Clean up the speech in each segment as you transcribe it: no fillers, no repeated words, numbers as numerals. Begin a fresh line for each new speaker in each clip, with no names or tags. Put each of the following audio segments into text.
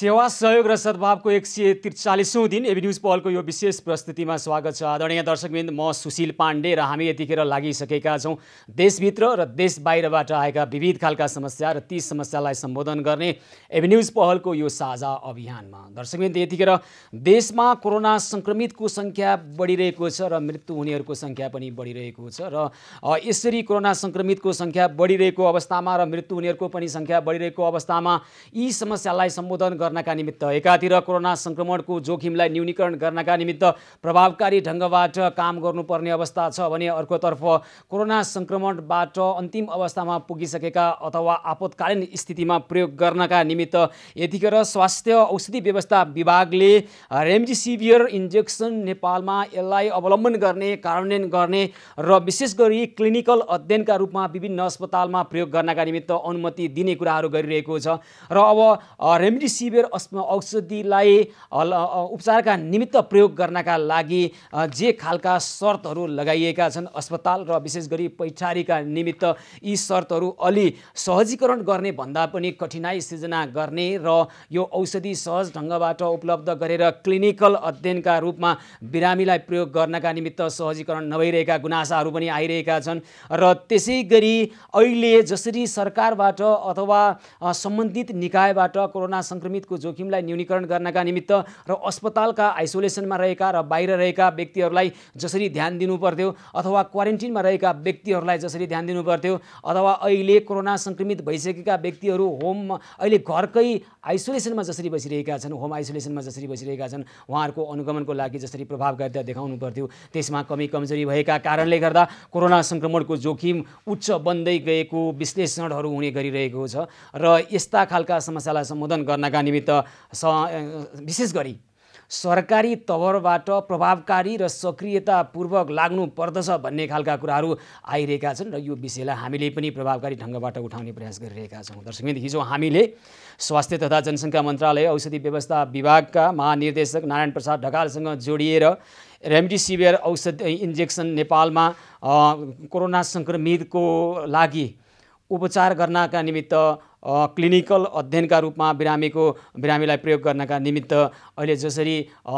सेवा सहयोग र सद्भावको 143औं दिन एबी न्यूज पहलको यो विशेष प्रस्तुतिमा स्वागत छ। आदरणीय दर्शकवृन्द, म सुशील पाण्डे र हामी यतिखेर लागिसकेका छौँ देशभित्र र देश बाहिरबाट आएका विविध खालका समस्या र ती समस्यालाई सम्बोधन गर्ने एबी न्यूज पहलको यो साझा अभियानमा। दर्शकवृन्द, यतिखेर देशमा कोरोना संक्रमितको संख्या बढिरहेको छ र मृत्यु हुनेहरूको संख्या पनि बढिरहेको छ र यसरी कोरोना संक्रमितको संख्या बढिरहेको अवस्थामा र मृत्यु हुनेहरूको पनि संख्या बढिरहेको अवस्थामा यी समस्यालाई सम्बोधन गर्नका निमित्त एकातिर कोरोना संक्रमणको जोखिमलाई न्यूनीकरण गर्नका निमित्त प्रभावकारी ढङ्गबाट काम गर्नुपर्ने अवस्था छ भने अर्कोतर्फ कोरोना संक्रमणबाट अन्तिम अवस्थामा पुगिसकेका अथवा आपतकालीन स्थितिमा प्रयोग गर्नका निमित्त यतिखेर स्वास्थ्य औषधि व्यवस्था विभागले रेमडेसिभियर इन्जेक्सन नेपालमा यसलाई अवलम्बन गर्ने, कार्यान्वयन गर्ने र विशेष गरी क्लिनिकल अध्ययनका रूपमा विभिन्न अस्पतालमा प्रयोग गर्नका निमित्त अनुमति दिने कुराहरू गरिरहेको छ र अब रेमडेसिभियर औषधिलाई उपचारका निमित्त प्रयोग गर्नका लागि जे खालका शर्तहरू लगाइएका छन् अस्पताल र विशेष गरी पैठारीका निमित्त यी शर्तहरू अलि सहजीकरण गर्ने भन्दा पनि कठिनाई सिर्जना गर्ने र यो औषधि सहज ढङ्गबाट उपलब्ध गरेर क्लिनिकल अध्ययनका रूपमा बिरामीलाई प्रयोग गर्नका निमित्त सहजीकरण नभइरहेका गुनासाहरू पनि आइरहेका छन् र त्यसै गरी अहिले जसरी सरकारबाट अथवा सम्बन्धित निकायबाट कोरोना संक्रमितको जोखिमलाई न्यूनीकरण गर्नका निमित्त र अस्पतालका आइसोलेसनमा रहेका र बाहिर रहेका व्यक्तिहरूलाई जसरी ध्यान दिनु पर्थ्यो अथवा क्वारेन्टिनमा रहेका व्यक्तिहरूलाई जसरी ध्यान दिनु पर्थ्यो अथवा अहिले कोरोना संक्रमित भइसकेका व्यक्तिहरू अहिले घरकै आइसोलेसनमा जसरी बसिरहेका छन्, होम आइसोलेसनमा जसरी बसिरहेका छन्, उहाँहरूको अनुगमनको लागि जसरी प्रभावकारिता देखाउनु पर्थ्यो त्यसमा कमी कमजोरी भएका कारणले गर्दा कोरोना संक्रमणको जोखिम उच्च बन्दै गएको विश्लेषणहरू हुने गरिरहेको छ र यस्ता खालका समस्यालाई सम्बोधन गर्नका निमित्त विशेष गरी सरकारी तवरबाट प्रभावकारी र सक्रियतापूर्वक लाग्नु पर्दछ भन्ने खालका कुराहरू आइरहेका छन् र यो विषयलाई हामीले पनि प्रभावकारी ढङ्गबाट उठाउने प्रयास गरिरहेका छौँ। दर्शकवृन्द, हिजो हामीले स्वास्थ्य तथा जनसङ्ख्या मन्त्रालय औषधि व्यवस्था विभागका महानिर्देशक नारायण प्रसाद ढकालसँग जोडिएर रेमडेसिभियर औषधि इन्जेक्सन नेपालमा कोरोना संक्रमितको लागि उपचार गर्नका निमित्त क्लिनिकल अध्ययनका रूपमा बिरामीलाई प्रयोग गर्नका निमित्त अहिले जसरी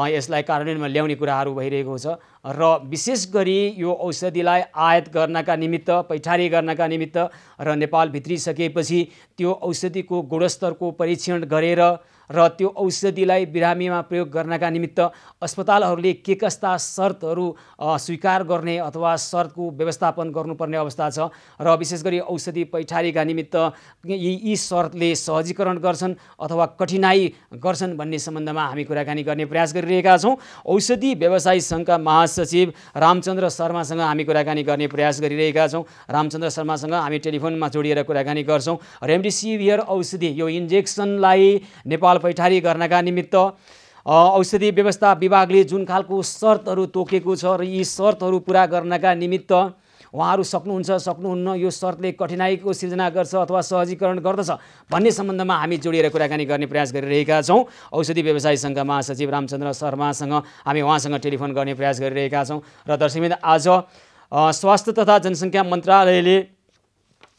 यसलाई कार्यान्वयनमा ल्याउने कुराहरू भइरहेको छ र विशेष गरी यो औषधिलाई आयात गर्नका निमित्त, पैठारी गर्नका निमित्त र नेपाल भित्रिसकेपछि त्यो औषधिको गुणस्तरको परीक्षण गरेर र त्यो औषधिलाई बिरामीमा प्रयोग गर्नका निमित्त अस्पतालहरूले के कस्ता शर्तहरू स्वीकार गर्ने अथवा शर्तको व्यवस्थापन गर्नुपर्ने अवस्था छ र विशेष गरी औषधि पैठारीका निमित्त यी शर्तले सहजीकरण गर्छन् अथवा कठिनाई गर्छन् भन्ने सम्बन्धमा हामी कुराकानी गर्ने प्रयास गरिरहेका छौँ। औषधि व्यवसायी सङ्घका महासचिव रामचन्द्र शर्मासँग हामी कुराकानी गर्ने प्रयास गरिरहेका छौँ। रामचन्द्र शर्मासँग हामी टेलिफोनमा जोडिएर कुराकानी गर्छौँ। रेमडेसिभियर औषधि यो इन्जेक्सनलाई नेपाल पैठारी गर्नका निमित्त औषधि व्यवस्था विभागले जुन खालको शर्तहरू तोकेको छ र यी शर्तहरू पुरा गर्नका निमित्त उहाँहरू सक्नुहुन्न, यो शर्तले कठिनाइको सिर्जना गर्छ अथवा सहजीकरण गर्दछ भन्ने सम्बन्धमा हामी जोडिएर कुराकानी गर्ने प्रयास गरिरहेका छौँ। औषधि व्यवसायी सङ्घका महासचिव रामचन्द्र शर्मासँग हामी उहाँसँग टेलिफोन गर्ने प्रयास गरिरहेका छौँ। र दर्शकवृन्द, आज स्वास्थ्य तथा जनसङ्ख्या मन्त्रालयले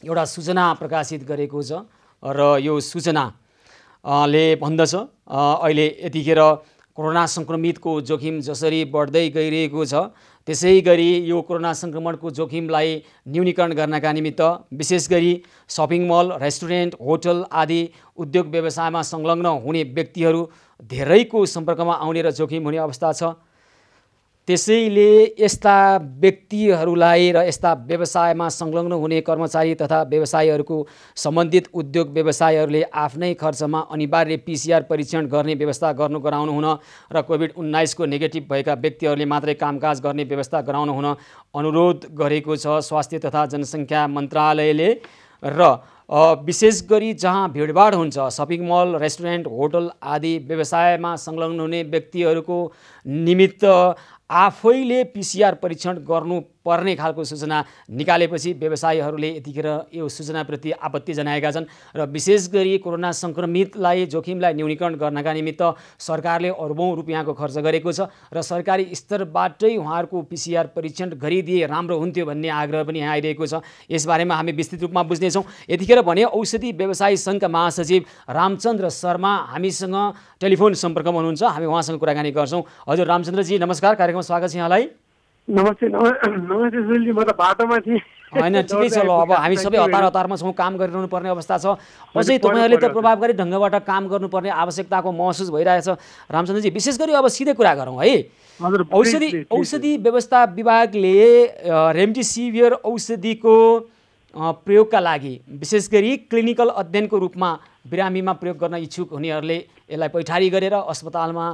एउटा सूचना प्रकाशित गरेको छ र यो सूचनाले भन्दछ अहिले यतिखेर कोरोना संक्रमितको जोखिम जसरी बढ्दै गइरहेको छ त्यसै गरी यो कोरोना संक्रमणको जोखिमलाई न्यूनीकरण गर्नका निमित्त विशेष गरी सपिङ मल, रेस्टुरेन्ट, होटल आदि उद्योग व्यवसायमा संलग्न हुने व्यक्तिहरू धेरैको सम्पर्कमा आउने र जोखिम हुने अवस्था छ। त्यसैले यस्ता व्यक्तिहरूलाई र यस्ता व्यवसायमा संलग्न हुने कर्मचारी तथा व्यवसायीहरूको सम्बन्धित उद्योग व्यवसायहरूले आफ्नै खर्चमा अनिवार्य PCR परीक्षण गर्ने व्यवस्था गराउनु हुन र कोभिड-19 को नेगेटिभ भएका व्यक्तिहरूले मात्रै कामकाज गर्ने व्यवस्था गराउनु हुन अनुरोध गरेको छ स्वास्थ्य तथा जनसङ्ख्या मन्त्रालयले। र विशेष गरी जहाँ भिडभाड हुन्छ, सपिङ मल, रेस्टुरेन्ट, होटल आदि व्यवसायमा संलग्न हुने व्यक्तिहरूको निमित्त आफैले पिसिआर परीक्षण गर्नुपर्ने खालको सूचना निकालेपछि व्यवसायीहरूले यतिखेर यो सूचनाप्रति आपत्ति जनाएका छन् र विशेष गरी कोरोना सङ्क्रमितलाई जोखिमलाई न्यूनीकरण गर्नका निमित्त सरकारले अर्बौं रुपियाँको खर्च गरेको छ र सरकारी स्तरबाटै उहाँहरूको पिसिआर परीक्षण गरिदिए राम्रो हुन्थ्यो भन्ने आग्रह पनि यहाँ आइरहेको छ। यसबारेमा हामी विस्तृत रूपमा बुझ्नेछौँ। यतिखेर भने औषधि व्यवसायी सङ्घका महासचिव रामचन्द्र शर्मा हामीसँग टेलिफोन सम्पर्कमा हुनुहुन्छ। हामी उहाँसँग कुराकानी गर्छौँ। हजुर रामचन्द्रजी नमस्कार, कार्यक्रममा स्वागत छ यहाँलाई।
नमस्ते नमस्ते सुनिलजी, म त बाटोमा थिएँ।
होइन ठिकै छ, ल अब हामी सबै हतारमा छौँ, काम गरिरहनु पर्ने अवस्था छ। अझै तपाईँहरूले त प्रभावकारी ढङ्गबाट काम गर्नुपर्ने आवश्यकताको महसुस भइरहेछ। रामचन्द्रजी विशेष गरी अब सिधै कुरा गरौँ है। औषधि व्यवस्था विभागले रेमडेसिभिर औषधिको प्रयोगका लागि विशेष गरी क्लिनिकल अध्ययनको रूपमा बिरामीमा प्रयोग गर्न इच्छुक हुनेहरूले यसलाई पैठारी गरेर अस्पतालमा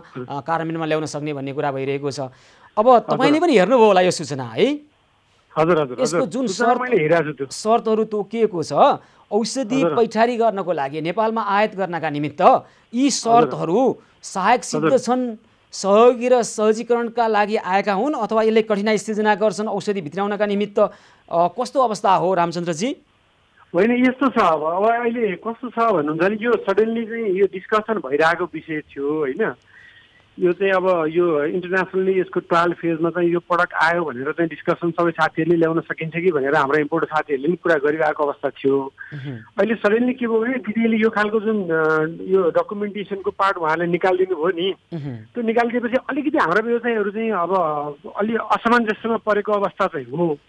कार्यान्वयनमा ल्याउन सक्ने भन्ने कुरा भइरहेको छ। अब तपाईँले पनि हेर्नुभयो होला यो सूचना है?
हजुर हजुर।
यसको जुन शर्तहरू तोकिएको छ औषधि पैठारी गर्नको लागि नेपालमा आयात गर्नका निमित्त, यी शर्तहरू सहायक सिद्ध छन्, सहयोगी र सहजीकरणका लागि आएका हुन् अथवा यसले कठिनाइ सृजना गर्छन् औषधि भित्राउनका निमित्त? कस्तो अवस्था हो रामचन्द्रजी?
होइन यस्तो छ, अब अहिले कस्तो छ भन्नुहुन्छ भने यो सडनली चाहिँ यो डिस्कसन भइरहेको विषय थियो होइन। यो चाहिँ अब यो इन्टरनेसनली यसको ट्रायल फेजमा चाहिँ यो प्रडक्ट आयो भनेर चाहिँ डिस्कसन सबै साथीहरूले ल्याउन सकिन्छ कि भनेर हाम्रो इम्पोर्ट साथीहरूले पनि कुरा गरिरहेको अवस्था थियो। अहिले सडनली के भयो भने दिदीले यो खालको जुन यो डकुमेन्टेसनको पार्ट उहाँले निकालिदिनु भयो नि, त्यो निकालिदिएपछि अलिकति हाम्रा व्यवसायीहरू चाहिँ अब अलि असमञ्जस्यमा परेको अवस्था चाहिँ हो।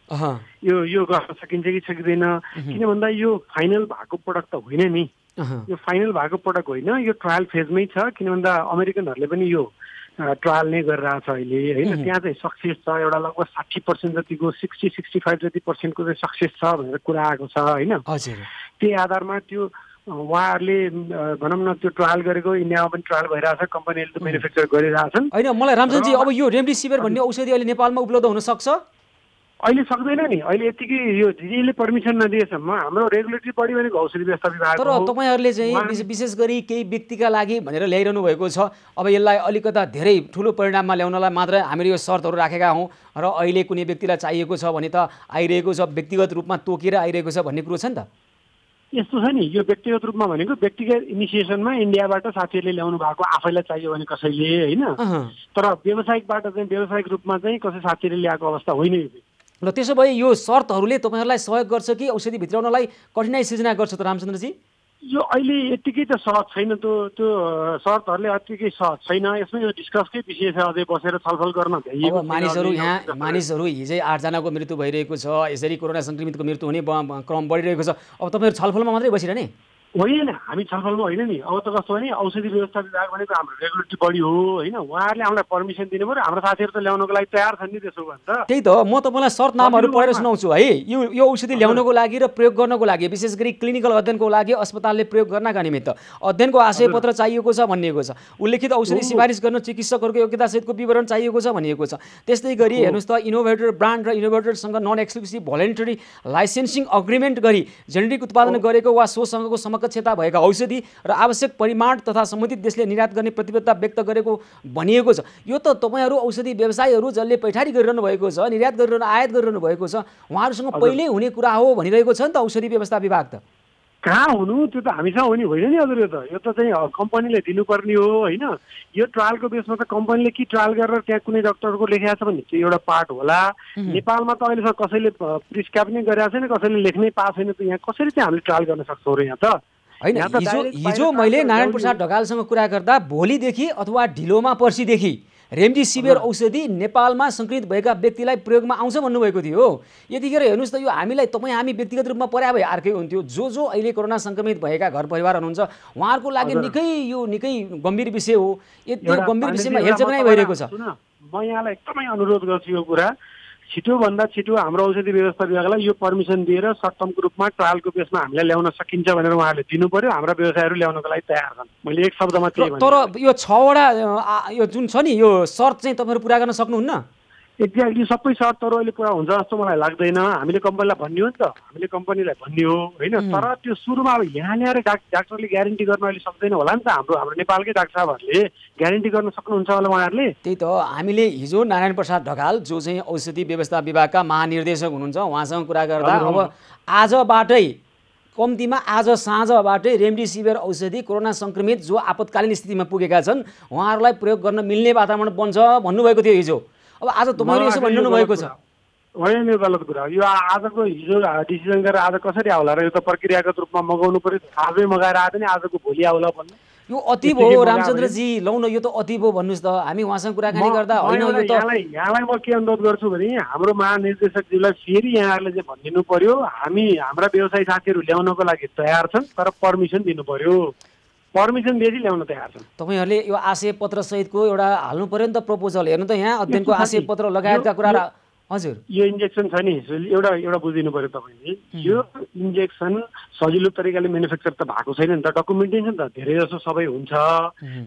यो गर्न सकिन्छ कि सकिँदैन, किन भन्दा यो फाइनल भएको प्रडक्ट त होइन नि, यो फाइनल भएको प्रडक्ट होइन, यो ट्रायल फेजमै छ। किन भन्दा अमेरिकनहरूले पनि यो ट्रायल नै गरिरहेछ अहिले होइन। त्यहाँ चाहिँ सक्सेस छ, एउटा लगभग 60% जतिको 60-65 जतिको चाहिँ सक्सेस छ भनेर कुरा आएको छ होइन। त्यही आधारमा त्यो उहाँहरूले भनौँ न त्यो ट्रायल गरेको इन्डियामा पनि ट्रायल भइरहेछ, कम्पनीहरूले त म्यानुफ्याक्चर गरिरहेछन्।
होइन मलाई रामचन्द्रजी अब यो रेमडेसिभिर भन्ने औषधि अहिले नेपालमा उपलब्ध हुन सक्छ?
अहिले सक्दैन नि, अहिले यतिकै यो दिदीले परमिसन नदिएसम्म हाम्रो रेगुलेटरी बडी भनेको औषधि व्यवस्था विभाग।
तर तपाईँहरूले चाहिँ विशेष गरी केही व्यक्तिका लागि भनेर ल्याइरहनु भएको छ। अब यसलाई अलिकता धेरै ठुलो परिणाममा ल्याउनलाई मात्र हामीले यो शर्तहरू राखेका हौँ र अहिले कुनै व्यक्तिलाई चाहिएको छ भने त आइरहेको छ, व्यक्तिगत रूपमा तोकेर आइरहेको छ भन्ने कुरो छ नि त।
यस्तो छ नि, यो व्यक्तिगत रूपमा भनेको व्यक्तिगत इनिसिएसनमा इन्डियाबाट साथीहरूले ल्याउनु भएको आफैलाई चाहियो भने कसैले होइन, तर व्यावसायिकबाट चाहिँ व्यावसायिक रूपमा चाहिँ कसै साथीहरूले ल्याएको अवस्था होइन यो।
र त्यसो भए यो शर्तहरूले तपाईँहरूलाई सहयोग गर्छ कि औषधि भित्राउनलाई कठिनाइ सृजना गर्छ त रामचन्द्रजी?
यो अहिले यत्तिकै त सहज छैन, त्यो शर्तहरूले यत्तिकै सहज छैन। यसमा यो डिस्कसकै विषय छ, अझै बसेर छलफल गर्न भ्याइएको।
मानिसहरू हिजै 8 जनाको मृत्यु भइरहेको छ, यसरी कोरोना सङ्क्रमितको मृत्यु हुने क्रम बढिरहेको छ। अब तपाईँहरू छलफलमा मात्रै बसिरहने
होइन, हामी छलफलमा होइन नि। अब त कस्तो भने औषधि व्यवस्था विभाग भनेको हाम्रो रेगुलेटरी बडी हो होइन, उहाँहरूले हामीलाई पर्मिसन दिनु पऱ्यो, हाम्रो साथीहरू त ल्याउनको लागि तयार छन् नि। त्यसो भन्छ
त्यही त म तपाईँलाई शर्त नामहरू पढेर सुनाउँछु है। यो औषधि ल्याउनको लागि र प्रयोग गर्नको लागि विशेष गरी क्लिनिकल अध्ययनको लागि अस्पतालले प्रयोग गर्नका निमित्त अध्ययनको आशय पत्र चाहिएको छ भनिएको छ, उल्लेखित औषधि सिफारिस गर्न चिकित्सकहरूको योग्यतासहितको विवरण चाहिएको छ भनिएको छ। त्यस्तै गरी हेर्नुहोस् त इनोभेटर ब्रान्ड र इनोभेटरसँग नन एक्सक्लुसिभ भोलेन्टरी लाइसेन्सिङ अग्रिमेन्ट गरी जेनेरिक उत्पादन गरेको वा सोसँगको क्षमता भएका औषधि र आवश्यक परिमाण तथा सम्बन्धित देशले निर्यात गर्ने प्रतिबद्धता व्यक्त गरेको भनिएको छ। यो त तपाईँहरू औषधि व्यवसायीहरू जसले पैठारी गरिरहनु भएको छ, निर्यात गरिरहनु आयात गरिरहनु भएको छ, उहाँहरूसँग पहिल्यै हुने कुरा हो भनिरहेको छ नि त औषधि व्यवस्था विभाग। त
कहाँ हुनु, त्यो त हामीसँग हुने होइन नि हजुर। यो त चाहिँ कम्पनीले दिनुपर्ने हो होइन। यो ट्रायलको बेसमा त कम्पनीले के ट्रायल गरेर त्यहाँ कुनै डक्टरको लेखेको छ भने त्यो एउटा पार्ट होला। नेपालमा त अहिलेसम्म कसैले प्रिस्क्राइब नै गरेको छैन, कसैले लेख्नै पाएको छैन, त यहाँ कसरी चाहिँ हामीले ट्रायल गर्न सक्छौँ र यहाँ त
होइन। हिजो मैले नारायण प्रसाद ढकालसँग कुरा गर्दा भोलिदेखि अथवा ढिलोमा पर्सिदेखि रेमडेसिभिर औषधि नेपालमा सङ्क्रमित भएका व्यक्तिलाई प्रयोगमा आउँछ भन्नुभएको थियो। यतिखेर हेर्नुहोस् त यो हामी व्यक्तिगत रूपमा पर्या भए अर्कै हुन्थ्यो। जो अहिले कोरोना सङ्क्रमित भएका घर परिवार हुनुहुन्छ उहाँहरूको लागि निकै गम्भीर विषय हो। यो गम्भीर विषयमा हेरचाह नै भइरहेको छ।
म यहाँलाई एकदमै अनुरोध गर्छु, यो कुरा छिटोभन्दा छिटो हाम्रो औषधि व्यवस्था विभागलाई यो पर्मिसन दिएर सर्ट टर्मको रूपमा ट्रायलको बेसमा हामीलाई ल्याउन सकिन्छ भनेर उहाँहरूले दिनु पर्यो। हाम्रा व्यवसायीहरू ल्याउनको लागि तयार छन्। मैले एक शब्दमा त्यही भने।
तर यो 6 वटा यो जुन छ नि यो शर्त चाहिँ तपाईँहरू पुरा गर्न सक्नुहुन्न?
एक्ज्याक्टली सबै सर्तहरू अहिले पुरा हुन्छ जस्तो मलाई लाग्दैन। हामीले कम्पनीलाई भन्ने हो नि त, हामीले कम्पनीलाई भन्ने हो होइन। तर त्यो सुरुमा अब यहाँ ल्याएर डाक्टरले ग्यारेन्टी गर्न अहिले सक्दैन होला नि त। हाम्रो नेपालकै डाक्टर साहबहरूले ग्यारेन्टी गर्न सक्नुहुन्छ होला उहाँहरूले।
त्यही त हामीले हिजो नारायण प्रसाद ढकाल जो चाहिँ औषधि व्यवस्था विभागका महानिर्देशक हुनुहुन्छ उहाँसँग कुरा गर्दा अब आजबाटै कम्तीमा आज साँझबाटै रेमडेसिभिर औषधि कोरोना सङ्क्रमित जो आपतकालीन स्थितिमा पुगेका छन् उहाँहरूलाई प्रयोग गर्न मिल्ने वातावरण बन्छ भन्नुभएको थियो हिजो। अब आज तपाईँले यसो भन्नु भएको छ।
होइन यो गलत कुरा हो। यो आजको हिजो डिसिजन गरेर आज कसरी आउला र? यो त प्रक्रियागत रूपमा मगाउनु पर्यो। आजै मगाएर आयो भने आजको भोलि आउला भन्नु
यो अति भयो रामचन्द्रजी। लौ न यो त अति भयो भन्नुहोस् त। हामी उहाँसँग कुराकानी गर्दा होइन यो त
यहाँलाई म के अनुरोध गर्छु भने हाम्रो महानिर्देशकज्यूलाई फेरि यहाँहरूले चाहिँ भनिदिनु पर्यो हाम्रा व्यवसायी साथीहरू ल्याउनको लागि तयार छन् तर पर्मिसन दिनु पर्यो। पर्मिसन दिएपछि ल्याउन तयार छन्।
तपाईँहरूले यो आशय पत्र सहितको एउटा हाल्नु पर्यो नि त प्रपोजल। हेर्नु त यहाँ अध्ययनको आशय पत्र लगायतका कुरा। हजुर
यो इन्जेक्सन छ नि एउटा बुझिदिनु पर्यो तपाईँले। यो इन्जेक्सन सजिलो तरिकाले म्यानुफ्याक्चर त भएको छैन नि त। डकुमेन्टेसन त धेरै जसो सबै हुन्छ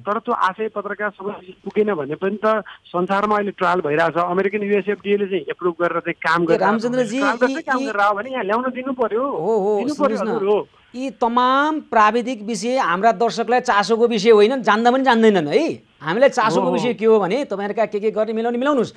तर त्यो आशय पत्रका सबै पुगेन भने पनि त संसारमा अहिले ट्रायल भइरहेछ। अमेरिकन युएसएफडीएले चाहिँ एप्रुभ गरेर चाहिँ काम गरेर
रामचन्द्रजी
काम गरेर आयो भने यहाँ ल्याउन दिनु पर्यो।
यी तमाम प्राविधिक विषय हाम्रा दर्शकलाई चासोको विषय होइन, जान्दा पनि जान्दैनन् है। हामीलाई चासोको विषय के हो भने तपाईँहरूका के गर्ने मिलाउने मिलाउनुहोस्।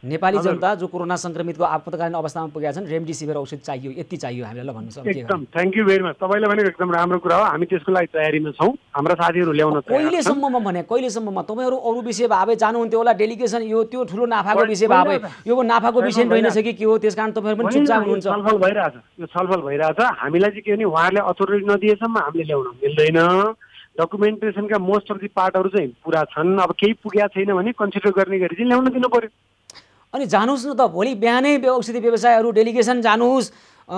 नेपाली जनता जो कोरोना संक्रमितको आपतकालीन अवस्थामा पुगेका छन् रेमडेसिभिर औषध चाहियो, यति चाहियो हामीलाई ल भन्नुहोस्।
एकदम थ्याङ्क यू भेरी मच। तपाईँले भनेको एकदम राम्रो कुरा हो। हामी त्यसको लागि तयारीमा छौँ। हाम्रा साथीहरू ल्याउन
कहिलेसम्ममा भने कहिलेसम्ममा तपाईँहरू अरू विषय भावे जानुहुन्थ्यो होला डेलिगेसन यो त्यो ठुलो नाफाको विषय भावे यो नाफाको विषय रहेनछ कि के हो त्यस कारण तपाईँहरू पनि चुपचाप हुनुहुन्छ।
छलफल भइरहेछ यो छलफल भइरहेछ। हामीलाई चाहिँ के भने उहाँहरूले अथोरिटी नदिएसम्म हामीले ल्याउन मिल्दैन। डकुमेन्टेसनका मोस्ट अफ दि पार्टहरू चाहिँ पुरा छन्। अब केही पुगेको छैन भने कन्सिडर गर्ने गरी चाहिँ ल्याउन दिनु पर्यो।
अनि जानुहोस् न त भोलि बिहानै औषधि व्यवसायहरू डेलिगेसन जानुहोस्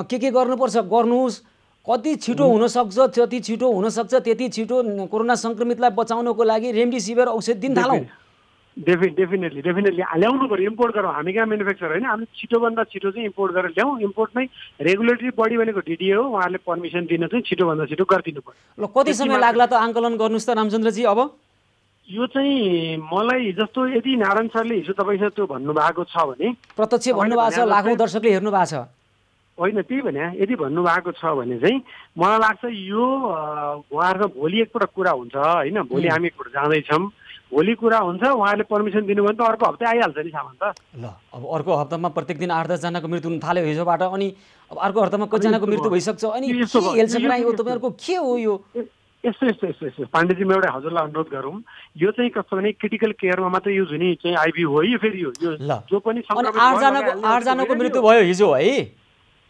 के गर्नुपर्छ गर्नुहोस्। कति छिटो हुनसक्छ जति छिटो हुनसक्छ त्यति छिटो कोरोना सङ्क्रमितलाई बचाउनको लागि रेमडेसिभिर औषध दिन थालौँ।
डेफिनेटली ल्याउनु पर्यो। इम्पोर्ट गरौँ। हामी कहाँ म्यानुफ्याक्चर होइन। हामी छिटोभन्दा छिटो चाहिँ इम्पोर्ट गरेर ल्याउँ। इम्पोर्टमै रेगुलेटरी बडी भनेको डिडिए हो। उहाँहरूले पर्मिसन दिन चाहिँ छिटोभन्दा छिटो गरिदिनु पर्यो।
ल कति समय लाग्ला त आङ्कलन गर्नुहोस् त रामचन्द्रजी। अब
यो चाहिँ मलाई जस्तो यदि नारायण सरले हिजो तपाईँसँग त्यो भन्नुभएको छ भने
प्रत्यक्ष भन्नुभएको छ लाखौँ दर्शकले हेर्नु भएको छ
होइन त्यही भने यदि भन्नुभएको छ भने चाहिँ मलाई लाग्छ यो उहाँहरूको भोलि एकपल्ट कुरा हुन्छ होइन। भोलि हामी एकपल्ट जाँदैछौँ। भोलि कुरा हुन्छ उहाँहरूले पर्मिसन दिनु भने त अर्को हप्ता आइहाल्छ नि सामान त।
ल अब अर्को हप्तामा प्रत्येक दिन 8-10 जनाको मृत्यु हुन थाल्यो हिजोबाट। अनि अब अर्को हप्तामा कतिजनाको मृत्यु भइसक्छ। अनि के हेल्सपलाई हो तपाईँहरूको के हो यो?
यस्तो पाण्डेजीमा एउटा हजुरलाई अनुरोध गरौँ। यो चाहिँ कस्तो भने क्रिटिकल केयरमा मात्रै युज हुने चाहिँ आइभी हो यो फेरि यो जो पनि
8 जनाको मृत्यु भयो हिजो है।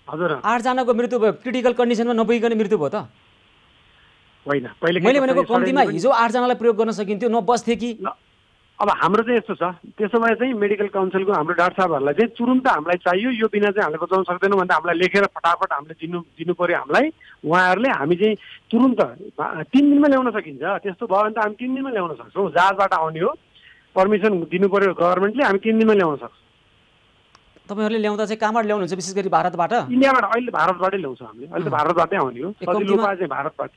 हजुर
8 जनाको मृत्यु भयो क्रिटिकल कन्डिसनमा नपुगिकन मृत्यु भयो त
होइन। पहिले
मैले भनेको कम्तीमा हिजो 8 जनालाई प्रयोग गर्न सकिन्थ्यो नबस्थे कि।
अब हाम्रो चाहिँ यस्तो छ त्यसो भए चाहिँ मेडिकल काउन्सिलको हाम्रो डाक्टर साहबहरूलाई चाहिँ तुरुन्त हामीलाई चाहियो यो बिना चाहिँ हामीले बचाउन सक्दैनौँ भन्दा हामीलाई लेखेर फटाफट हामीले दिनु पर्यो हामीलाई। उहाँहरूले हामी चाहिँ तुरुन्त 3 दिनमा ल्याउन सकिन्छ। त्यस्तो भयो भने त हामी 3 दिनमा ल्याउन सक्छौँ। जहाजबाट आउने हो पर्मिसन दिनु पर्यो गभर्मेन्टले। हामी 3 दिनमा ल्याउन सक्छौँ।
तपाईँहरूले ल्याउँदा चाहिँ कहाँबाट ल्याउनुहुन्छ? विशेष गरी भारतबाट?
इन्डियाबाट अहिले भारतबाटै ल्याउँछौँ हामीले। अहिले त भारतबाटै आउने हो। सजिलो उपाय चाहिँ भारतबाट।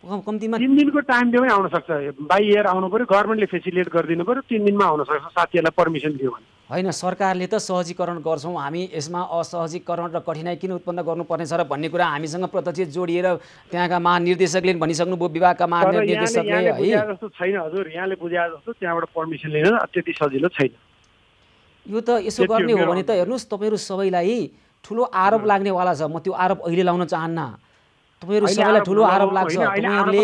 कम्तीमा
3 दिनको टाइम दियो भने आउन सक्छ। बाई एयर आउनु पर्यो। गभर्मेन्टले फेसिलिटेट गरिदिनु पर्यो। 3 दिनमा आउन सक्छ साथीहरूलाई पर्मिसन दियो भने।
होइन सरकारले त सहजीकरण गर्छौँ हामी यसमा असहजीकरण र कठिनाइ किन उत्पन्न गर्नुपर्नेछ र भन्ने कुरा हामीसँग प्रत्यक्ष जोडिएर त्यहाँका महानिर्देशकले भनिसक्नुभयो विभागका महानिर्देशकले है।
जस्तो छैन हजुर यहाँले बुझाए जस्तो त्यहाँबाट पर्मिसन लिन त्यति सजिलो छैन।
यो त यसो गर्ने हो भने त हेर्नुहोस् तपाईँहरू सबैलाई ठुलो आरोप लाग्नेवाला छ। म त्यो आरोप अहिले लाउन चाहन्न। तपाईँहरू सबैलाई ठुलो आरोप लाग्छ। तपाईँहरूले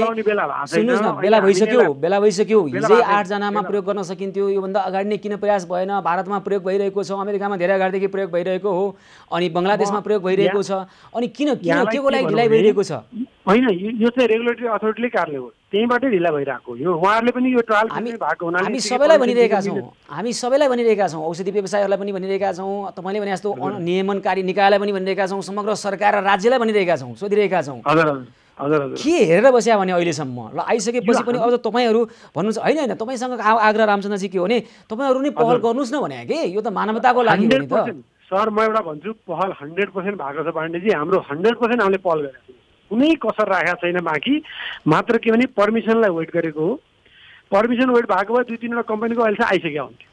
सुन्नुहोस् न बेला भइसक्यो। हिजै 8 जनामा प्रयोग गर्न सकिन्थ्यो। योभन्दा अगाडि नै किन प्रयास भएन? भारतमा प्रयोग भइरहेको छ। अमेरिकामा धेरै अगाडिदेखि प्रयोग भइरहेको हो। अनि बङ्गलादेशमा प्रयोग भइरहेको छ। अनि किन के को लागि ढिलाइ भइरहेको छ?
होइन यो चाहिँ रेगुलेटरी अथोरिटीले कार्य हो। त्यहीँबाटै ढिला भइरहेको यो। उहाँहरूले पनि यो ट्रायल भएको हुनाले
हामी सबैलाई भनिरहेका छौँ। औषधि व्यवसायहरूलाई पनि भनिरहेका छौँ। तपाईँले भने जस्तो नियमनकारी निकायलाई पनि भनिरहेका छौँ। समग्र सरकार र राज्यलाई भनिरहेका छौँ सोधिरहेका छौँ। के हेरेर बस्या भने अहिलेसम्म ल आइसकेपछि पनि अब तपाईँहरू भन्नुहुन्छ होइन तपाईँसँग आग्रह रामचन्द्रजी के हो भने तपाईँहरू नै पहल गर्नुहोस् न भने के यो त मानवताको लागि हो नि त।
सर म एउटा भन्छु पहल 100% भएको छ पाण्डेजी। हाम्रो 100% हामीले पहल गरेका छौँ। कुनै कसर राखेको छैन। बाँकी मात्र के भने पर्मिसनलाई वेट गरेको हो। पर्मिसन वेट भएको भए 2-3 वटा कम्पनीको अहिलेसम्म आइसक्यो हुन्थ्यो।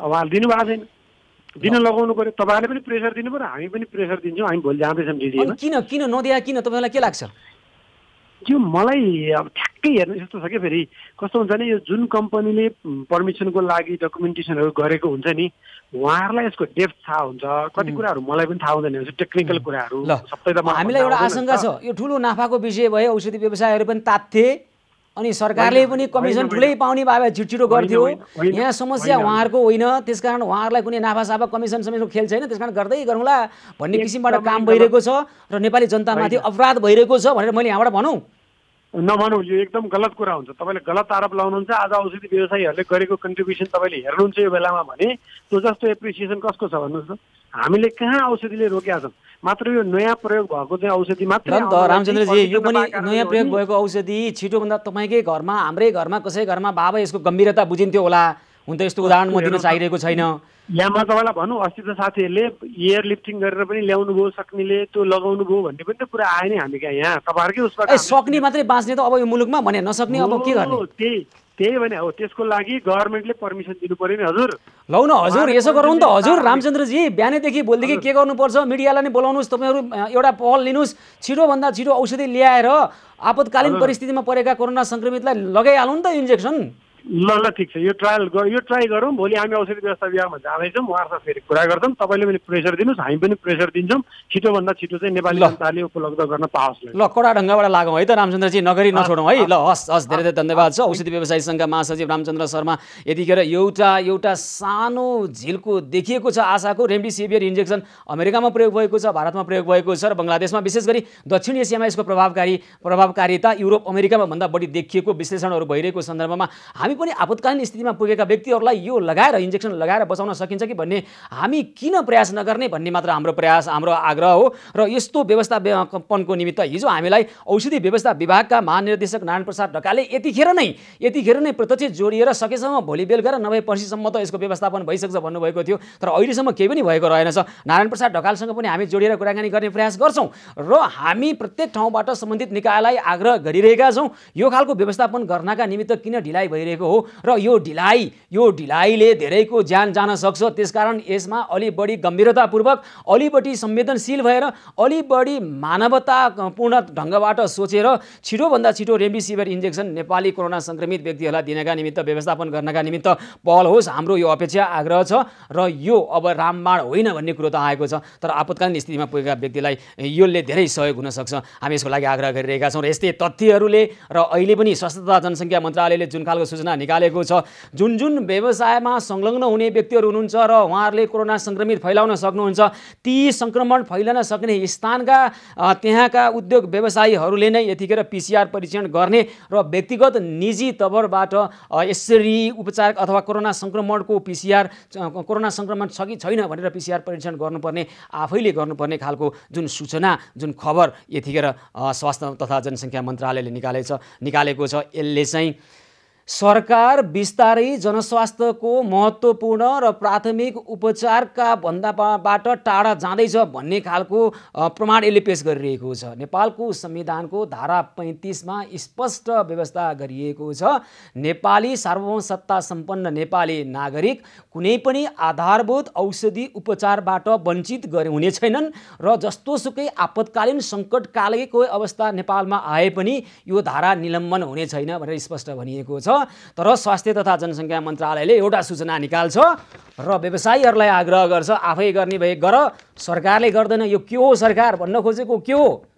अब उहाँले दिनुभएको छैन। दिन लगाउनु पर्यो। तपाईँहरूले पनि प्रेसर दिनु पर्यो, हामी पनि प्रेसर दिन्छौँ। हामी भोलि जाँदैछौँ डिडीमा।
किन नदिया किन तपाईँलाई के लाग्छ?
यो मलाई अब ठ्याक्कै हेर्नु यस्तो छ कि फेरि कस्तो हुन्छ नि, यो जुन कम्पनीले पर्मिसनको लागि डकुमेन्टेसनहरू गरेको हुन्छ नि, उहाँहरूलाई यसको डेप्थ थाहा हुन्छ। कति कुराहरू मलाई पनि थाहा हुँदैन, टेक्निकल कुराहरू सबै त।
हामीलाई एउटा आशंका छ, यो ठुलो नाफाको विषय भयो, औषधि व्यवसायहरू पनि तात्थे, अनि सरकारले पनि कमिसन ठुलै पाउने भए छिटो गर्थ्यो। यहाँ समस्या उहाँहरूको होइन, त्यसकारण उहाँहरूलाई कुनै नाफासाफा कमिसन समिसनको खेल छैन, त्यसकारण गर्दै गरौँला भन्ने किसिमबाट काम भइरहेको छ र नेपाली जनतामाथि अपराध भइरहेको छ भनेर मैले यहाँबाट भनौँ
नभनौँ। यो एकदम गलत कुरा हुन्छ। तपाईँले गलत आरोप लाउनुहुन्छ। आज औषधि व्यवसायीहरूले गरेको कन्ट्रिब्युसन तपाईँले हेर्नुहुन्छ यो बेलामा भने त्यो जस्तो एप्रिसिएसन कसको छ भन्नुहोस् त। हामीले कहाँ औषधिले रोकेका छौँ, मात्र यो नयाँ प्रयोग भएको चाहिँ औषधि मात्र।
रामचन्द्रजी, यो पनि नयाँ प्रयोग भएको औषधि छिटोभन्दा तपाईँकै घरमा, हाम्रै घरमा, कसै घरमा बाबा यसको गम्भीरता बुझिन्थ्यो होला। हुन त यस्तो उदाहरण म दिन चाहिरहेको छैन।
यहाँ म तपाईँलाई भनौँ, अस्ति त साथीहरूले एयर लिफ्टिङ गरेर पनि ल्याउनु भयो, सक्नेले त्यो लगाउनु भयो भन्ने पनि त कुरा आयो नि हामी कहाँ। यहाँ तपाईँहरूकै उसबाट
सक्ने मात्रै बाँच्ने त अब यो मुलुकमा भने नसक्ने अब के गर्ने?
त्यही भने हो, त्यसको लागि गभर्मेन्टले पर्मिसन दिनु पर्यो नि हजुर।
लौ न हजुर, यसो गरौँ त हजुर। रामचन्द्रजी, बिहानैदेखि भोलिदेखि के गर्नुपर्छ, मिडियालाई नै बोलाउनुहोस्, तपाईँहरू एउटा पहल लिनुहोस्, छिटोभन्दा छिटो औषधि ल्याएर आपतकालीन परिस्थितिमा परेका कोरोना सङ्क्रमितलाई लगाइहालौँ त इन्जेक्सन।
ल ठिक छ, यो ट्राई गरौँ। भोलि हामी औषधि व्यवस्था विभागमा जाँदैछौँ, उहाँहरूसँग फेरि कुरा गर्छौँ। तपाईँले पनि प्रेसर दिनुहोस्, हामी पनि प्रेसर दिन्छौँ, छिटोभन्दा छिटो चाहिँ नेपाली जनताले उपलब्ध गर्न पाओस्।
ल कडा ढङ्गबाट लागौँ है त रामचन्द्रजी, नगरी नछोडौँ है। ल हस्, धेरै धन्यवाद छ। औषधि व्यवसायी सङ्घका महासचिव रामचन्द्र शर्मा यतिखेर एउटा सानो झिल्को देखिएको छ आशाको। रेमडेसिभियर इन्जेक्सन अमेरिकामा प्रयोग भएको छ, भारतमा प्रयोग भएको छ र बङ्गलादेशमा, विशेष गरी दक्षिण एसियामा यसको प्रभावकारिता युरोप अमेरिकामा भन्दा बढी देखिएको विश्लेषणहरू भइरहेको सन्दर्भमा हामी पनि आपतकालीन स्थितिमा पुगेका व्यक्तिहरूलाई यो लगाएर इन्जेक्सन लगाएर बचाउन सकिन्छ कि भन्ने हामी किन प्रयास नगर्ने भन्ने मात्र हाम्रो प्रयास, हाम्रो आग्रह हो। र यस्तो व्यवस्थापनको निमित्त हिजो हामीलाई औषधि व्यवस्था विभागका महानिर्देशक नारायण प्रसाद ढकालले यतिखेर नै प्रत्यक्ष जोडिएर सकेसम्म भोलि बेलुका र नभए पर्सिसम्म त यसको व्यवस्थापन भइसक्छ भन्नुभएको थियो, तर अहिलेसम्म केही पनि भएको रहेनछ। नारायण प्रसाद ढकालसँग पनि हामी जोडिएर कुराकानी गर्ने प्रयास गर्छौँ र हामी प्रत्येक ठाउँबाट सम्बन्धित निकायलाई आग्रह गरिरहेका छौँ यो खालको व्यवस्थापन गर्नका निमित्त किन ढिलाइ भइरहेको हो र यो ढिलाइले धेरैको ज्यान जान सक्छ। त्यसकारण यसमा अलि बढी गम्भीरतापूर्वक, अलि बढी संवेदनशील भएर, अलि बढी मानवतापूर्ण ढङ्गबाट सोचेर छिटोभन्दा छिटो रेमडेसिभियर इन्जेक्सन नेपाली कोरोना सङ्क्रमित व्यक्तिहरूलाई दिनका निमित्त, व्यवस्थापन गर्नका निमित्त पहल होस्, हाम्रो यो अपेक्षा आग्रह छ। र यो अब रामबाण होइन भन्ने कुरो त आएको छ, तर आपतकालीन स्थितिमा पुगेका व्यक्तिलाई यसले धेरै सहयोग हुन सक्छ। हामी यसको लागि आग्रह गरिरहेका छौँ र यस्तै तथ्यहरूले र अहिले पनि स्वास्थ्य तथा जनसङ्ख्या मन्त्रालयले जुन खालको सूचना निकालेको छ, जुन व्यवसायमा संलग्न हुने व्यक्तिहरू हुनुहुन्छ र उहाँहरूले कोरोना सङ्क्रमित फैलाउन सक्नुहुन्छ, ती सङ्क्रमण फैलन सक्ने स्थानका त्यहाँका उद्योग व्यवसायीहरूले नै यतिखेर PCR परीक्षण गर्ने र व्यक्तिगत निजी तवरबाट यसरी उपचार अथवा कोरोना सङ्क्रमणको कोरोना सङ्क्रमण छ कि छैन भनेर PCR परीक्षण गर्नुपर्ने, आफैले गर्नुपर्ने खालको जुन सूचना, जुन खबर यतिखेर स्वास्थ्य तथा जनसङ्ख्या मन्त्रालयले निकालेको छ, यसले चाहिँ सरकार बिस्तारै जनस्वास्थ्यको महत्त्वपूर्ण र प्राथमिक उपचारका भन्दाबाट टाढा जाँदैछ भन्ने खालको प्रमाण यसले पेश गरिरहेको छ। नेपालको संविधानको धारा 35मा स्पष्ट व्यवस्था गरिएको छ, नेपाली सार्वभौम सत्ता सम्पन्न नेपाली नागरिक कुनै पनि आधारभूत औषधि उपचारबाट वञ्चित हुने छैनन् र जस्तोसुकै आपतकालीन सङ्कटकालीको अवस्था नेपालमा आए पनि यो धारा निलम्बन हुने छैन भनेर स्पष्ट भनिएको छ। तर स्वास्थ्य तथा जनसङ्ख्या मन्त्रालयले एउटा सूचना निकाल्छ र व्यवसायीहरूलाई आग्रह गर्छ, आफै गर्ने भए गर, सरकारले गर्दैन, यो के हो सरकार भन्न खोजेको के हो?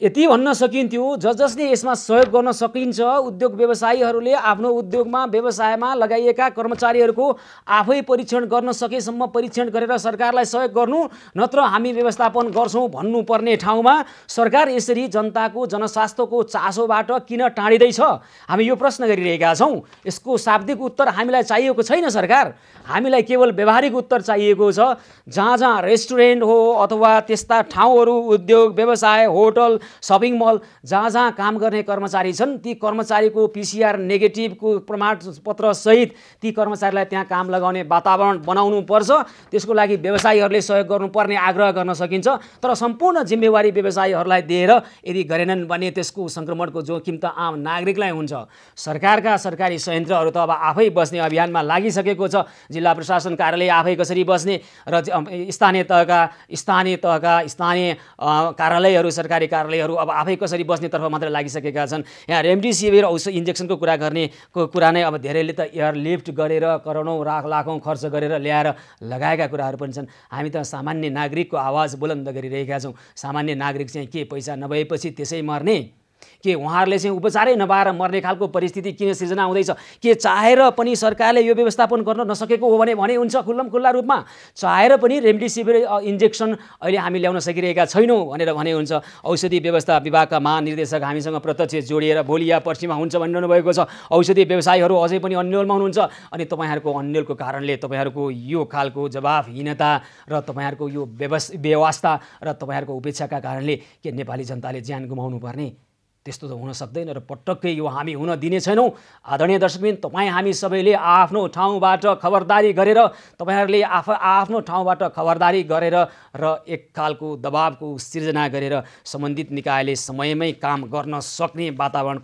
यति भन्न सकिन्थ्यो, जसले यसमा सहयोग गर्न सकिन्छ, उद्योग व्यवसायीहरूले आफ्नो उद्योगमा व्यवसायमा लगाइएका कर्मचारीहरूको आफै परीक्षण गर्न सकेसम्म परीक्षण गरेर सरकारलाई सहयोग गर्नु, नत्र हामी व्यवस्थापन गर्छौँ भन्नुपर्ने ठाउँमा सरकार यसरी जनताको जनस्वास्थ्यको चासोबाट किन टाढिँदैछ? हामी यो प्रश्न गरिरहेका छौँ। यसको शाब्दिक उत्तर हामीलाई चाहिएको छैन सरकार, हामीलाई केवल व्यवहारिक उत्तर चाहिएको छ। जहाँ रेस्टुरेन्ट हो अथवा त्यस्ता ठाउँहरू, उद्योग व्यवसाय, होटल सपिङ मल जहाँ जहाँ काम गर्ने कर्मचारी छन् ती कर्मचारीको PCR नेगेटिभको प्रमाणपत्र सहित ती कर्मचारीलाई त्यहाँ काम लगाउने वातावरण बनाउनु पर्छ। त्यसको लागि व्यवसायीहरूले सहयोग गर्नुपर्ने आग्रह गर्न सकिन्छ, तर सम्पूर्ण जिम्मेवारी व्यवसायीहरूलाई दिएर यदि गरेनन् भने त्यसको सङ्क्रमणको जोखिम त आम नागरिकलाई हुन्छ। सरकारका सरकारी संयन्त्रहरू त अब आफै बस्ने अभियानमा लागिसकेको छ। जिल्ला प्रशासन कार्यालय आफै कसरी बस्ने र स्थानीय तहका स्थानीय कार्यालयहरू सरकारी कार्यालयहरू अब आफै कसरी बस्नेतर्फ मात्र लागिसकेका छन्। यहाँ रेमडेसिभिर औषध इन्जेक्सनको कुरा नै अब धेरैले त एयरलिफ्ट गरेर करोडौँ लाखौँ खर्च गरेर ल्याएर लगाएका कुराहरू पनि छन्। हामी त सामान्य नागरिकको आवाज बुलन्द गरिरहेका छौँ। सामान्य नागरिक चाहिँ के पैसा नभएपछि त्यसै मर्ने, के उहाँहरूले चाहिँ उपचारै नपाएर मर्ने खालको परिस्थिति किन सिर्जना हुँदैछ? के चाहेर पनि सरकारले यो व्यवस्थापन गर्न नसकेको हो भने हुन्छ खुल्ला रूपमा? चाहेर पनि रेमडेसिभिर इन्जेक्सन अहिले हामी ल्याउन सकिरहेका छैनौँ भनेर भने हुन्छ। औषधि व्यवस्था विभागका महानिर्देशक हामीसँग प्रत्यक्ष जोडिएर भोलि या पर्सिमा हुन्छ भनिरहनु भएको छ। औषधि व्यवसायीहरू अझै पनि अन्यलमा हुनुहुन्छ अनि तपाईँहरूको अन्यलको कारणले तपाईँहरूको यो खालको जवाफहीनता र तपाईँहरूको यो व्यवस्था र तपाईँहरूको उपेक्षाका कारणले के नेपाली जनताले ज्यान गुमाउनु पर्ने? त्यस्तो त हुन सक्दैन र पटक्कै यो हामी हुन दिने छैनौँ। आदरणीय दर्शकबिन, तपाईँ हामी सबैले आफ्नो ठाउँबाट खबरदारी गरेर तपाईँहरूले आफ्नो ठाउँबाट खबरदारी गरेर र एक खालको दबावको सिर्जना गरेर सम्बन्धित निकायले समयमै काम गर्न सक्ने वातावरण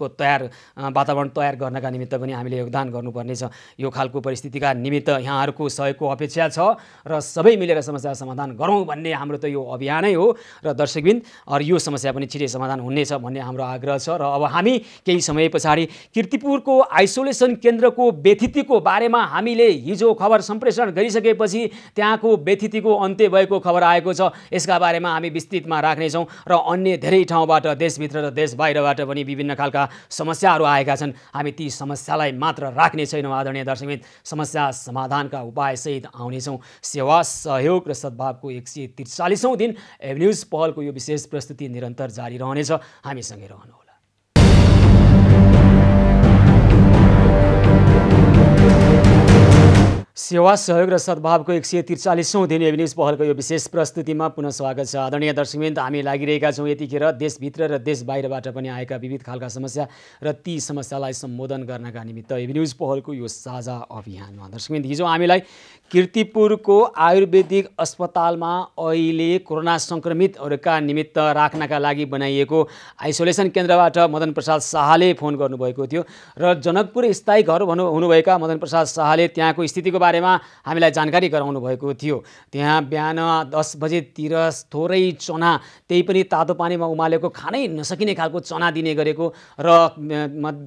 तयार गर्नका निमित्त पनि हामीले योगदान गर्नुपर्नेछ। यो खालको परिस्थितिका निमित्त यहाँहरूको सहयोगको अपेक्षा छ र सबै मिलेर समस्या समाधान गरौँ भन्ने हाम्रो त यो अभियानै हो। र दर्शकबिन, यो समस्या पनि छिटै समाधान हुनेछ भन्ने हाम्रो आग्रह छ। र अब हामी केही समय पछाडि कीर्तिपुरको आइसोलेसन केन्द्रको व्यथितिको बारेमा हामीले हिजो खबर सम्प्रेषण गरिसकेपछि त्यहाँको व्यथितिको अन्त्य भएको खबर आएको छ। यसका बारेमा हामी विस्तृतमा राख्नेछौँ र अन्य धेरै ठाउँबाट देशभित्र र देश बाहिरबाट पनि विभिन्न खालका समस्याहरू आएका छन्। हामी ती समस्यालाई मात्र राख्ने छैनौँ। आदरणीय दर्शकबिन, समस्या समाधानका उपायसहित आउनेछौँ। सेवा, सहयोग र सद्भावको 143औं दिन एभन्यूज पहलको यो विशेष प्रस्तुति निरन्तर जारी रहनेछ। हामीसँगै रहनु। सेवा, सहयोग र सद्भावको 143औं दिन एभन्यूज पहलको यो विशेष प्रस्तुतिमा पुनः स्वागत छ। आदरणीय दर्शकबिन, हामी लागिरहेका छौँ यतिखेर देशभित्र र देश बाहिरबाट पनि आएका विविध खालका समस्या र ती समस्यालाई सम्बोधन गर्नका निमित्त एभन्यूज पहलको यो साझा अभियानमा। दर्शकबिन, हिजो हामीलाई कीर्तिपुरको आयुर्वेदिक अस्पतालमा अहिले कोरोना सङ्क्रमितहरूका निमित्त राख्नका लागि बनाइएको आइसोलेसन केन्द्रबाट मदन प्रसाद शाहले फोन गर्नुभएको थियो र जनकपुर स्थायी घर हुनुभएका मदन प्रसाद शाहले त्यहाँको स्थितिको बारेमा हामीलाई जानकारी गराउनु भएको थियो। त्यहाँ बिहान 10 बजेतिर थोरै चना, त्यही पनि तातो पानीमा उमालेको खानै नसकिने खालको चना दिने गरेको र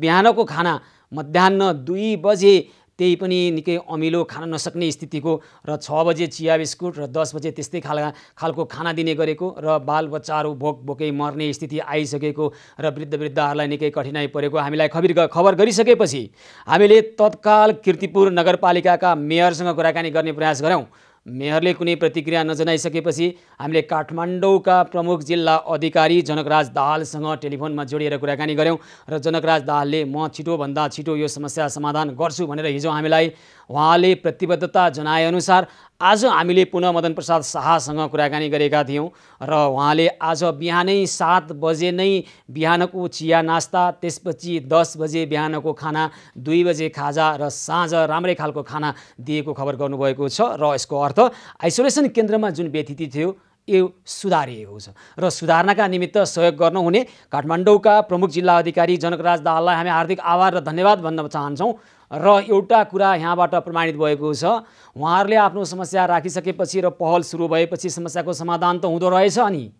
बिहानको खाना मध्याह 2 बजे त्यही पनि निकै अमिलो खान नसक्ने स्थितिको र 6 बजे चिया बिस्कुट र 10 बजे त्यस्तै खालको खाना दिने गरेको र बालबच्चाहरू भोकै मर्ने स्थिति आइसकेको र वृद्धहरूलाई निकै कठिनाइ परेको हामीलाई खबर गरिसकेपछि हामीले तत्काल कीर्तिपुर नगरपालिकाका मेयरसँग कुराकानी गर्ने प्रयास गऱ्यौँ। मेयरले कुनै प्रतिक्रिया नजनाइसकेपछि हामीले काठमाडौँका प्रमुख जिल्ला अधिकारी जनकराज दाहालसँग टेलिफोनमा जोडिएर कुराकानी गऱ्यौँ र जनकराज दाहालले म छिटोभन्दा छिटो यो समस्या समाधान गर्छु भनेर हिजो हामीलाई उहाँले प्रतिबद्धता जनाएअनुसार आज हामीले पुनः मदन प्रसाद शाहसँग कुराकानी गरेका थियौँ र उहाँले आज बिहानै 7 बजे नै बिहानको चिया नास्ता, त्यसपछि 10 बजे बिहानको खाना, 2 बजे खाजा र साँझ राम्रै खालको खाना दिएको खबर गर्नुभएको छ र यसको अर्थ आइसोलेसन केन्द्रमा जुन व्यथिति थियो यो सुधारिएको छ र सुधार्नका निमित्त सहयोग गर्नुहुने काठमाडौँका प्रमुख जिल्ला अधिकारी जनकराज दाहाललाई हामी हार्दिक आभार र धन्यवाद भन्न चाहन्छौँ। र एउटा कुरा यहाँबाट प्रमाणित भएको छ, उहाँहरूले आफ्नो समस्या राखिसकेपछि र पहल सुरु भएपछि समस्याको समाधान त हुँदो रहेछ, अनि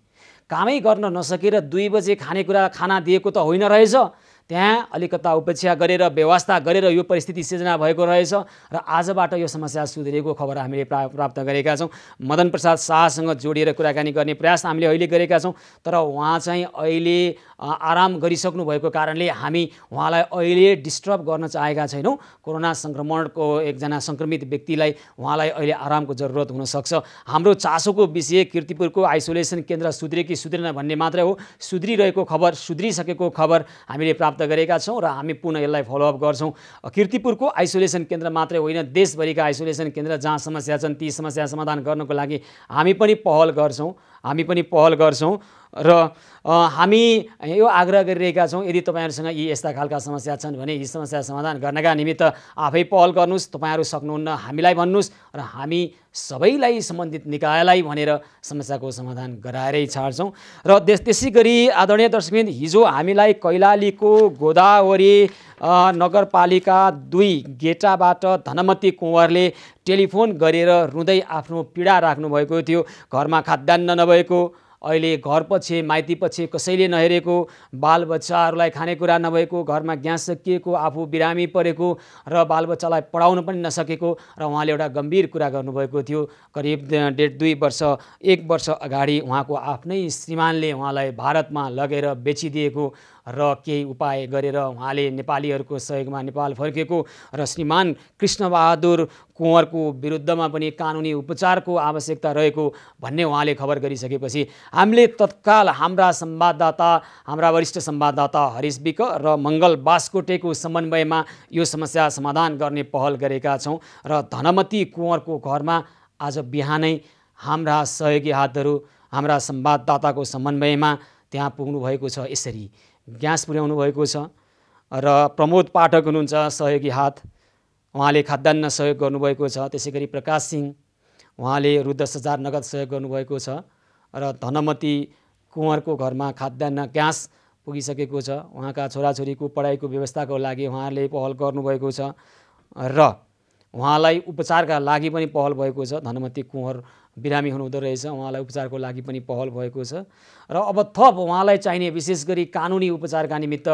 कामै गर्न नसकेर 2 बजे खाना दिएको त होइन रहेछ। त्यहाँ अलिकता उपेक्षा गरेर व्यवस्था गरेर यो परिस्थिति सिर्जना भएको रहेछ र आजबाट यो समस्या सुध्रिएको खबर हामीले प्राप्त गरेका छौँ। मदन प्रसाद शाहसँग जोडिएर कुराकानी गर्ने प्रयास हामीले अहिले गरेका छौँ, तर उहाँ चाहिँ अहिले आराम गरिसक्नु भएको कारणले हामी उहाँलाई अहिले डिस्टर्ब गर्न चाहेका छैनौँ। कोरोना सङ्क्रमणको एकजना सङ्क्रमित व्यक्तिलाई उहाँलाई अहिले आरामको जरुरत हुनसक्छ। हाम्रो चासोको विषय कीर्तिपुरको आइसोलेसन केन्द्र सुध्रे कि सुध्रेन भन्ने मात्रै हो। सुध्रिरहेको खबर, सुध्रिसकेको खबर हामीले प्राप्त गरेका छौँ र हामी पुनः यसलाई फलोअप गर्छौँ। कीर्तिपुरको आइसोलेसन केन्द्र मात्रै होइन, देशभरिका आइसोलेसन केन्द्र जहाँ समस्या छन् ती समस्या समाधान गर्नको लागि हामी पनि पहल गर्छौँ र हामी यो आग्रह गरिरहेका छौँ, यदि तपाईँहरूसँग यी यस्ता खालका समस्या छन् भने यी समस्या समाधान गर्नका निमित्त आफै पहल गर्नुहोस्। तपाईँहरू सक्नुहुन्न हामीलाई भन्नुहोस् र हामी सबैलाई सम्बन्धित निकायलाई भनेर समस्याको समाधान गराएरै छाड्छौँ। र त्यसै गरी आदरणीय दर्शकवृन्द, हिजो हामीलाई कैलालीको गोदावरी नगरपालिका 2 गेटाबाट धनमती कुँवरले टेलिफोन गरेर रुँदै आफ्नो पीडा राख्नुभएको थियो। घरमा खाद्यान्न नभएको, अहिले घर पछि माइती पछि कसैले नहेरेको, बालबच्चाहरूलाई खानेकुरा नभएको, घरमा ग्यास सकिएको, आफू बिरामी परेको र बालबच्चालाई पढाउन पनि नसकेको र उहाँले एउटा गम्भीर कुरा गर्नुभएको थियो। करिब 1.5 वर्ष अगाडि उहाँको आफ्नै श्रीमानले उहाँलाई भारतमा लगेर बेचिदिएको र केही उपाय गरेर उहाँले नेपालीहरूको सहयोगमा नेपाल फर्केको र श्रीमान कृष्णबहादुर कुँवरको विरुद्धमा पनि कानुनी उपचारको आवश्यकता रहेको भन्ने उहाँले खबर गरिसकेपछि हामीले तत्काल हाम्रा वरिष्ठ संवाददाता हरिश विक र मङ्गल बास्कोटेको समन्वयमा यो समस्या समाधान गर्ने पहल गरेका छौँ र धनमती कुँवरको घरमा आज बिहानै हाम्रा सहयोगी हातहरू हाम्रा संवाददाताको समन्वयमा त्यहाँ पुग्नु भएको छ। यसरी ग्यास पुर्याउनु भएको छ र प्रमोद पाठक हुनुहुन्छ सहयोगी हात, उहाँले खाद्यान्न सहयोग गर्नुभएको छ। त्यसै गरी प्रकाश सिंह, उहाँले रु 10,000 नगद सहयोग गर्नुभएको छ र धनमती कुँवरको घरमा खाद्यान्न ग्यास पुगिसकेको छ। उहाँका छोराछोरीको पढाइको व्यवस्थाको लागि उहाँले पहल गर्नुभएको छ र उहाँलाई उपचारका लागि पनि पहल भएको छ। धनमती कुँवर बिरामी हुनुहुँदो रहेछ, उहाँलाई उपचारको लागि पनि पहल भएको छ र अब थप उहाँलाई चाहिने विशेष गरी कानुनी उपचारका निमित्त,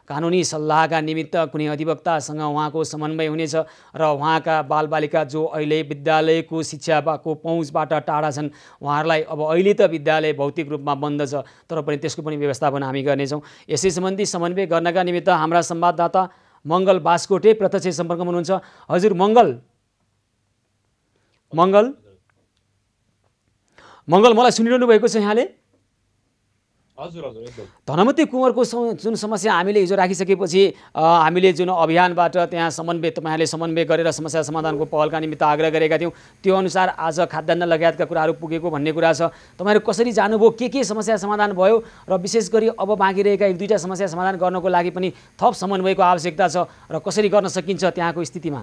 कानुनी सल्लाहका निमित्त कुनै अधिवक्तासँग उहाँको समन्वय हुनेछ र उहाँका बालबालिका जो अहिले विद्यालयको शिक्षाको पहुँचबाट टाढा छन् उहाँहरूलाई अब अहिले त विद्यालय भौतिक रूपमा बन्द छ तर पनि त्यसको पनि व्यवस्थापन हामी गर्नेछौँ। यसै सम्बन्धी समन्वय गर्नका निमित्त हाम्रा संवाददाता मङ्गल बास्कोटे प्रत्यक्ष सम्पर्कमा हुनुहुन्छ। हजुर मङ्गल मलाई सुनिरहनु भएको छ यहाँले?
हजुर एकदम।
धनमती कुँवरको जुन समस्या हामीले हिजो राखिसकेपछि हामीले जुन अभियानबाट त्यहाँ तपाईँहरूले समन्वय गरेर समस्या समाधानको पहलका निमित्त आग्रह गरेका थियौँ, त्यो अनुसार आज खाद्यान्न लगायतका कुराहरू पुगेको भन्ने कुरा छ। तपाईँहरू कसरी जानुभयो, के समस्या समाधान भयो र विशेष गरी अब बाँकी रहेका 1-2टा समस्या समाधान गर्नको लागि पनि थप समन्वयको आवश्यकता छ र कसरी गर्न सकिन्छ त्यहाँको स्थितिमा?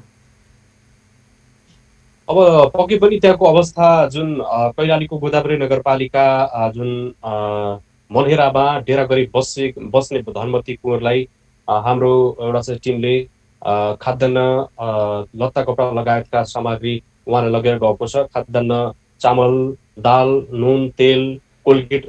अब पक्कै पनि त्यहाँको अवस्था जुन कैलालीको गोदावरी नगरपालिका जुन मलहेरामा डेरा गरी बस्ने धनमती कुँवरलाई हाम्रो एउटा चाहिँ टिमले खाद्यान्न, लत्ता कपडा लगायतका सामग्री उहाँले लगेर गएको छ। खाद्यान्न, चामल, दाल, नुन, तेल, कोलगेट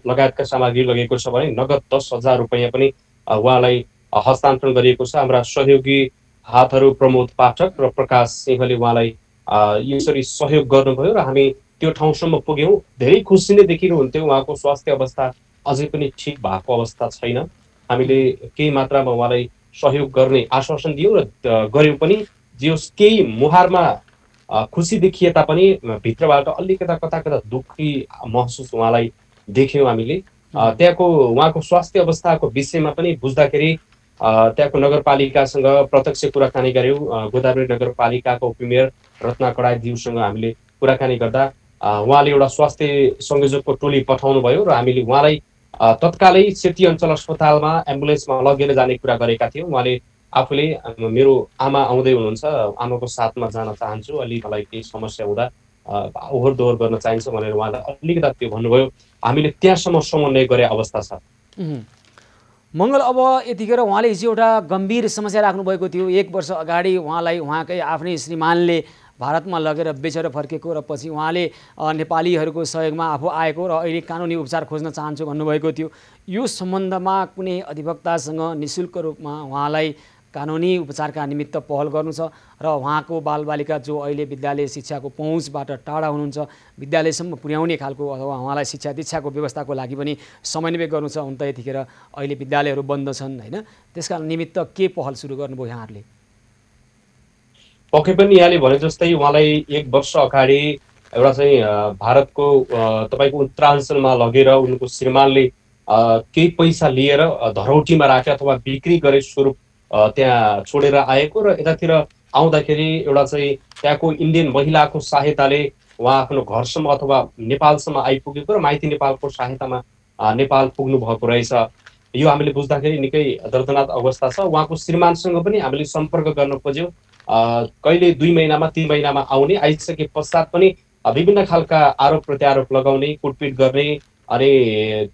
लगायतका सामग्री लगेको छ भने नगद 10,000 रुपैयाँ पनि उहाँलाई हस्तान्तरण गरिएको छ। हाम्रा सहयोगी हातहरू प्रमोद पाठक र प्रकाश सिंहले उहाँलाई यसरी सहयोग गर्नुभयो र हामी त्यो ठाउँसम्म पुग्यौँ। धेरै खुसी नै देखिनुहुन्थ्यो, उहाँको स्वास्थ्य अवस्था अझै पनि ठिक भएको अवस्था छैन। हामीले केही मात्रामा उहाँलाई सहयोग गर्ने आश्वासन दियौँ र गऱ्यौँ पनि। जे होस्, केही मुहारमा खुसी देखिए तापनि भित्रबाट अलिकता कता दुःखी महसुस उहाँलाई देख्यौँ हामीले। त्यहाँको उहाँको स्वास्थ्य अवस्थाको विषयमा पनि बुझ्दाखेरि त्यहाँको नगरपालिकासँग प्रत्यक्ष कुराकानी गऱ्यौँ। गोदावरी नगरपालिकाको उपमेयर रत्ना कडायज्यूसँग हामीले कुराकानी गर्दा उहाँले एउटा स्वास्थ्य संयोजकको टोली पठाउनु भयो र हामीले उहाँलाई तत्कालै सेती अञ्चल अस्पतालमा एम्बुलेन्समा लगेर जाने कुरा गरेका थियौँ। उहाँले आफूले मेरो आमा आउँदै हुनुहुन्छ, आमाको साथमा जान चाहन्छु, अलि मलाई केही समस्या हुँदा ओहोर दोहोर गर्न चाहिन्छ भनेर उहाँले अलिकता त्यो भन्नुभयो। हामीले त्यहाँसम्म समन्वय गरे अवस्था छ।
मङ्गल, अब यतिखेर उहाँले हिजो एउटा गम्भीर समस्या राख्नुभएको थियो। 1 वर्ष अगाडि उहाँलाई उहाँकै आफ्नै श्रीमानले भारतमा लगेर बेचेर फर्केको र पछि उहाँले नेपालीहरूको सहयोगमा आफू आएको र अहिले कानुनी उपचार खोज्न चाहन्छु भन्नुभएको थियो। यो सम्बन्धमा कुनै अधिवक्तासँग निःशुल्क रूपमा उहाँलाई कानुनी उपचारका निमित्त पहल गर्नु छ र उहाँको बालबालिका जो अहिले विद्यालय शिक्षाको पहुँचबाट टाढा हुनुहुन्छ, विद्यालयसम्म पुर्याउने खालको अथवा उहाँलाई शिक्षा दीक्षाको व्यवस्थाको लागि पनि समन्वय गर्नु छ। हुन त यतिखेर अहिले विद्यालयहरू बन्द छन् होइन, त्यसका निमित्त के पहल सुरु गर्नुभयो यहाँहरूले?
पक्कै पनि यहाँले भने जस्तै उहाँलाई 1 वर्ष अगाडि एउटा चाहिँ भारतको तपाईँको उत्तराञ्चलमा लगेर उनको श्रीमानले केही पैसा लिएर धरौटीमा राखे अथवा बिक्री गरे स्वरूप त्यहाँ छोडेर आएको र यतातिर आउँदाखेरि एउटा चाहिँ त्यहाँको इन्डियन महिलाको सहायताले उहाँ आफ्नो घरसम्म अथवा नेपालसम्म आइपुगेको र माइती नेपालको सहायतामा नेपाल पुग्नु भएको रहेछ। यो हामीले बुझ्दाखेरि निकै दर्दनाक अवस्था छ। उहाँको श्रीमानसँग पनि हामीले सम्पर्क गर्न खोज्यौँ, कहिले 2 महिनामा 3 महिनामा आउने, आइसके पश्चात पनि विभिन्न खालका आरोप प्रत्यारोप लगाउने, कुटपिट गर्ने, अनि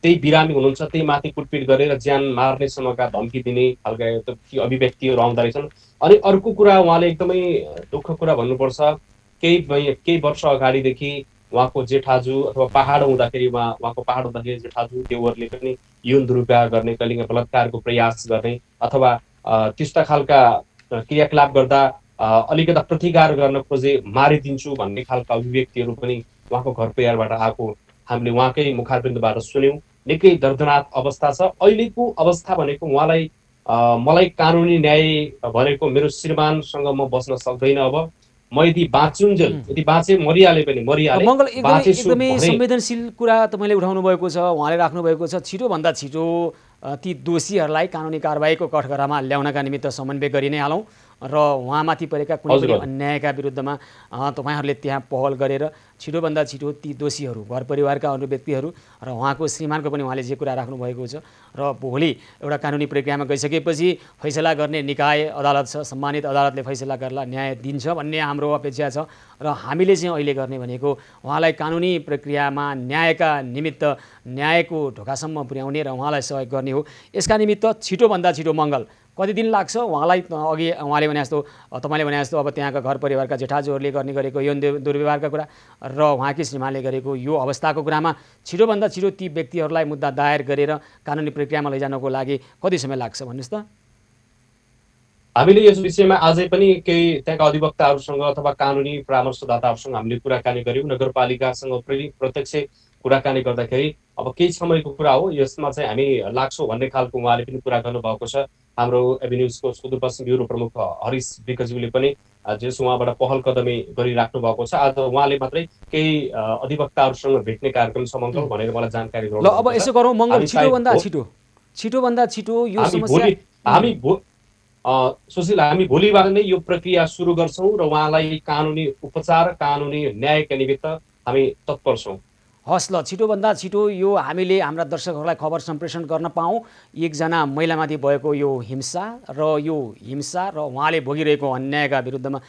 त्यही बिरामी हुनुहुन्छ त्यही माथि कुटपिट गरेर ज्यान मार्नेसम्मका धम्की दिने खालका अभिव्यक्तिहरू आउँदो रहेछन्। अनि अर्को कुरा उहाँले एकदमै दुःख कुरा भन्नुपर्छ, केही वर्ष अगाडिदेखि उहाँको जेठाजु अथवा पहाड हुँदाखेरि उहाँको पहाड हुँदाखेरि जेठाजु देवरले पनि यौन दुरुपयोग गर्ने, कहिलेकाहीँ बलात्कारको प्रयास गर्ने अथवा त्यस्ता खालका क्रियाकलाप गर्दा अलिकता प्रतिकार गर्न खोजे मारिदिन्छु भन्ने खालका अभिव्यक्तिहरू पनि उहाँको घर परिवारबाट आएको हामीले उहाँकै मुखारबिन्दबाट सुन्यौँ। निकै दर्दनाक अवस्था छ अहिलेको अवस्था भनेको। उहाँलाई मलाई कानुनी न्याय भनेको मेरो श्रीमानसँग म बस्न सक्दैन, अब म यदि बाँचुन्जेल यदि बाँचे मरिहाले पनि मरिहाले।
मङ्गल एकदमै संवेदनशील कुरा तपाईँले उठाउनु भएको छ, उहाँले राख्नु भएको छ। छिटोभन्दा छिटो ती दोषीहरूलाई कानुनी कारबाहीको कठघरामा ल्याउनका निमित्त समन्वय गरि नै हालौँ र उहाँमाथि परेका कुनै पनि अन्यायका विरुद्धमा तपाईँहरूले त्यहाँ पहल गरेर छिटोभन्दा छिटो ती दोषीहरू, घर परिवारका अन्य व्यक्तिहरू र उहाँको श्रीमानको पनि उहाँले जे कुरा राख्नुभएको छ र भोलि एउटा कानुनी प्रक्रियामा गइसकेपछि फैसला गर्ने निकाय अदालत छ, सम्मानित अदालतले फैसला गर्ला, न्याय दिन्छ भन्ने हाम्रो अपेक्षा छ। र हामीले चाहिँ अहिले गर्ने भनेको उहाँलाई कानुनी प्रक्रियामा न्यायका निमित्त न्यायको ढोकासम्म पुर्याउने र उहाँलाई सहयोग गर्ने हो। यसका निमित्त छिटोभन्दा छिटो मङ्गल कति दिन लाग्छ उहाँलाई? अघि उहाँले भने जस्तो, तपाईँले भने जस्तो अब त्यहाँका घर परिवारका जेठाजुहरूले गर्ने गरेको यौन दुर्व्यवहारका कुरा र उहाँकी श्रीमानले गरेको यो अवस्थाको कुरामा छिटोभन्दा छिटो ती व्यक्तिहरूलाई मुद्दा दायर गरेर कानुनी प्रक्रियामा लैजानको लागि कति समय लाग्छ भन्नुहोस् त?
हामीले यस विषयमा आजै पनि केही त्यहाँका अधिवक्ताहरूसँग अथवा कानुनी परामर्शदाताहरूसँग हामीले कुराकानी गर्यौँ। नगरपालिकासँग प्रत्यक्ष कुराकानी गर्दाखेरि अब केही समयको कुरा हो, यसमा चाहिँ हामी लाग्छौँ भन्ने खालको उहाँले पनि कुरा गर्नुभएको छ। हाम्रो एभिन्युजको सुदूरपश्चिम ब्युरो प्रमुख हरिश विकज्यूले पनि जस उहाँबाट पहल कदमी गरिराख्नु भएको छ। आज उहाँले मात्रै केही अधिवक्ताहरूसँग भेट्ने कार्यक्रम छ मङ्गल भनेर मलाई जानकारी गराउनु।
ल अब यसो गरौँ मङ्गल, छिटोभन्दा छिटो यो समस्या
सुशील, हामी भोलिबाट नै यो प्रक्रिया सुरु गर्छौँ र उहाँलाई कानुनी उपचार, कानुनी न्यायका निमित्त हामी तत्पर छौँ।
हस् ल, छिटोभन्दा छिटो यो हामीले हाम्रा दर्शकहरूलाई खबर सम्प्रेषण गर्न पाऊँ। एकजना महिलामाथि भएको यो हिंसा र उहाँले भोगिरहेको अन्यायका विरुद्धमा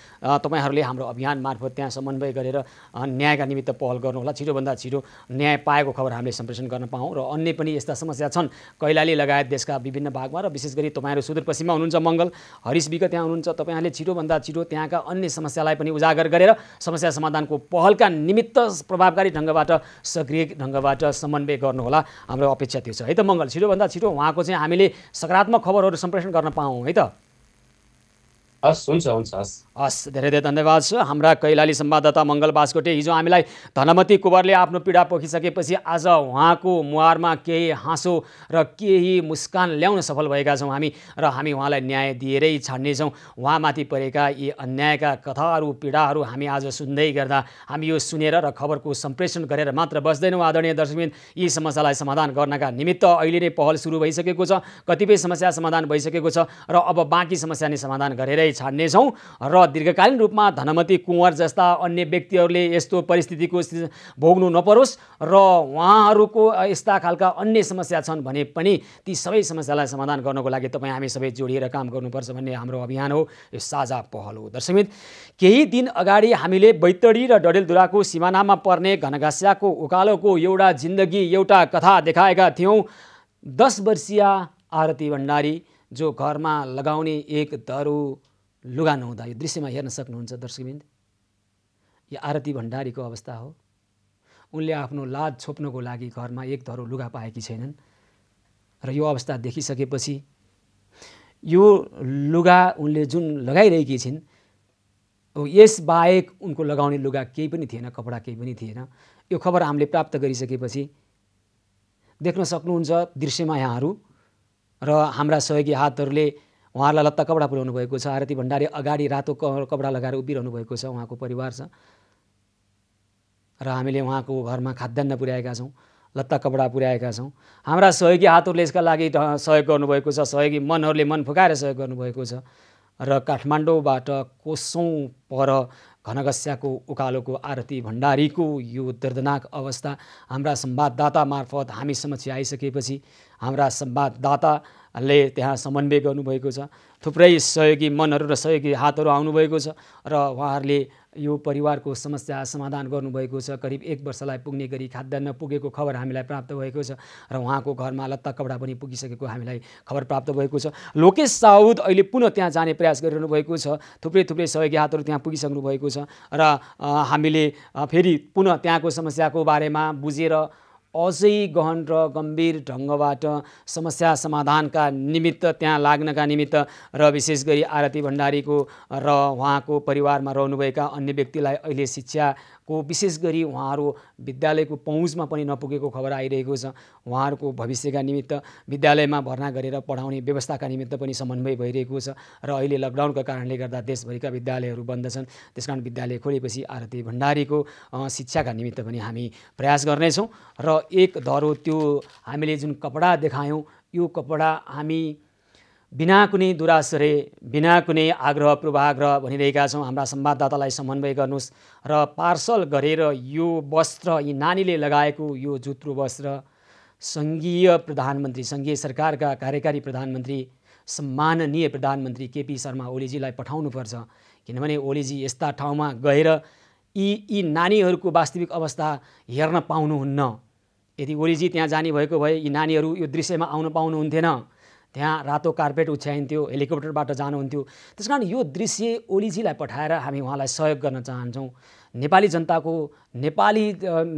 तपाईँहरूले हाम्रो अभियान मार्फत त्यहाँ समन्वय गरेर न्यायका निमित्त पहल गर्नुहोला। छिटोभन्दा छिटो न्याय पाएको खबर हामीले सम्प्रेषण गर्न पाऊँ र अन्य पनि यस्ता समस्या छन् कैलाली लगायत देशका विभिन्न भागमा र विशेष गरी तपाईँहरू सुदूरपश्चिममा हुनुहुन्छ मङ्गल, हरिश विक त्यहाँ हुनुहुन्छ। तपाईँहरूले छिटोभन्दा छिटो त्यहाँका अन्य समस्यालाई पनि उजागर गरेर समस्या समाधानको पहलका निमित्त प्रभावकारी ढङ्गबाट, सक्रिय ढङ्गबाट समन्वय गर्नुहोला। हाम्रो अपेक्षा त्यो छ है त मङ्गल। छिटोभन्दा छिटो उहाँको चाहिँ हामीले सकारात्मक खबरहरू सम्प्रेषण गर्न पाऊँ है त?
हस्, हुन्छ हुन्छ,
हस्, धेरै धेरै धन्यवाद छ हाम्रा कैलाली संवाददाता मङ्गल बास्कोटे। हिजो हामीलाई धनमती कुँवरले आफ्नो पीडा पोखिसकेपछि आज उहाँको मुहारमा केही हाँसो र केही मुस्कान ल्याउन सफल भएका छौँ हामी, र हामी उहाँलाई न्याय दिएरै छाड्नेछौँ। उहाँमाथि परेका यी अन्यायका कथाहरू, पीडाहरू हामी आज सुन्दै गर्दा हामी यो सुनेर र खबरको सम्प्रेषण गरेर मात्र बस्दैनौँ। आदरणीय दर्शकबिन, यी समस्यालाई समाधान गर्नका निमित्त अहिले नै पहल सुरु भइसकेको छ। कतिपय समस्या समाधान भइसकेको छ र अब बाँकी समस्या नै समाधान गरेरै छाड्नेछौँ र दीर्घकालीन रूपमा धनमती कुँवर जस्ता अन्य व्यक्तिहरूले यस्तो परिस्थितिको भोग्नु नपरोस् र उहाँहरूको यस्ता खालका अन्य समस्या छन् भने पनि ती सबै समस्यालाई समाधान गर्नको लागि तपाईँ हामी सबै जोडिएर काम गर्नुपर्छ भन्ने हाम्रो अभियान हो, यो साझा पहल हो। दर्शकमित, केही दिन अगाडि हामीले बैतडी र डडेलधुराको सिमानामा पर्ने घनघास्याको उकालोको एउटा जिन्दगी, एउटा कथा देखाएका थियौँ। 10 वर्षीय आरती भण्डारी जो घरमा लगाउने एक धरो लुगा नहुँदा, यो दृश्यमा हेर्न सक्नुहुन्छ दर्शकबिन्द, यो आरती भण्डारीको अवस्था हो। उनले आफ्नो लाज छोप्नको लागि घरमा एक धरो लुगा पाएकी छैनन् र यो अवस्था देखिसकेपछि यो लुगा उनले जुन लगाइरहेकी छिन्, यसबाहेक उनको लगाउने लुगा केही पनि थिएन, कपडा केही पनि थिएन। यो खबर हामीले प्राप्त गरिसकेपछि देख्न सक्नुहुन्छ दृश्यमा यहाँहरू, र हाम्रा सहयोगी हातहरूले उहाँहरूलाई लत्ता कपडा पुर्याउनु भएको छ। आरती भण्डारी अगाडि रातो कपडा लगाएर उभिरहनु भएको छ, उहाँको परिवार छ र हामीले उहाँको घरमा खाद्यान्न पुर्याएका छौँ, लत्ता कपडा पुर्याएका छौँ। हाम्रा सहयोगी हातहरूले यसका लागि सहयोग गर्नुभएको छ, सहयोगी मनहरूले मन फुकाएर सहयोग गर्नुभएको छ र काठमाडौँबाट कोसौँ पर घनघस्याको उकालोको आरती भण्डारीको यो दर्दनाक अवस्था हाम्रा संवाददाता मार्फत हामी समक्ष आइसकेपछि हाम्रा संवाददाताले त्यहाँ समन्वय गर्नुभएको छ। थुप्रै सहयोगी मनहरू र सहयोगी हातहरू आउनुभएको छ र उहाँहरूले यो परिवारको समस्या समाधान गर्नुभएको छ। करिब 1 वर्षलाई पुग्ने गरी खाद्यान्न पुगेको खबर हामीलाई प्राप्त भएको छ र उहाँको घरमा लत्ता कपडा पनि पुगिसकेको हामीलाई खबर प्राप्त भएको छ। लोकेश साउद अहिले पुनः त्यहाँ जाने प्रयास गरिरहनु भएको छ। थुप्रै सहयोगी हातहरू त्यहाँ पुगिसक्नु भएको छ र हामीले फेरि पुनः त्यहाँको समस्याको बारेमा बुझेर अझै गहन र गम्भीर ढङ्गबाट समस्या समाधानका निमित्त त्यहाँ लाग्नका निमित्त र विशेष गरी आरती भण्डारीको र उहाँको परिवारमा रहनुभएका अन्य व्यक्तिलाई अहिले शिक्षाको विशेष गरी उहाँहरू विद्यालयको पहुँचमा पनि नपुगेको खबर आइरहेको छ। उहाँहरूको भविष्यका निमित्त विद्यालयमा भर्ना गरेर पढाउने व्यवस्थाका निमित्त पनि समन्वय भइरहेको छ र अहिले लकडाउनका कारणले गर्दा देशभरिका विद्यालयहरू बन्द छन्। त्यसकारण विद्यालय खोलेपछि आरती भण्डारीको शिक्षाका निमित्त पनि हामी प्रयास गर्नेछौँ र एक धरो त्यो हामीले जुन कपडा देखायौँ यो कपडा हामी बिना कुनै दुराश्रय बिना कुनै आग्रह पूर्वाग्रह भनिरहेका छौँ। हाम्रा संवाददातालाई समन्वय गर्नुहोस् र पार्सल गरेर यो वस्त्र यी नानीले लगाएको यो जुत्रो वस्त्र सङ्घीय प्रधानमन्त्री सङ्घीय सरकारका कार्यकारी प्रधानमन्त्री सम्माननीय प्रधानमन्त्री केपी शर्मा ओलीजीलाई पठाउनुपर्छ। किनभने ओलीजी यस्ता ठाउँमा गएर यी नानीहरूको वास्तविक अवस्था हेर्न पाउनुहुन्न। यदि ओलीजी त्यहाँ जाने भएको भए यी नानीहरू यो दृश्यमा आउन पाउनुहुन्थेन। त्यहाँ रातो कार्पेट उछ्याइन्थ्यो, हेलिकप्टरबाट जानुहुन्थ्यो। त्यसकारण यो दृश्य ओलीजीलाई पठाएर हामी उहाँलाई सहयोग गर्न चाहन्छौँ। नेपाली जनताको नेपाली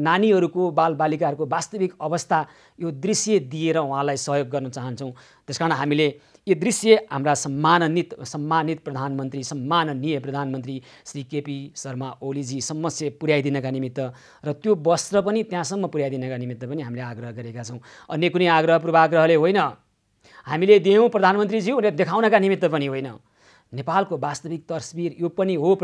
नानीहरूको बालबालिकाहरूको वास्तविक अवस्था यो दृश्य दिएर उहाँलाई सहयोग गर्न चाहन्छौँ। त्यसकारण हामीले यो दृश्य हाम्रा सम्मानित प्रधानमन्त्री सम्माननीय प्रधानमन्त्री श्री केपी शर्मा ओलीजीसम्म चाहिँ पुर्याइदिनका निमित्त र त्यो वस्त्र पनि त्यहाँसम्म पुर्याइदिनका निमित्त पनि हामीले आग्रह गरेका छौँ। अन्य कुनै आग्रह पूर्वाग्रहले होइन, हामीले दियौँ प्रधानमन्त्रीज्यू र देखाउनका निमित्त पनि होइन। नेपालको वास्तविक तस्बिर यो पनि हो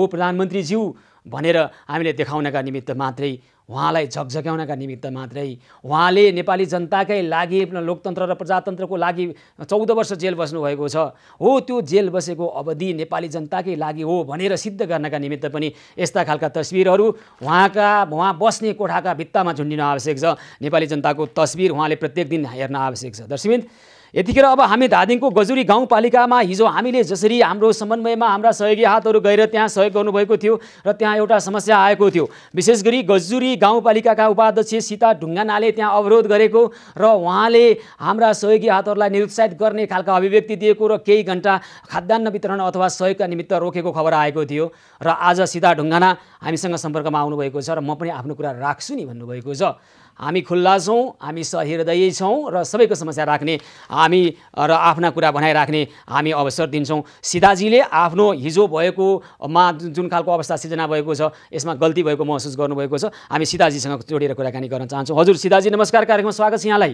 प्रधानमन्त्रीज्यू भनेर हामीले देखाउनका निमित्त मात्रै, उहाँलाई झकझक्याउनका निमित्त मात्रै। उहाँले नेपाली जनताकै लागि लोकतन्त्र र प्रजातन्त्रको लागि 14 वर्ष जेल बस्नुभएको छ। हो त्यो जेल बसेको अवधि नेपाली जनताकै लागि हो भनेर सिद्ध गर्नका निमित्त पनि यस्ता खालका तस्बिरहरू उहाँ बस्ने कोठाका भित्तामा झुन्डिन आवश्यक छ। नेपाली जनताको तस्बिर उहाँले प्रत्येक दिन हेर्न आवश्यक छ। दर्शकवृन्द, यतिखेर अब हामी धादिङको गजुरी गाउँपालिकामा हिजो हामीले जसरी हाम्रो समन्वयमा हाम्रा सहयोगी हातहरू गएर त्यहाँ सहयोग गर्नुभएको थियो र त्यहाँ एउटा समस्या आएको थियो। विशेष गरी गजुरी गाउँपालिकाका उपाध्यक्ष सीता ढुङ्गानाले त्यहाँ अवरोध गरेको र उहाँले हाम्रा सहयोगी हातहरूलाई निरुत्साहित गर्ने खालका अभिव्यक्ति दिएको र केही घण्टा खाद्यान्न वितरण अथवा सहयोगका निमित्त रोकेको खबर आएको थियो र आज सीता ढुङ्गाना हामीसँग सम्पर्कमा आउनुभएको छ र म पनि आफ्नो कुरा राख्छु नि भन्नुभएको छ। हामी खुल्ला छौँ, हामी सहृदयी छौँ र सबैको समस्या राख्ने हामी र आफ्ना कुरा बनाइराख्ने हामी अवसर दिन्छौँ। सीताजीले आफ्नो हिजो भएकोमा जुन खालको अवस्था सिर्जना भएको छ यसमा गल्ती भएको महसुस गर्नुभएको छ। हामी सीताजीसँग जोडेर कुराकानी गर्न चाहन्छौँ। हजुर सीताजी नमस्कार, कार्यक्रममा स्वागत छ यहाँलाई।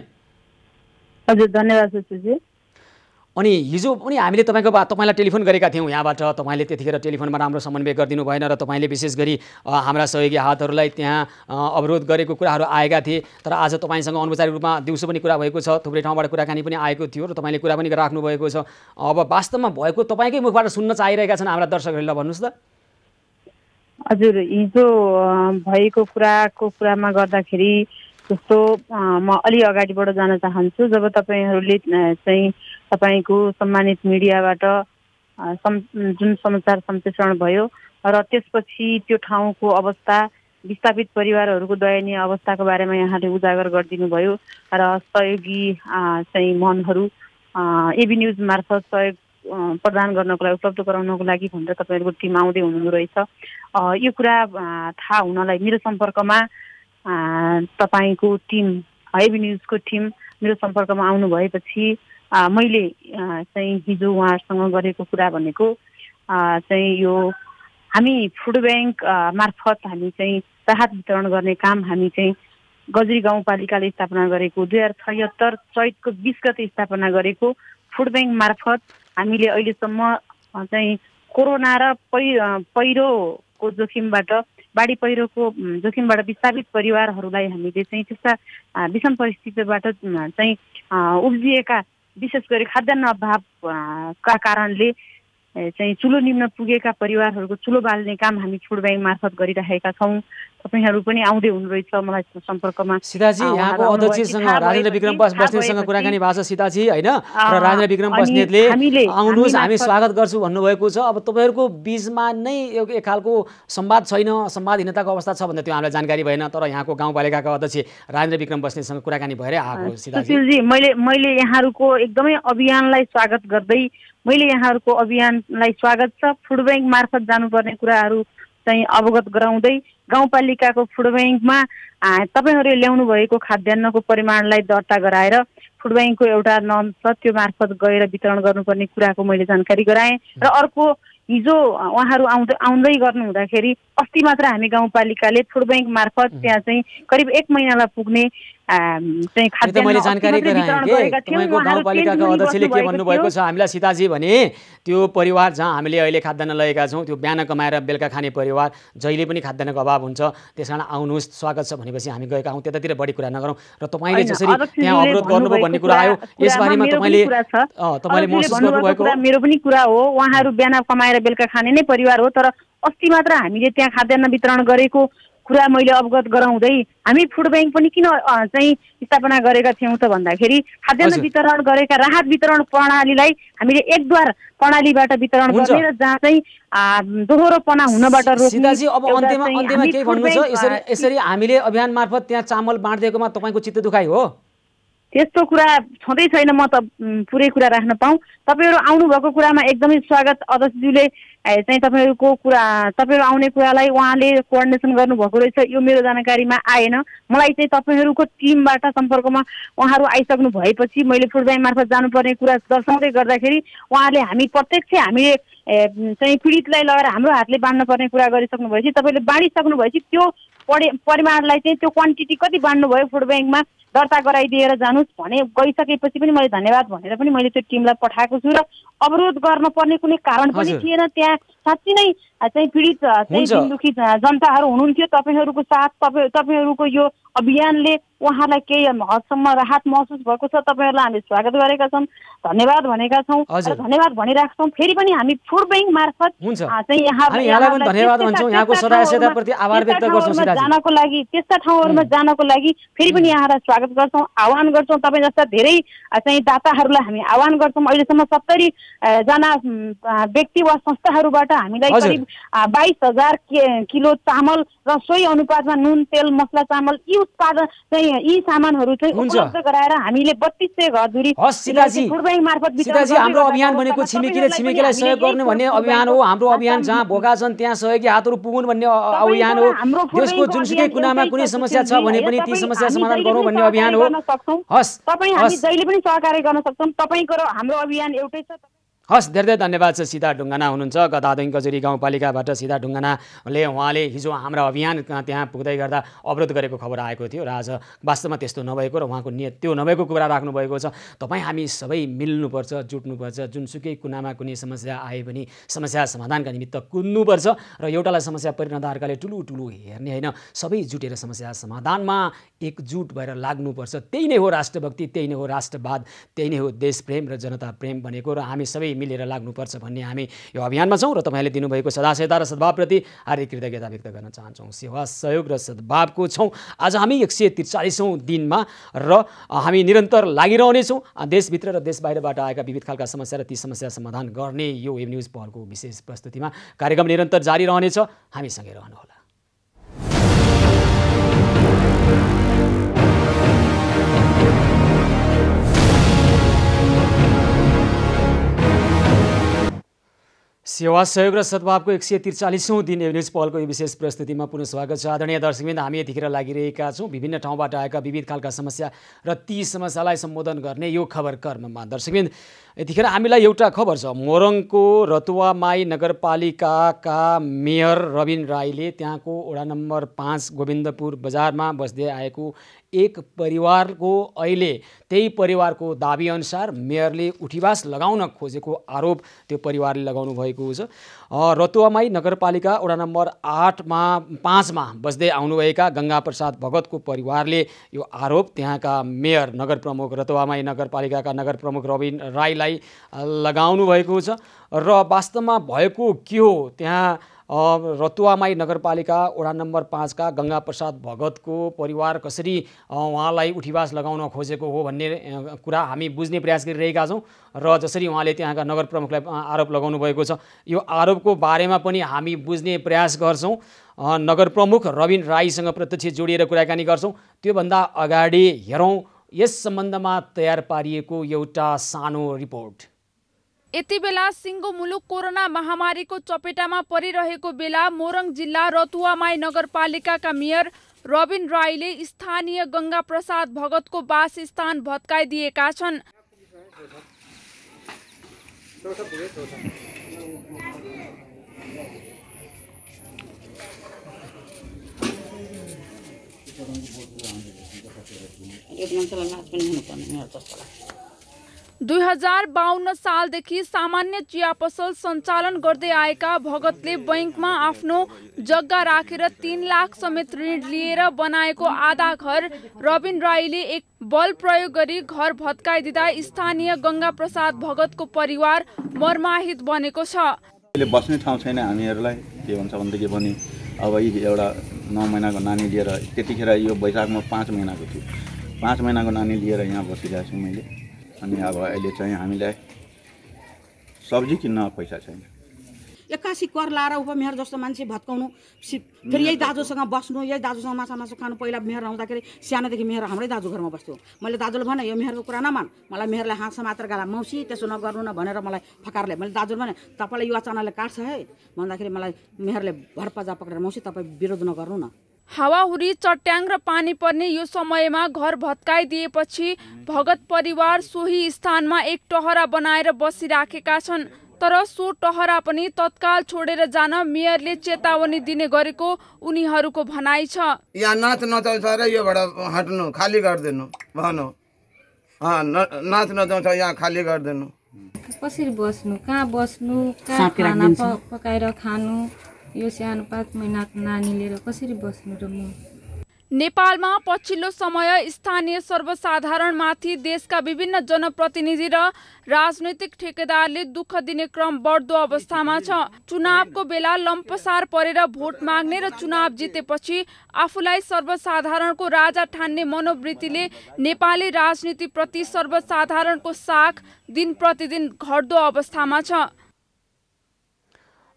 हजुर धन्यवाद सुशीलजी।
अनि हिजो पनि हामीले तपाईँलाई टेलिफोन गरेका थियौँ यहाँबाट। तपाईँले त्यतिखेर टेलिफोनमा राम्रो समन्वय गरिदिनु भएन र तपाईँले विशेष गरी हाम्रा सहयोगी हातहरूलाई त्यहाँ अवरोध गरेको कुराहरू आएका थिए। तर आज तपाईँसँग अनौपचारिक रूपमा दिउँसो पनि कुरा भएको छ, थुप्रै ठाउँबाट कुराकानी पनि आएको थियो र तपाईँले कुरा पनि राख्नु भएको छ। अब वास्तवमा भएको तपाईँकै मुखबाट सुन्न चाहिरहेका छन् हाम्रा दर्शकहरूले, भन्नुहोस् त।
हजुर, हिजो भएको कुरामा गर्दाखेरि जस्तो म अलि अगाडिबाट जान चाहन्छु। जब तपाईँहरूले चाहिँ तपाईँको सम्मानित मिडियाबाट जुन समाचार सम्प्रेषण भयो र त्यसपछि त्यो ठाउँको अवस्था, विस्थापित परिवारहरूको दयनीय अवस्थाको बारेमा यहाँले उजागर गरिदिनु भयो र सहयोगी चाहिँ मनहरू एबी न्युज मार्फत सहयोग प्रदान गर्नको लागि, उपलब्ध गराउनको लागि भनेर तपाईँहरूको टिम आउँदै हुनुहुँदो रहेछ। यो कुरा थाहा हुनलाई मेरो सम्पर्कमा तपाईँको टिम, एबी न्युजको टिम मेरो सम्पर्कमा आउनु भएपछि मैले चाहिँ हिजो उहाँहरूसँग गरेको कुरा भनेको चाहिँ यो हामी फुड ब्याङ्क मार्फत हामी चाहिँ राहत वितरण गर्ने काम हामी चाहिँ गजुरी गाउँपालिकाले स्थापना गरेको 2076 चैतको 20 गते स्थापना गरेको फुड ब्याङ्क मार्फत हामीले अहिलेसम्म चाहिँ कोरोना र पहिरोको जोखिमबाट, बाढी पहिरोको जोखिमबाट विस्थापित परिवारहरूलाई हामीले चाहिँ त्यस्ता विषम परिस्थितिबाट चाहिँ उब्जिएका, विशेष गरी खाद्यान्न अभावका कारणले चाहिँ चुलो निम्न पुगेका परिवारहरूको चुलो बाल्ने काम हामी फुड ब्याङ्क मार्फत गरिरहेका छौँ। तपाईहरू पनि आउँदै हुनुहुँदैछ मलाई सम्पर्कमा।
सीताजी यहाँको अध्यक्षसँग राजेन्द्र विक्रम बस्नेतसँग कुराकानी भएको छ सीताजी होइन, र राजेन्द्र विक्रम बस्नेतले आउनुहोस् हामी स्वागत गर्छु भन्नुभएको छ। अब तपाईँहरूको बिचमा नै एक खालको संवाद छैन, संवादहीनताको अवस्था छ भन्दा त्यो हामीलाई जानकारी भएन, तर यहाँको गाउँपालिकाका अध्यक्ष राजेन्द्र विक्रम बस्नेतसँग कुराकानी भएरै आएको।
सुशीलजी मैले यहाँहरूको एकदमै अभियानलाई स्वागत गर्दै मैले यहाँहरूको अभियानलाई स्वागत छ। फुड ब्याङ्क मार्फत जानुपर्ने कुराहरू चाहिँ अवगत गराउँदै गाउँपालिकाको फुड ब्याङ्कमा तपाईँहरूले ल्याउनु भएको खाद्यान्नको परिमाणलाई दर्ता गराएर फुड ब्याङ्कको एउटा नर्म छ त्यो मार्फत गएर वितरण गर्नुपर्ने कुराको मैले जानकारी गराएँ। र अर्को हिजो उहाँहरू आउँदै गर्नु हुँदाखेरि अस्ति मात्र हामी गाउँपालिकाले फुड ब्याङ्क मार्फत त्यहाँ चाहिँ करिब 1 महिनालाई पुग्ने चाहिँ खाद्यान्न
मैले जानकारी गराएँ के तपाईँको गाउँपालिकाको अध्यक्षले के भन्नुभएको छ हामीलाई सीताजी भने त्यो परिवार जहाँ हामीले अहिले खाद्यान्न लगेका छौँ त्यो बिहान कमाएर बेलुका खाने परिवार जहिले पनि खाद्यान्नको अभाव हुन्छ, त्यसकारण आउनुहोस् स्वागत छ भनेपछि हामी गएका हौँ, त्यतातिर बढी कुरा नगरौँ। र तपाईँले जसरी त्यहाँ अवरोध गर्नुभयो भन्ने कुरा आयो यसबारेमा तपाईँले महसुस गर्नुभएको
मेरो पनि कुरा हो। उहाँहरू बिहान कमाएर बेलुका खाने नै परिवार हो, तर अस्ति मात्र हामीले त्यहाँ खाद्यान्न वितरण गरेको कुरा मैले अवगत गराउँदै हामी फुड ब्याङ्क पनि किन चाहिँ स्थापना गरेका थियौँ त भन्दाखेरि खाद्यान्न वितरण गरेका राहत वितरण प्रणालीलाई हामीले एकद्वार प्रणालीबाट वितरण गर्ने र जहाँ चाहिँ दोहोरोपना हुनबाट रोक्ने।
सीताजी अब अन्त्यमा के भन्नु छ, यसरी हामीले अभियान मार्फत त्यहाँ चामल बाँड्दिएकोमा तपाईँको चित्त दुखाइ हो?
त्यस्तो कुरा छँदै छैन, म त पुरै कुरा राख्न पाऊँ। तपाईँहरू आउनुभएको कुरामा एकदमै स्वागत। अध्यक्षज्यूले चाहिँ तपाईँहरू आउने कुरालाई उहाँले कोअर्डिनेसन गर्नुभएको रहेछ, यो मेरो जानकारीमा आएन। मलाई चाहिँ तपाईँहरूको टिमबाट सम्पर्कमा उहाँहरू आइसक्नु भएपछि मैले फुड ब्याङ्क मार्फत जानुपर्ने कुरा दर्शाउँदै गर्दाखेरि उहाँहरूले हामीले चाहिँ पीडितलाई लगेर हाम्रो हातले बाँड्न पर्ने कुरा गरिसक्नु भएपछि तपाईँले बाँडिसक्नु भएपछि त्यो परिमाणलाई चाहिँ त्यो क्वान्टिटी कति बाँड्नुभयो फुड ब्याङ्कमा दर्ता गराइदिएर जानुहोस् भने गइसकेपछि पनि मैले धन्यवाद भनेर पनि मैले त्यो टिमलाई पठाएको छु। र अवरोध गर्न पर्ने कुनै कारण पनि थिएन। त्यहाँ साँच्चै नै चाहिँ पीडित चाहिँ दुखी जनताहरू हुनुहुन्थ्यो। तपाईँहरूको साथ तपाईँहरूको यो अभियानले उहाँलाई केही हदसम्म राहत महसुस भएको छ। तपाईँहरूलाई हामी स्वागत गरेका छौँ, धन्यवाद भनेका छौँ र धन्यवाद भनिरहेका छौँ। फेरि पनि हामी फुड ब्याङ्क मार्फत चाहिँ जानको लागि त्यस्ता ठाउँहरूमा जानको लागि फेरि पनि यहाँलाई स्वागत गर्छौँ, आह्वान गर्छौँ। तपाईँ जस्ता धेरै चाहिँ दाताहरूलाई हामी आह्वान गर्छौँ। अहिलेसम्म 70 जना व्यक्ति वा संस्थाहरूबाट हामीलाई करिब 22,000 किलो चामल र सोही अनुपातमा नुन तेल मसला चामल यी उत्पादन चाहिँ यी सामानहरू चाहिँ उपलब्ध गराएर हामीले 3200 घरधुरी फुड ब्याङ्क मार्फत
हाम्रो अभियान भनेको छिमेकीले छिमेकीलाई सहयोग गर्ने भन्ने अभियान हो। हाम्रो अभियान जहाँ भोका छन् त्यहाँ सहयोगी हातहरू पुगुन् भन्ने अभियान हो। देशको जुनसुकै कुनामा कुनै समस्या छ भने पनि ती समस्या समाधान गरौँ भन्ने अभियान हो। हस्,
तपाईँ हामी जहिले पनि सहकार्य गर्न सक्छौँ। तपाईँको र हाम्रो अभियान एउटै छ।
हस्, धेरै धन्यवाद छ। सीता ढुङ्गाना हुनुहुन्छ गदादङ कचेरी गाउँपालिकाबाट। सीता ढुङ्गानाले उहाँले हिजो हाम्रो अभियान त्यहाँ पुग्दै गर्दा अवरोध गरेको खबर आएको थियो र आज वास्तवमा त्यस्तो नभएको र उहाँको नियत त्यो नभएको कुरा राख्नुभएको छ। तपाईँ हामी सबै मिल्नुपर्छ, जुट्नुपर्छ। जुनसुकै कुनामा कुनै समस्या आए पनि समस्या समाधानका निमित्त कुद्नुपर्छ र एउटालाई समस्या परिणताहरूकाले ठुलो हेर्ने होइन, सबै जुटेर समस्या समाधानमा एकजुट भएर लाग्नुपर्छ। त्यही नै हो राष्ट्रभक्ति, त्यही नै हो राष्ट्रवाद, त्यही नै हो देशप्रेम र जनता प्रेम भनेको। र हामी सबै मिलेर लाग्नुपर्छ भन्ने हामी यो अभियानमा छौँ र तपाईँले दिनुभएको सदाशयता र सद्भावप्रति हार्दिक कृतज्ञता व्यक्त गर्न चाहन्छौँ। सेवा सहयोग र सद्भावको छौँ। आज हामी 143औं दिनमा र हामी निरन्तर लागिरहनेछौँ। देशभित्र र देश बाहिरबाट आएका विविध खालका समस्या र ती समस्या समाधान गर्ने यो वेब न्युज पहलको विशेष प्रस्तुतिमा कार्यक्रम निरन्तर जारी रहनेछ। हामीसँगै रहनुहोला। सेवा सहयोग र सद्भावको 143औं दिन न्युज पहलको यो विशेष प्रस्तुतिमा पुनः स्वागत छ। आदरणीय दर्शकवृन्द, हामी यतिखेर लागिरहेका छौँ विभिन्न ठाउँबाट आएका विविध खालका समस्या र ती समस्यालाई सम्बोधन गर्ने यो खबर कर्ममा। दर्शकवृन्द, यतिखेर हामीलाई एउटा खबर छ। मोरङको रतुवामाई नगरपालिकाका मेयर रबिन राईले त्यहाँको वडा नम्बर 5 गोविन्दपुर बजारमा बस्दै आएको एक परिवारको अहिले त्यही परिवारको दाबी अनुसार मेयरले उठीवास लगाउन खोजेको आरोप त्यो परिवारले लगाउनु भएको छ। रतुवामाई नगरपालिका वडा नम्बर 5 मा बस्दै आउनुभएका गंगा प्रसाद भगतको परिवारले यो आरोप त्यहाँका मेयर नगर प्रमुख रतुवामाई नगरपालिकाका नगर प्रमुख रबिन राईलाई लगाउनु भएको छ। र वास्तवमा भएको के हो त्यहाँ रतुवामाई नगरपालिका वडा नम्बर 5 का गंगा प्रसाद भगतको परिवार कसरी उहाँलाई उठिवास लगाउन खोजेको हो भन्ने कुरा हामी बुझ्ने प्रयास गरिरहेका छौँ र जसरी उहाँले त्यहाँका नगर प्रमुखलाई आरोप लगाउनु भएको छ यो आरोपको बारेमा पनि हामी बुझ्ने प्रयास गर्छौँ। नगर प्रमुख रबिन राईसँग प्रत्यक्ष जोडिएर कुराकानी गर्छौँ। त्योभन्दा अगाडि हेरौँ यस सम्बन्धमा तयार पारिएको एउटा सानो रिपोर्ट।
यति बेला सिङ्गो मुलुक कोरोना महामारीको चपेटामा परिरहेको बेला मोरङ जिल्ला रतुवामाई नगरपालिकाका मेयर रबिन राईले स्थानीय गंगा प्रसाद भगतको वासस्थान भत्काइदिएका छन्।
एक मान्छेलाई नाच पनि हुनुपर्ने मेरो जस्तो लाग्छ।
2052 सालदेखि सामान्य चिया पसल सञ्चालन गर्दै आएका भगतले बैंकमा आफ्नो जग्गा राखेर 3 लाख समेत ऋण लिएर बनाएको आधा घर रबिन राईले एक बल प्रयोग गरी घर भत्काइदिँदा स्थानीय गंगा प्रसाद भगतको परिवार मर्माहित बनेको छ।
अहिले बस्ने ठाउँ छैन हामीहरूलाई। के भन्छ भनेदेखि पनि अब एउटा 9 महिनाको नानी लिएर त्यतिखेर यो वैशाखमा 5 महिनाको थियो। 5 महिनाको नानी लिएर यहाँ बसिरहेको छु मैले। अनि अब अहिले चाहिँ हामीलाई सब्जी किन्न पैसा छैन।
81 कर लाएर उपमेयर जस्तो मान्छे भत्काउनु, फेरि यही दाजुसँग बस्नु, यही दाजुसँग माछा खानु। पहिला मेयर आउँदाखेरि सानोदेखि मेयर हाम्रै दाजु घरमा बस्थ्यो। मैले दाजुले भने यो मेयरको कुरा नमान, मलाई मेयरले हाँस मात्र गाला मौसी त्यसो नगर्नु न भनेर मलाई फकारले। मैले दाजुले भने तपाईँलाई यो अचानकले काट्छ है भन्दाखेरि मलाई मेयरले भरपजा पक्रेर मौसी तपाईँ विरोध नगर्नु न।
हावाहुरी चट्याङ र पानी पर्ने यो समयमा घर भत्काइदिएपछि भगत परिवार सोही स्थानमा एक टहरा बनाएर बसिराखेका छन्। तर सो टहरा पनि तत्काल छोडेर जान मेयरले चेतावनी दिने गरेको उनीहरूको भनाइ छ।
यहाँ नाच नचाउँछ र योबाट हट्नु, खाली गरिदिनु भन्नु। नाच नचाउँछ यहाँ खाली गरिदिनु।
कसरी बस्नु, कहाँ बस्नु, कहाँ खाना पकाएर खानु, यो सानो 5 महिनाको नानी लिएर कसरी बस्नु र म।
नेपालमा पछिल्लो समय स्थानीय सर्वसाधारणमाथि देशका विभिन्न जनप्रतिनिधि र राजनैतिक ठेकेदारले दुःख दिने क्रम बढ्दो अवस्थामा छ। चुनावको बेला लम्पसार परेर भोट माग्ने र चुनाव जितेपछि आफूलाई सर्वसाधारणको राजा ठान्ने मनोवृत्तिले नेपाली राजनीतिप्रति सर्वसाधारणको साख दिन प्रतिदिन घट्दो अवस्थामा छ।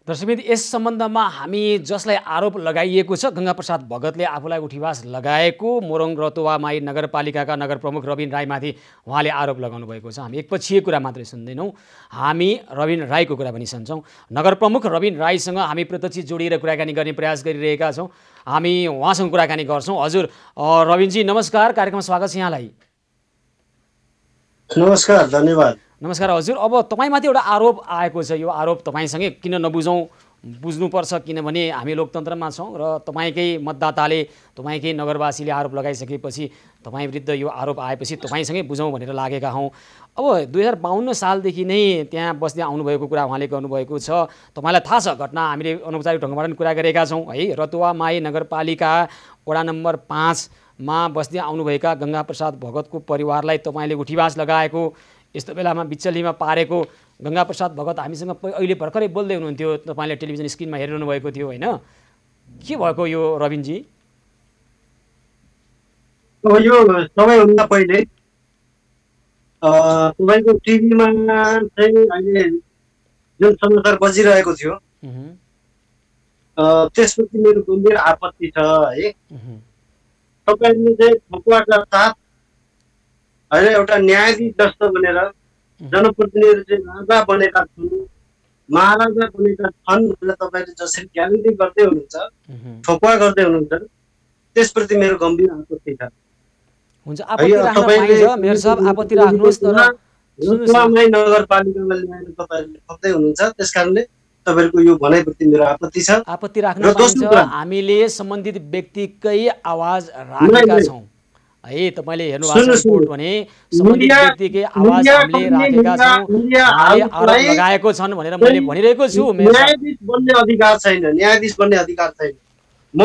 दर्शकबिन यस सम्बन्धमा हामी जसलाई आरोप लगाइएको छ गंगा प्रसाद भगतले आफूलाई उठिवास लगाएको मोरङ रतुवामाई नगरपालिकाका नगर प्रमुख रबिन राईमाथि उहाँले आरोप लगाउनु भएको छ। हामी एकपक्षीय कुरा मात्रै सुन्दैनौँ, हामी रबिन राईको कुरा पनि सुन्छौँ। नगर प्रमुख रबिन राईसँग हामी प्रत्यक्ष जोडिएर कुराकानी गर्ने प्रयास गरिरहेका छौँ। हामी उहाँसँग कुराकानी गर्छौँ। हजुर रबिनजी नमस्कार, कार्यक्रममा स्वागत छ यहाँलाई।
नमस्कार, धन्यवाद।
नमस्कार हजुर। अब तपाईँमाथि एउटा आरोप आएको छ, यो आरोप तपाईँसँगै किन नबुझौँ, बुझ्नुपर्छ किनभने हामी लोकतन्त्रमा छौँ र तपाईँकै मतदाताले तपाईँकै नगरवासीले आरोप लगाइसकेपछि तपाईँ विरुद्ध यो आरोप आएपछि तपाईँसँगै बुझौँ भनेर लागेका हौँ। अब 2052 सालदेखि नै त्यहाँ बस्दै आउनुभएको कुरा उहाँले गर्नुभएको छ। तपाईँलाई थाहा छ घटना, हामीले अनौपचारिक ढङ्गबाट पनि कुरा गरेका छौँ है। रतुवामाई नगरपालिका वडा नम्बर 5 मा बस्दै आउनुभएका गंगा प्रसाद भगतको परिवारलाई तपाईँले उठिवास लगाएको, यस्तो बेलामा बिचल्लीमा पारेको गंगा प्रसाद भगत हामीसँग अहिले भर्खरै बोल्दै हुनुहुन्थ्यो, तपाईँले टेलिभिजन स्क्रिनमा हेरिरहनु भएको थियो होइन? के भएको यो रबिनजी?
यो सबैभन्दा पहिले तपाईँको टिभीमा चाहिँ अहिले जुन समाचार बजिरहेको थियो त्यसपछि मेरो गम्भीर आपत्ति छ है। तपाईँले चाहिँ फकुवाका साथ होइन एउटा न्यायाधीश जस्तो बनेर जनप्रतिनिधिहरू चाहिँ राजा बनेका छन्, महाराजा बनेका छन् भनेर तपाईँले जसरी ग्यारेन्टी गर्दै हुनुहुन्छ, फकुवा गर्दै हुनुहुन्छ, त्यसप्रति मेरो गम्भीर आपत्ति छ।
हुन्छ, आपत्ति राख्न पाइन्छ मेयर साहब, आपत्ति राख्नुहोस्। तर
रतुवामाई नगरपालिकामा ल्याएर तपाईँहरूले ठग्दै हुनुहुन्छ, त्यसकारणले तपाईहरुको यो भनाइप्रति मेरो आपत्ति छ।
आपत्ति राख्न पाइन्छ। हामीले सम्बन्धित व्यक्तिकै आवाज राखेका छौं है। तपाईले हेर्नु भएको छ रिपोर्ट भने सम्बन्धित व्यक्तिकै आवाज हामीले राखेका छौं, उहाँले आरोप लगाएको छन् भनेर मैले भनिरहेको छु।
न्यायाधीश बन्ने अधिकार छैन, न्यायाधीश बन्ने अधिकार छैन। म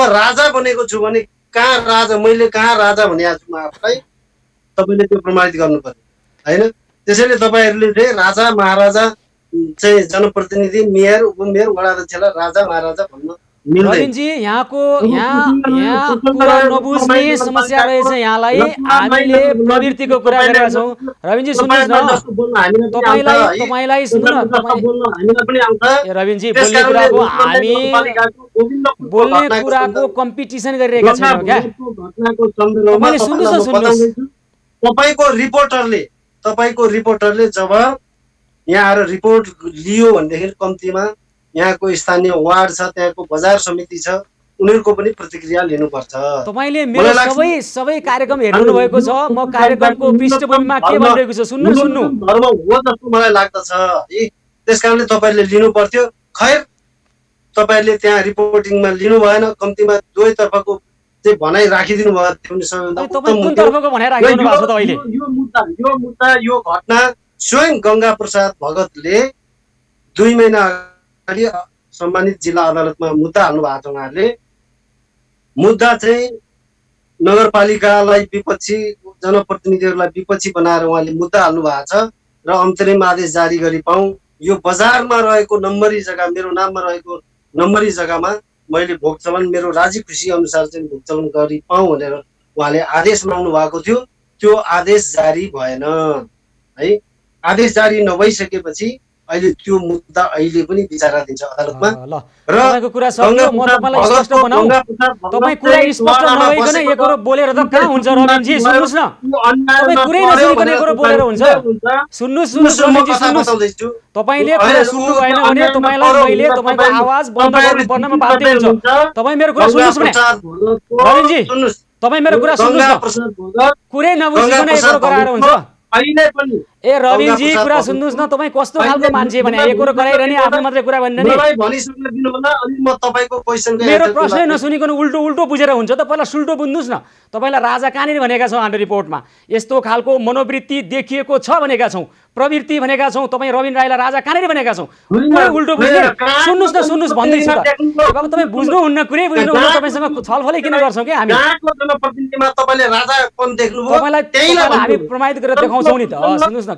राजा बनेको छु भने कहाँ राजा, मैले कहाँ राजा भनेको छु म आफूलाई, तपाईले त्यो प्रमाणित गर्नु पर्यो हैन। त्यसैले तपाईहरुले चाहिँ राजा महाराजा
चाहिँ जनप्रतिनिधि, मेयर, उपमेयर, वडा अध्यक्षलाई राजा महाराजा भन्न मिल्दैन।
रविनजी यहाँ कुरा नबुझ्ने समस्या रहेछ यहाँलाई। हामीले प्रवृत्तिको कुरा गरेका छौँ। रविनजी सुन्नुहोस् न, तपाईलाई सुन्नु न, रविनजी बोल्ने कुराको कम्पिटिसन गरिरहेका छैनौँ क्या। तपाईँले सुन्नुहोस्।
तपाईँको रिपोर्टरले जब यहाँ आएर रिपोर्ट लियो भनेदेखि कम्तीमा यहाँको स्थानीय वार्ड छ, त्यहाँको बजार समिति छ, उनीहरूको पनि प्रतिक्रिया लिनुपर्छ।
तपाईले मेरो सबै कार्यक्रम हेर्नु भएको छ। म कार्यक्रमको पृष्ठभूमिमा के भनिरहेको छु सुन्नु
धर्म हो जस्तो मलाई लाग्दछ है। त्यसकारणले तपाईले लिनु पर्थ्यो। खैर तपाईले त्यहाँ रिपोर्टिङमा लिनु भएन, कम्तीमा दुवै तर्फको चाहिँ भनाइ राखिदिनु भयो। यो घटना स्वयं गंगा प्रसाद भगतले 2 महिना अगाडि सम्मानित जिल्ला अदालतमा मुद्दा हाल्नु भएको छ। उहाँहरूले मुद्दा चाहिँ नगरपालिकालाई विपक्षी, जनप्रतिनिधिहरूलाई विपक्षी बनाएर उहाँले मुद्दा हाल्नु भएको छ र अन्तरिम आदेश जारी गरी पाऊँ। यो बजारमा रहेको नम्बरी जग्गा, मेरो नाममा रहेको नम्बरी जग्गामा मैले भोगचलन मेरो राजी खुसी अनुसार चाहिँ भोगचलन गरी पाऊँ भनेर उहाँले आदेश माग्नु भएको थियो। त्यो आदेश जारी भएन है। आदेश जारी नभइसकेपछि अहिले त्यो मुद्दा अहिले पनि विचाराधीन छ अदालतमा। र
तपाईको कुरा सक्यो, म तपाईलाई स्पष्ट बनाऊ। तपाई कुरा स्पष्ट नभइकन एकरो बोलेर त कहाँ हुन्छ रविनजी? सुन्नुस् न, तपाई कुरै नसुनिकन एकरो बोलेर हुन्छ? सुन्नुस् रविनजी, सुन्नुस्। तपाईले कुरा सुन्नु भएन भने तपाईलाई मैले तपाईको आवाज बन्द गर्नु पर्नमा बाध्य हुन्छ। तपाई मेरो कुरा सुन्नुस् भने रविनजी, तपाई मेरो कुरा सुन्नुस् न। कुरै नबुझिकन एकरो गराएर हुन्छ? ए रविनजी कुरा सुन्नुस् न, तपाईँ कस्तो खालको मान्छे भने एकरो गराइरहने, आफ्नो मात्रै कुरा भन्ने नि। मेरो प्रश्नै नसुनिकन उल्टो बुझेर हुन्छ त? पहिला सुल्टो बुझ्नुस् न। तपाईँलाई राजा कहाँनिर भनेका छौँ हाम्रो रिपोर्टमा? यस्तो खालको मनोवृत्ति देखिएको छ भनेका छौँ, प्रवृत्ति भनेका छौँ। तपाईँ रविन राईलाई राजा कहाँनिर भनेका छौँ? उल्टो बुझ्ने। सुन्नुस् न, सुन्नुस् भन्दैछु त। अब तपाईँ बुझ्नुहुन्न, कुरै बुझ्नुहुन्न, तपाईँसँग छलफलै किन गर्छौँ कि हामी? तपाईँलाई हामी प्रमाणित गरेर देखाउँछौँ नि त। सुन्नुहोस् न,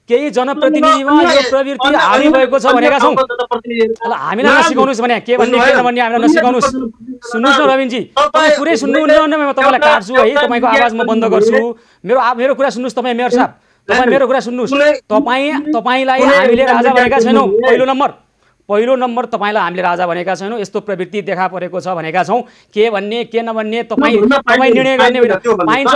केही जनप्रतिनिधिमा यो प्रवृत्ति हावी भएको छ भनेका छौँ। हामीलाई नसिकाउनुहोस् भने के भन्ने के नभन्ने हामीलाई नसिकाउनुहोस्। सुन्नुहोस् न रविनजी, तपाईँ पुरै सुन्नुहुन्न भने म तपाईँलाई काट्छु है, तपाईँको आवाज म बन्द गर्छु। मेरो कुरा सुन्नुहोस्। तपाईँ मेयर साहब, तपाईँ मेरो कुरा सुन्नुहोस्। तपाईँलाई हामीले राजा भनेका छैनौँ। पहिलो नम्बर तपाईँलाई हामीले राजा भनेका छैनौँ। यस्तो प्रवृत्ति देखा परेको छ भनेका छौँ। के भन्ने के नभन्ने तपाईँ निर्णय गर्ने होइन। पाइन्छ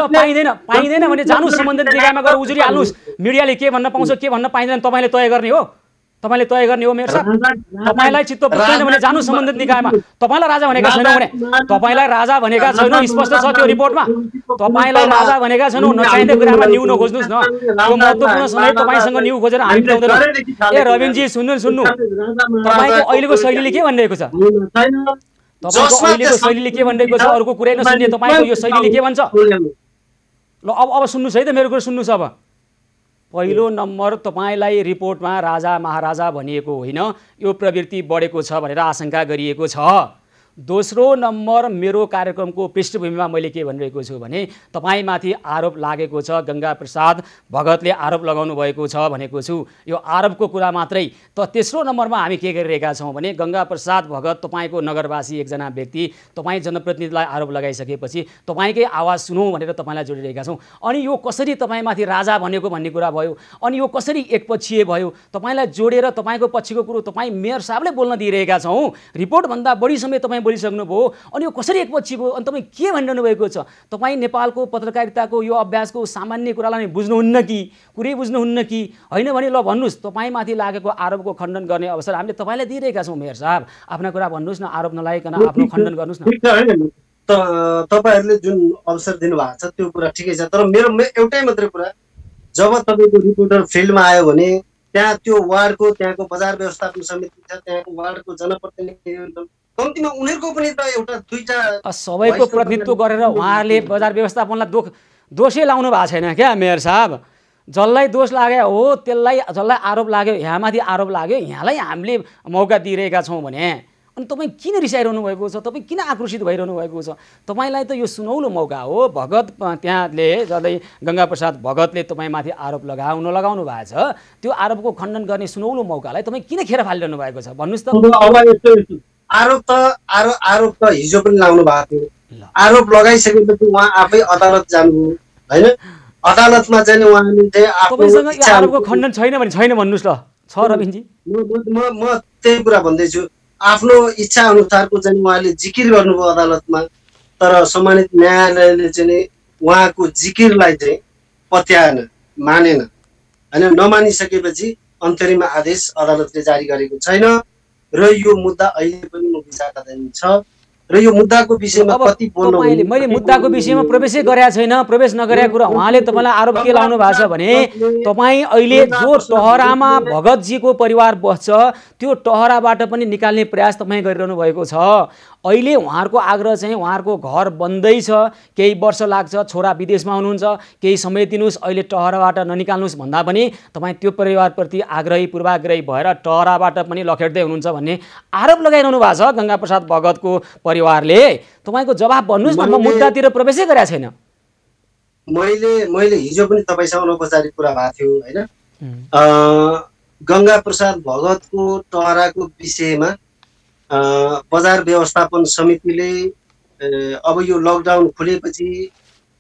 पाइँदैन भने जानुहोस् सम्बन्धित निकायमा गएर उजुरी हाल्नुहोस्। मिडियाले के भन्न पाउँछ के भन्न पाइँदैन तपाईँले तय गर्ने हो। तपाईँले तय गर्ने हो मेयर साहब। तपाईँलाई चित्त बुझ्दैन भने जानुहोस् सम्बन्धित निकायमा। तपाईँलाई राजा भनेका छैनौँ भने, तपाईँलाई राजा भनेका छैनौँ, स्पष्ट छ त्यो रिपोर्टमा। तपाईँलाई राजा भनेका छैनौँ। नचाहिँदो कुरामा न्यू नखोज्नुहोस् न। त्यो महत्त्वपूर्ण समय तपाईँसँग न्यू खोजेर हामी पाउँदैनौँ। ए रविनजी सुन्नु, तपाईँको अहिलेको शैलीले के भनिरहेको छ? तपाईँको अहिलेको शैलीले के भनिरहेको छ? अरूको कुरै नसुन्ने तपाईँको यो शैलीले के भन्छ? ल अब सुन्नुहोस् है त, मेरो कुरा सुन्नुहोस्। अब पहिलो नम्बर तपाईँलाई रिपोर्टमा राजा महाराजा भनिएको होइन, यो प्रवृत्ति बढेको छ भनेर आशंका गरिएको छ। दोस्रो नम्बर मेरो कार्यक्रमको पृष्ठभूमिमा मैले के भनिरहेको छु भने तपाईँमाथि आरोप लागेको छ, गंगा प्रसाद भगतले आरोप लगाउनु भएको छ भनेको छु। यो आरोपको कुरा मात्रै। त तेस्रो नम्बरमा हामी के गरिरहेका छौँ भने गंगा प्रसाद भगत तपाईँको नगरवासी एकजना व्यक्ति, तपाईँ जनप्रतिनिधिलाई आरोप लगाइसकेपछि तपाईँकै आवाज सुनौँ भनेर तपाईँलाई जोडिरहेका छौँ। अनि यो कसरी तपाईँमाथि राजा भनेको भन्ने कुरा भयो, अनि यो कसरी एकपक्षीय भयो? तपाईँलाई जोडेर तपाईँको पक्षको कुरो तपाईँ मेयर साहबले बोल्न दिइरहेका छौँ। रिपोर्टभन्दा बढी समय तपाईँ बोलिसक्नुभयो, अनि यो कसरी एकपछि भयो? अनि तपाईँ के भनिरहनु भएको छ? तपाईँ नेपालको पत्रकारिताको यो अभ्यासको सामान्य कुरालाई बुझ्नुहुन्न कि कुरै बुझ्नुहुन्न कि होइन भने ल भन्नुहोस्। तपाईँमाथि लागेको आरोपको खण्डन गर्ने अवसर हामीले तपाईँलाई दिइरहेका छौँ। मेयर साहब आफ्ना कुरा भन्नुहोस् न, आरोप नलागिकन आफ्नो खण्डन गर्नुहोस् न।
तपाईँहरूले जुन अवसर दिनुभएको छ त्यो कुरा ठिकै छ, तर मेरो एउटै मात्रै कुरा, जब तपाईँको रिपोर्टर फिल्डमा आयो भने त्यहाँ त्यो वार्डको, त्यहाँको बजार व्यवस्थापन समिति छ, त्यहाँको वार्डको जनप्रतिनिधि कम्तीमा उनीहरूको पनि त एउटा दुईटा
सबैको प्रतिनिधित्व गरेर उहाँहरूले बजार व्यवस्थापनलाई दोषै लाउनु भएको छैन क्या मेयर साहब। जसलाई दोष लाग्यो हो जसलाई आरोप लाग्यो, यहाँमाथि आरोप लाग्यो, यहाँलाई हामीले मौका दिइरहेका छौँ भने अनि तपाईँ किन रिसाइरहनु भएको छ, तपाईँ किन आक्रोशित भइरहनु भएको छ? तपाईँलाई त यो सुनौलो मौका हो। भगत त्यहाँले जसले गङ्गाप्रसाद भगतले तपाईँमाथि आरोप लगाउनु भएको छ, त्यो आरोपको खण्डन गर्ने सुनौलो मौकालाई तपाईँ किन खेर फालिरहनु भएको छ भन्नुहोस् त।
अब आरोप त हिजो पनि लाउनु भएको थियो। आरोप लगाइसकेपछि उहाँ आफै अदालत जानुभयो होइन। अदालतमा चाहिँ उहाँले चाहिँ
तपाईँसँग यो आरोपको खण्डन छैन भने छैन भन्नुहोस् ल। छ रविनजी?
म त्यही कुरा भन्दैछु। आफ्नो इच्छा अनुसारको चाहिँ उहाँले जिकिर गर्नुभयो अदालतमा, तर सम्मानित न्यायालयले चाहिँ उहाँको जिकिरलाई चाहिँ पत्याएन, मानेन होइन। नमानिसकेपछि अन्तरिम आदेश अदालतले जारी गरेको छैन र यो मुद्दा अहिले पनि म विचाराधीन छ र यो मुद्दाको विषयमा कति बोल्नु।
मैले मुद्दाको विषयमा प्रवेशै गरेका छैन। प्रवेश नगरेका कुरा उहाँले तपाईँलाई आरोप के लाउनु भएको छ भने तपाईँ अहिले जो टहरामा भगतजीको परिवार बस्छ त्यो टहराबाट पनि निकाल्ने प्रयास तपाईँ गरिरहनु भएको छ। अहिले उहाँहरूको आग्रह चाहिँ उहाँहरूको घर बन्दैछ, केही वर्ष लाग्छ, छोरा विदेशमा हुनुहुन्छ, केही समय दिनुहोस्, अहिले टहराबाट ननिकाल्नुहोस् भन्दा पनि तपाईँ त्यो परिवारप्रति आग्रही पूर्वाग्रही भएर टहराबाट पनि लखेट्दै हुनुहुन्छ भन्ने आरोप लगाइरहनु भएको छ गङ्गाप्रसाद भगतको परिवारले। तपाईँको जवाब भन्नुहोस् न, म मुद्दातिर प्रवेशै गरेका छैन।
मैले हिजो पनि तपाईँसँग अनौपचारिक कुरा भएको थियो होइन। गङ्गाप्रसाद भगतको टहराको विषयमा बजार व्यवस्थापन समितिले अब यो लकडाउन खुलेपछि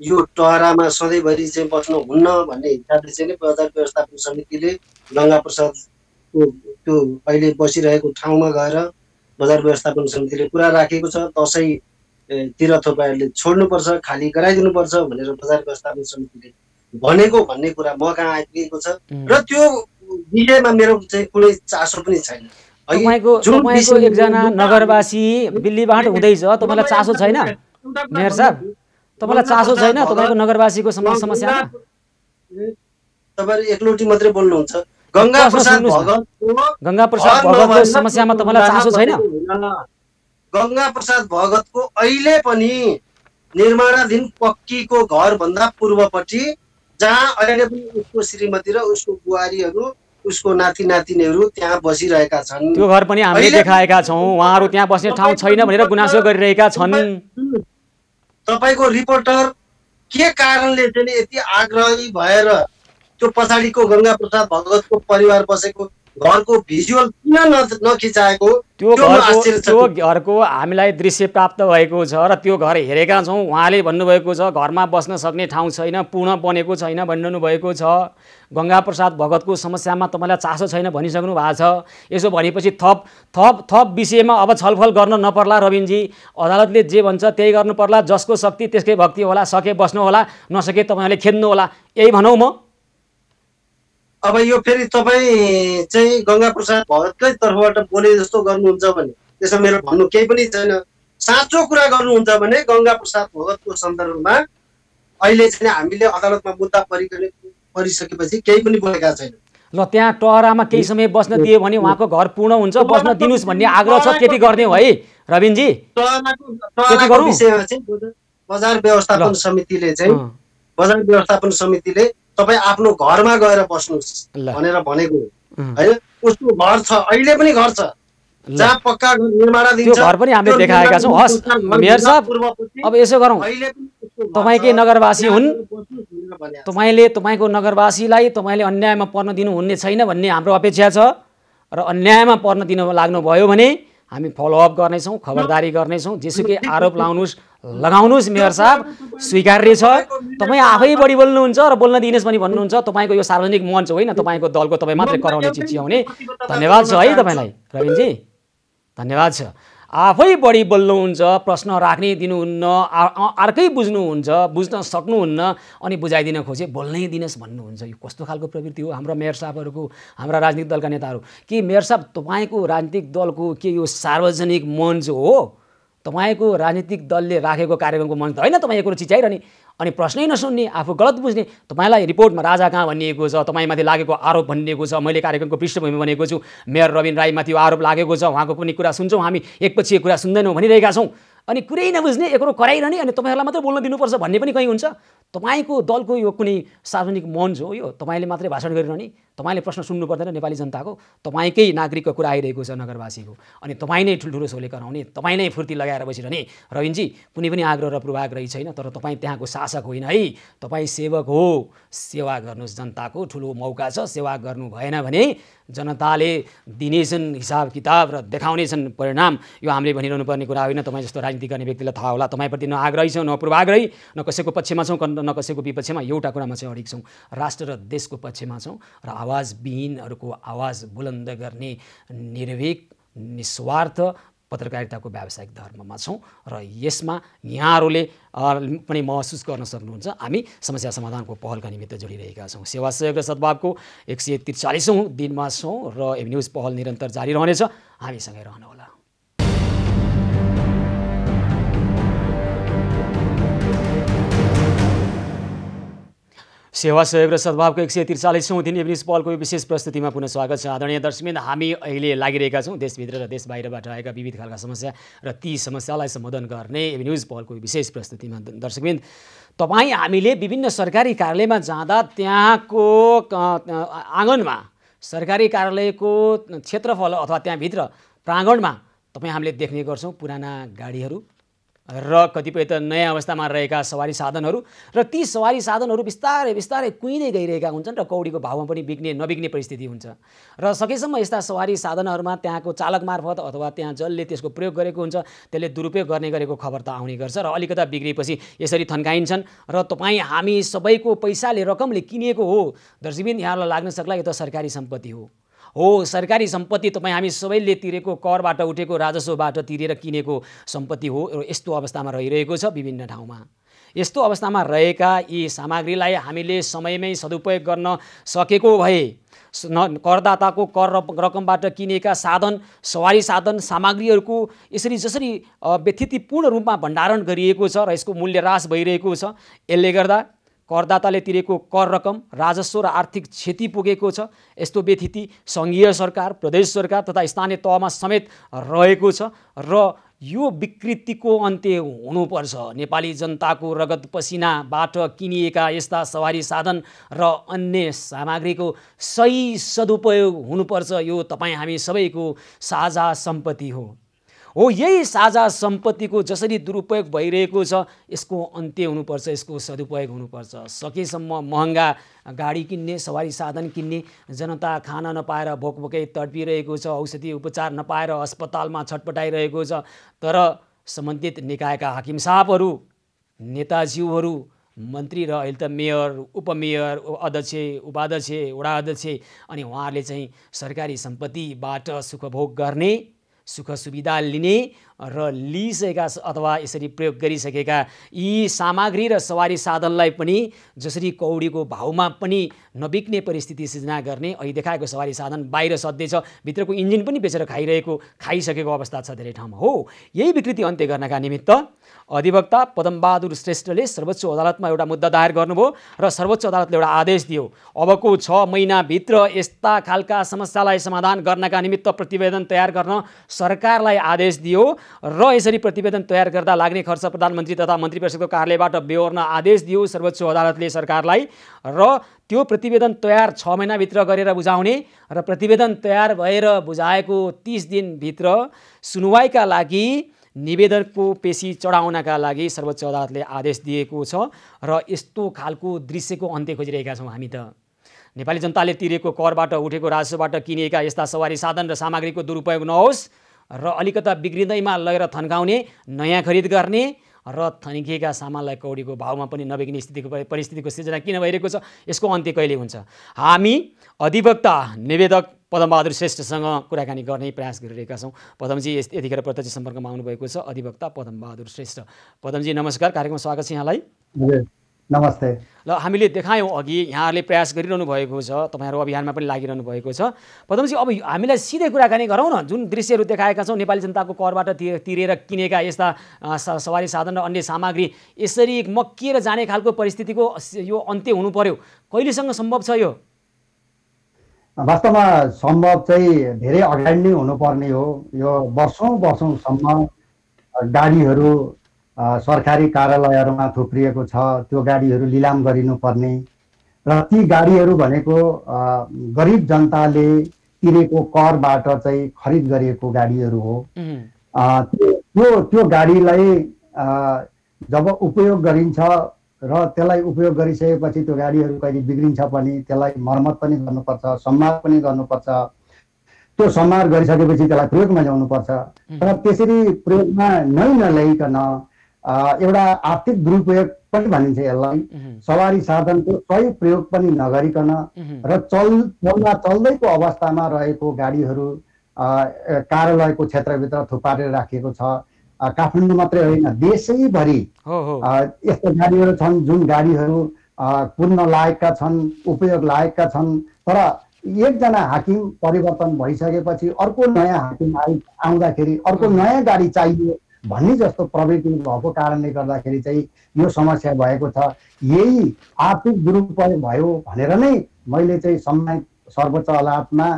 यो टहरामा सधैँभरि चाहिँ बस्नु हुन्न भन्ने हिसाबले चाहिँ बजार व्यवस्थापन समितिले गङ्गाप्रसादको त्यो अहिले बसिरहेको ठाउँमा गएर बजार व्यवस्थापन समितिले कुरा राखेको छ। दसैँतिर तपाईँहरूले छोड्नुपर्छ, खाली गराइदिनुपर्छ भनेर बजार व्यवस्थापन समितिले भनेको भन्ने कुरा म कहाँ आइपुगेको छ र त्यो विषयमा मेरो चाहिँ कुनै चासो पनि छैन।
तपाईँको एकजना नगरवासी बिल्लीबाट हुँदैछ, तपाईँलाई चासो छैन मेयर साहब? तपाईँलाई चासो छैन तपाईँको नगरवासीको समस्यामा?
तपाईँहरू एकलौटी मात्रै बोल्नुहुन्छ। गङ्गाप्रसाद
भगतको समस्यामा तपाईँलाई चासो छैन?
गङ्गाप्रसाद भगतको अहिले पनि निर्माणाधीन पक्कीको घरभन्दा पूर्वपट्टि जहाँ अहिले पनि उसको श्रीमती र उसको बुहारीहरू उसको नाति नातिनीहरू त्यहाँ बसिरहेका छन्।
त्यो घर पनि हामीले देखाएका छौँ। उहाँहरू त्यहाँ बस्ने ठाउँ छैन भनेर गुनासो गरिरहेका छन्।
तपाईँको रिपोर्टर के कारणले चाहिँ यति आग्रही भएर त्यो पछाडिको गङ्गाप्रसाद भगतको परिवार बसेको घरको भिजुअल किन नखिचाएको?
त्यो घरको हामीलाई दृश्य प्राप्त भएको छ र त्यो घर हेरेका छौँ। उहाँले भन्नुभएको छ घरमा बस्न सक्ने ठाउँ छैन, पूर्ण बनेको छैन भनिरहनु भएको छ। गङ्गाप्रसाद भगतको समस्यामा तपाईँलाई चासो छैन भनिसक्नु भएको छ। यसो भनेपछि थप थप थप विषयमा अब छलफल गर्न नपर्ला रविनजी। अदालतले जे भन्छ त्यही गर्नु पर्ला। जसको शक्ति त्यसकै भक्ति होला। सके बस्नु होला, नसके तपाईँहरूले खेद्नु होला, यही भनौँ म।
अब यो फेरि तपाईँ चाहिँ गङ्गाप्रसाद भगतकै तर्फबाट बोले जस्तो गर्नुहुन्छ भने त्यसमा मेरो भन्नु केही पनि छैन। साँचो कुरा गर्नुहुन्छ भने गङ्गाप्रसाद भगतको सन्दर्भमा अहिले चाहिँ हामीले अदालतमा मुद्दा परिसकेपछि केही पनि बोलेका छैन।
ल त्यहाँ टहरामा केही समय बस्न दियो भने उहाँको घर पूर्ण हुन्छ, बस्न दिनुहोस् भन्ने आग्रह छ। त्यति गर्ने हो है रविनजी?
विषयमा चाहिँ बजार व्यवस्थापन समितिले तपाईँ आफ्नो घरमा गएर बस्नुहोस् भनेर भनेको होइन। उसको घर छ, अहिले पनि घर छ जहाँ पक्का घर निर्माणाधीन छ।
त्यो घर पनि हामीले देखाएका छौँ। हस् मेयर साहब, अब यसो गरौँ, तपाईँकै नगरवासी हुन्, तपाईँको नगरवासीलाई तपाईँले अन्यायमा पर्न दिनुहुने छैन भन्ने हाम्रो अपेक्षा छ र अन्यायमा पर्न दिन लाग्नुभयो भने हामी फलोअप गर्नेछौँ, खबरदारी गर्नेछौँ। जेसुकै आरोप लगाउनुहोस् मेयर साहब, स्वीकार्य छ। तपाईँ आफै बढी बोल्नुहुन्छ र बोल्न दिनुहोस् पनि भन्नुहुन्छ। तपाईँको यो सार्वजनिक मञ्च होइन, तपाईँको दलको तपाईँ मात्रै कराउने चिच्याउने। धन्यवाद छ है तपाईँलाई रविनजी, धन्यवाद छ। आफै बढी बोल्नुहुन्छ, प्रश्न राख्नै दिनुहुन्न, अर्कै बुझ्नुहुन्छ, बुझ्न सक्नुहुन्न, अनि बुझाइदिन खोजे बोल्नै दिनुहोस् भन्नुहुन्छ। यो कस्तो खालको प्रवृत्ति हो हाम्रो मेयर साहबहरूको, हाम्रा राजनीतिक दलका नेताहरू? के मेयर साहब तपाईँको राजनीतिक दलको के यो सार्वजनिक मञ्च हो? तपाईँको राजनीतिक दलले राखेको कार्यक्रमको मञ्च त होइन तपाईँ कुरो चिच्याइरहने अनि प्रश्नै नसुन्ने, आफू गलत बुझ्ने। तपाईँलाई रिपोर्टमा राजा कहाँ भनिएको छ, तपाईँमाथि लागेको आरोप भनिएको छ। मैले कार्यक्रमको पृष्ठभूमि भनेको छु, मेयर रविन राईमाथि आरोप लागेको छ, उहाँको पनि कुरा सुन्छौँ हामी, एकपछि एक कुरा सुन्दैनौँ भनिरहेका छौँ। अनि कुरै नबुझ्ने, एकरो कराइरहने, अनि तपाईँहरूलाई मात्रै बोल्न दिनुपर्छ भन्ने पनि कहीँ हुन्छ। तपाईँको दलको यो कुनै सार्वजनिक मञ्च हो, यो तपाईँले मात्रै भाषण गरिरहने, तपाईँले प्रश्न सुन्नु पर्दैन नेपाली जनताको, तपाईँकै नागरिकको कुरा आइरहेको छ नगरवासीको, अनि तपाईँ नै ठुल्ठुलो सोले कराउने, तपाईँ नै फुर्ती लगाएर बसिरहने। रविनजी, कुनै पनि आग्रह र पूर्वाग्रह रही छैन, तर तपाईँ त्यहाँको शासक होइन है, तपाईँ सेवक हो। सेवा गर्नुहोस्, जनताको ठुलो मौका छ। सेवा गर्नु भएन भने जनताले दिनेछन् हिसाब किताब र देखाउनेछन् परिणाम। यो हामीले भनिरहनु पर्ने कुरा होइन। तपाईँ जस्तो राजनीति गर्ने व्यक्तिलाई थाहा होला, तपाईँप्रति न आग्रही छौँ, न पूर्वाग्रही, न कसैको पक्षमा छौँ, न कसैको विपक्षमा। एउटा कुरामा चाहिँ अडिग छौँ, राष्ट्र र देशको पक्षमा छौँ र आवाजविहीनहरूको आवाज बुलन्द गर्ने निर्भीक निस्वार्थ पत्रकारिताको व्यावसायिक धर्ममा छौँ र यसमा यहाँहरूले पनि महसुस गर्न सक्नुहुन्छ हामी समस्या समाधानको पहलका निमित्त जोडिरहेका छौँ। सेवा सहयोग र सद्भावको 143औं दिनमा छौँ र एबी न्युज पहल निरन्तर जारी रहनेछ। हामीसँगै रहनुहोला। सेवा सहयोग र सद्भावको 143औं दिन एबी न्युज पहलको यो विशेष प्रस्तुतिमा पुनः स्वागत छ। आदरणीय दर्शकवृन्द, हामी अहिले लागिरहेका छौँ देशभित्र र देश बाहिरबाट आएका विविध खालका समस्या र ती समस्यालाई सम्बोधन गर्ने एबी न्युज पहलको विशेष प्रस्तुतिमा। दर्शकवृन्द, तपाईँ हामीले विभिन्न सरकारी कार्यालयमा जाँदा त्यहाँको आँगनमा, सरकारी कार्यालयको क्षेत्रफल अथवा त्यहाँभित्र प्राङ्गणमा तपाईँ हामीले देख्ने गर्छौँ पुराना गाडीहरू र कतिपय त नयाँ अवस्थामा रहेका सवारी साधनहरू, र ती सवारी साधनहरू बिस्तारै बिस्तारै कुहिँदै गइरहेका हुन्छन् र कौडीको भावमा पनि बिक्ने नबिक्ने परिस्थिति हुन्छ। र सकेसम्म यस्ता सवारी साधनहरूमा त्यहाँको चालक मार्फत अथवा त्यहाँ जसले त्यसको प्रयोग गरेको हुन्छ त्यसले दुरुपयोग गर्ने गरेको खबर त आउने गर्छ र अलिकता बिग्रेपछि यसरी थन्काइन्छन् र तपाईँ हामी सबैको पैसाले रकमले किनेको हो। दर्शकवृन्द, यहाँलाई लाग्न सक्ला यो त सरकारी सम्पत्ति हो, सरकारी सम्पत्ति तपाईँ हामी सबैले तिरेको करबाट उठेको राजस्वबाट तिरेर किनेको सम्पत्ति हो र यस्तो अवस्थामा रहिरहेको छ विभिन्न ठाउँमा। यस्तो अवस्थामा रहेका यी सामग्रीलाई हामीले समयमै सदुपयोग गर्न सकेको भए करदाताको कर रकमबाट किनेका साधन, सवारी साधन, सामग्रीहरूको यसरी जसरी व्यथितिपूर्ण रूपमा भण्डारण गरिएको छ र यसको मूल्य ह्रास भइरहेको छ, यसले गर्दा करदाताले तिरेको कर रकम, राजस्व र आर्थिक क्षति पुगेको छ। यस्तो व्यथिति सङ्घीय सरकार, प्रदेश सरकार तथा स्थानीय तहमा समेत रहेको छ र यो विकृतिको अन्त्य हुनुपर्छ। नेपाली जनताको रगत पसिनाबाट किनिएका यस्ता सवारी साधन र अन्य सामग्रीको सही सदुपयोग हुनुपर्छ। यो तपाईँ हामी सबैको साझा सम्पत्ति हो। यही साझा सम्पत्तिको जसरी दुरुपयोग भइरहेको छ यसको अन्त्य हुनुपर्छ, यसको सदुपयोग हुनुपर्छ। सकेसम्म महँगा गाडी किन्ने, सवारी साधन किन्ने, जनता खान नपाएर भोकभोकै तडपिरहेको छ, औषधि उपचार नपाएर अस्पतालमा छटपटाइरहेको छ। तर सम्बन्धित निकायका हाकिम साहबहरू, नेताज्यूहरू, मन्त्री र अहिले त मेयर, उपमेयर, अध्यक्ष, उपाध्यक्ष, वडा अध्यक्ष अनि उहाँहरूले चाहिँ सरकारी सम्पत्तिबाट सुखभोग गर्ने, सुख सुविधा लिने र लिइसकेका अथवा यसरी प्रयोग गरिसकेका यी सामग्री र सवारी साधनलाई पनि जसरी कौडीको भावमा पनि नबिक्ने परिस्थिति सिर्जना गर्ने। अहिले देखाएको सवारी साधन बाहिर सध्दैछ, भित्रको इन्जिन पनि बेचेर खाइसकेको अवस्था छ धेरै ठाउँमा। यही विकृति अन्त्य गर्नका निमित्त अधिवक्ता पदमबहादुर श्रेष्ठले सर्वोच्च अदालतमा एउटा मुद्दा दायर गर्नुभयो र सर्वोच्च अदालतले एउटा आदेश दियो। अबको 6 महिनाभित्र यस्ता खालका समस्यालाई समाधान गर्नका निमित्त प्रतिवेदन तयार गर्न सरकारलाई आदेश दियो र यसरी प्रतिवेदन तयार गर्दा लाग्ने खर्च प्रधानमन्त्री तथा मन्त्री परिषदको कार्यालयबाट बेहोर्न आदेश दियो सर्वोच्च अदालतले सरकारलाई। र त्यो प्रतिवेदन तयार 6 महिनाभित्र गरेर बुझाउने र प्रतिवेदन तयार भएर बुझाएको 30 दिनभित्र सुनवाईका लागि निवेदनको पेशी चढाउनका लागि सर्वोच्च अदालतले आदेश दिएको छ। र यस्तो खालको दृश्यको अन्त्य खोजिरहेका छौँ हामी। त नेपाली जनताले तिरेको करबाट उठेको राजस्वबाट किनिएका यस्ता सवारी साधन र सामग्रीको दुरुपयोग नहोस् र अलिकता बिग्रिँदैमा लगेर थन्काउने, नयाँ खरिद गर्ने र थन्किएका सामानलाई कौडीको भावमा पनि नबिक्ने परिस्थितिको सिर्जना किन भइरहेको छ, यसको अन्त्य कहिले हुन्छ? हामी अधिवक्ता निवेदक पदमबहादुर श्रेष्ठसँग कुराकानी गर्ने प्रयास गरिरहेका छौँ। पदमजी यतिखेर प्रत्यक्ष सम्पर्कमा आउनुभएको छ, अधिवक्ता पदमबहादुर श्रेष्ठ। पदमजी नमस्कार, कार्यक्रममा स्वागत छ यहाँलाई।
नमस्ते।
ल हामीले देखायौँ अघि यहाँहरूले प्रयास गरिरहनु भएको छ, तपाईँहरू अभियानमा पनि लागिरहनु भएको छ। पदमजी अब हामीलाई सिधै कुराकानी गरौँ न। जुन दृश्यहरू देखाएका छौँ नेपाली जनताको करबाट तिरेर किनेका यस्ता सवारी साधन र अन्य सामग्री यसरी मक्किएर जाने खालको परिस्थितिको यो अन्त्य हुनु पर्यो, कहिलेसँग सम्भव छ यो?
वास्तवमा सम्भव चाहिँ धेरै अगाडि नै हुनुपर्ने हो। यो वर्षौँसम्म गाडीहरू सरकारी कार्यालयहरूमा थुप्रिएको छ, त्यो गाडीहरू लिलाम गरिनुपर्ने र ती गाडीहरू भनेको गरिब जनताले तिरेको करबाट चाहिँ खरिद गरिएको गाडीहरू हो। त्यो गाडीलाई जब उपयोग गरिन्छ र त्यसलाई उपयोग गरिसकेपछि त्यो गाडीहरू कहिले बिग्रिन्छ पनि, त्यसलाई मर्मत पनि गर्नुपर्छ, सम्मार पनि गर्नुपर्छ। त्यो सम्मार गरिसकेपछि त्यसलाई प्रयोगमा ल्याउनुपर्छ र त्यसरी प्रयोगमा नै नल्याइकन एउटा आर्थिक दुरुपयोग पनि भनिन्छ यसलाई। सवारी साधनको सही प्रयोग पनि नगरिकन र चल्दैको अवस्थामा रहेको गाडीहरू कार्यालयको क्षेत्रभित्र थुपारेर राखिएको छ। काठमाडौँ मात्रै होइन, देशैभरि यस्ता गाडीहरू छन् जुन गाडीहरू कुद्न लायकका छन्, उपयोग लायकका छन्, तर एकजना हाकिम परिवर्तन भइसकेपछि अर्को नयाँ हाकिम आउँदाखेरि अर्को नयाँ गाडी चाहियो भन्ने जस्तो प्रवृत्ति भएको कारणले गर्दाखेरि चाहिँ यो समस्या भएको छ। यही आर्थिक दुरुपयोग भयो भनेर नै मैले चाहिँ सम्मानित सर्वोच्च अदालतमा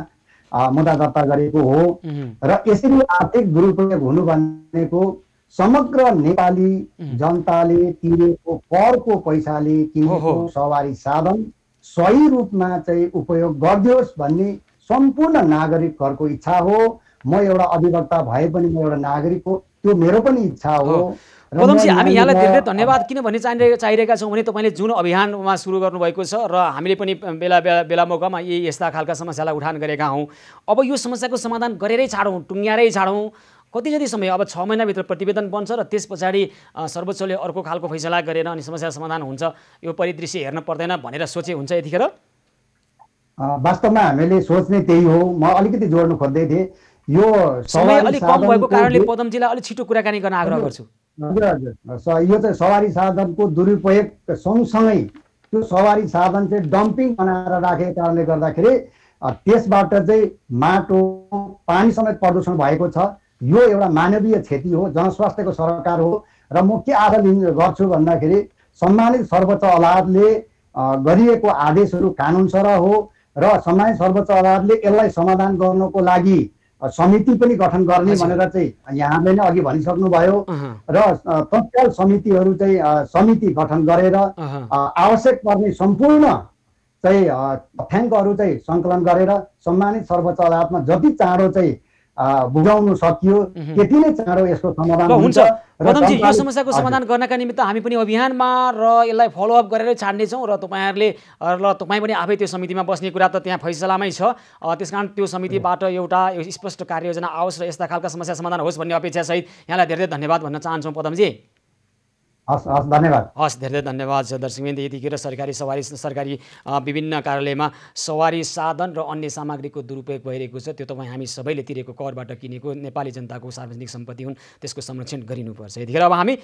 मुद्दा दर्ता गरेको हो। र यसरी आर्थिक दुरुपयोग हुनु भनेको समग्र नेपाली जनताले तिरेको करको पैसाले किनेको सवारी साधन सही रूपमा चाहिँ उपयोग गरिदियोस् भन्ने सम्पूर्ण नागरिकहरूको इच्छा हो। म एउटा अधिवक्ता भए पनि म एउटा नागरिक हो, त्यो मेरो पनि इच्छा हो।
पदमजी, हामी यहाँलाई धेरै धन्यवाद किन भन्ने चाहिरहेका छौँ भने तपाईँले जुन अभियानमा सुरु गर्नुभएको छ र हामीले पनि बेला मौकामा यस्ता खालका समस्यालाई उठान गरेका हौँ। अब यो समस्याको समाधान गरेरै छाडौँ, टुङ्ग्यारै छाडौँ। कति जति समय, अब 6 महिनाभित्र प्रतिवेदन बन्छ र त्यस पछाडि सर्वोच्चले अर्को खालको फैसला गरेर अनि समस्या समाधान हुन्छ, यो परिदृश्य हेर्न पर्दैन भनेर सोचे हुन्छ यतिखेर?
वास्तवमा हामीले सोच्ने त्यही हो। म अलिकति जोड्नु खोज्दै थिएँ, यो
समय अलिक कम भएको कारणले पदमजीलाई अलिक छिटो कुराकानी गर्न आग्रह गर्छु।
हजुर हजुर, यो चाहिँ सवारी साधनको दुरुपयोग सँगसँगै त्यो सवारी साधन चाहिँ डम्पिङ बनाएर राखेको कारणले गर्दाखेरि त्यसबाट चाहिँ माटो, पानी समेत प्रदूषण भएको छ। यो एउटा मानवीय क्षति हो, जनस्वास्थ्यको सरकार हो। र म के आशा गर्छु भन्दाखेरि सम्मानित सर्वोच्च अदालतले गरिएको आदेशहरू कानुनसरह हो र सम्मानित सर्वोच्च अदालतले यसलाई समाधान गर्नको लागि समिति पनि गठन गर्ने भनेर चाहिँ यहाँले नै अघि भनिसक्नुभयो र तत्काल समितिहरू चाहिँ समिति गठन गरेर आवश्यक पर्ने सम्पूर्ण चाहिँ तथ्याङ्कहरू चाहिँ सङ्कलन गरेर सम्मानित सर्वोच्च अदालतमा जति चाँडो चाहिँ बुझाउनु सकियो त्यति नै चाँडो यसको समाधान हुन्छ।
पदमजी, यो समस्याको समाधान गर्नका निमित्त हामी पनि अभियानमा र यसलाई फलोअप गरेरै छाड्नेछौँ र तपाईँ पनि आफै त्यो समितिमा बस्ने कुरा त त्यहाँ फैसलामै छ। त्यसकारण त्यो समितिबाट एउटा स्पष्ट कार्ययोजना आओस् र यस्ता खालका समस्या समाधान होस् भन्ने अपेक्षासहित यहाँलाई धेरै धन्यवाद भन्न चाहन्छौँ पदमजी।
हस् धन्यवाद।
हस्, धेरै धन्यवाद छ दर्शकवृन्द। यतिखेर सरकारी विभिन्न कार्यालयमा सवारी साधन र अन्य सामग्रीको दुरुपयोग भइरहेको छ। त्यो तपाईँ हामी सबैले तिरेको करबाट किनेको नेपाली जनताको सार्वजनिक सम्पत्ति हुन्, त्यसको संरक्षण गरिनुपर्छ। यतिखेर अब हामी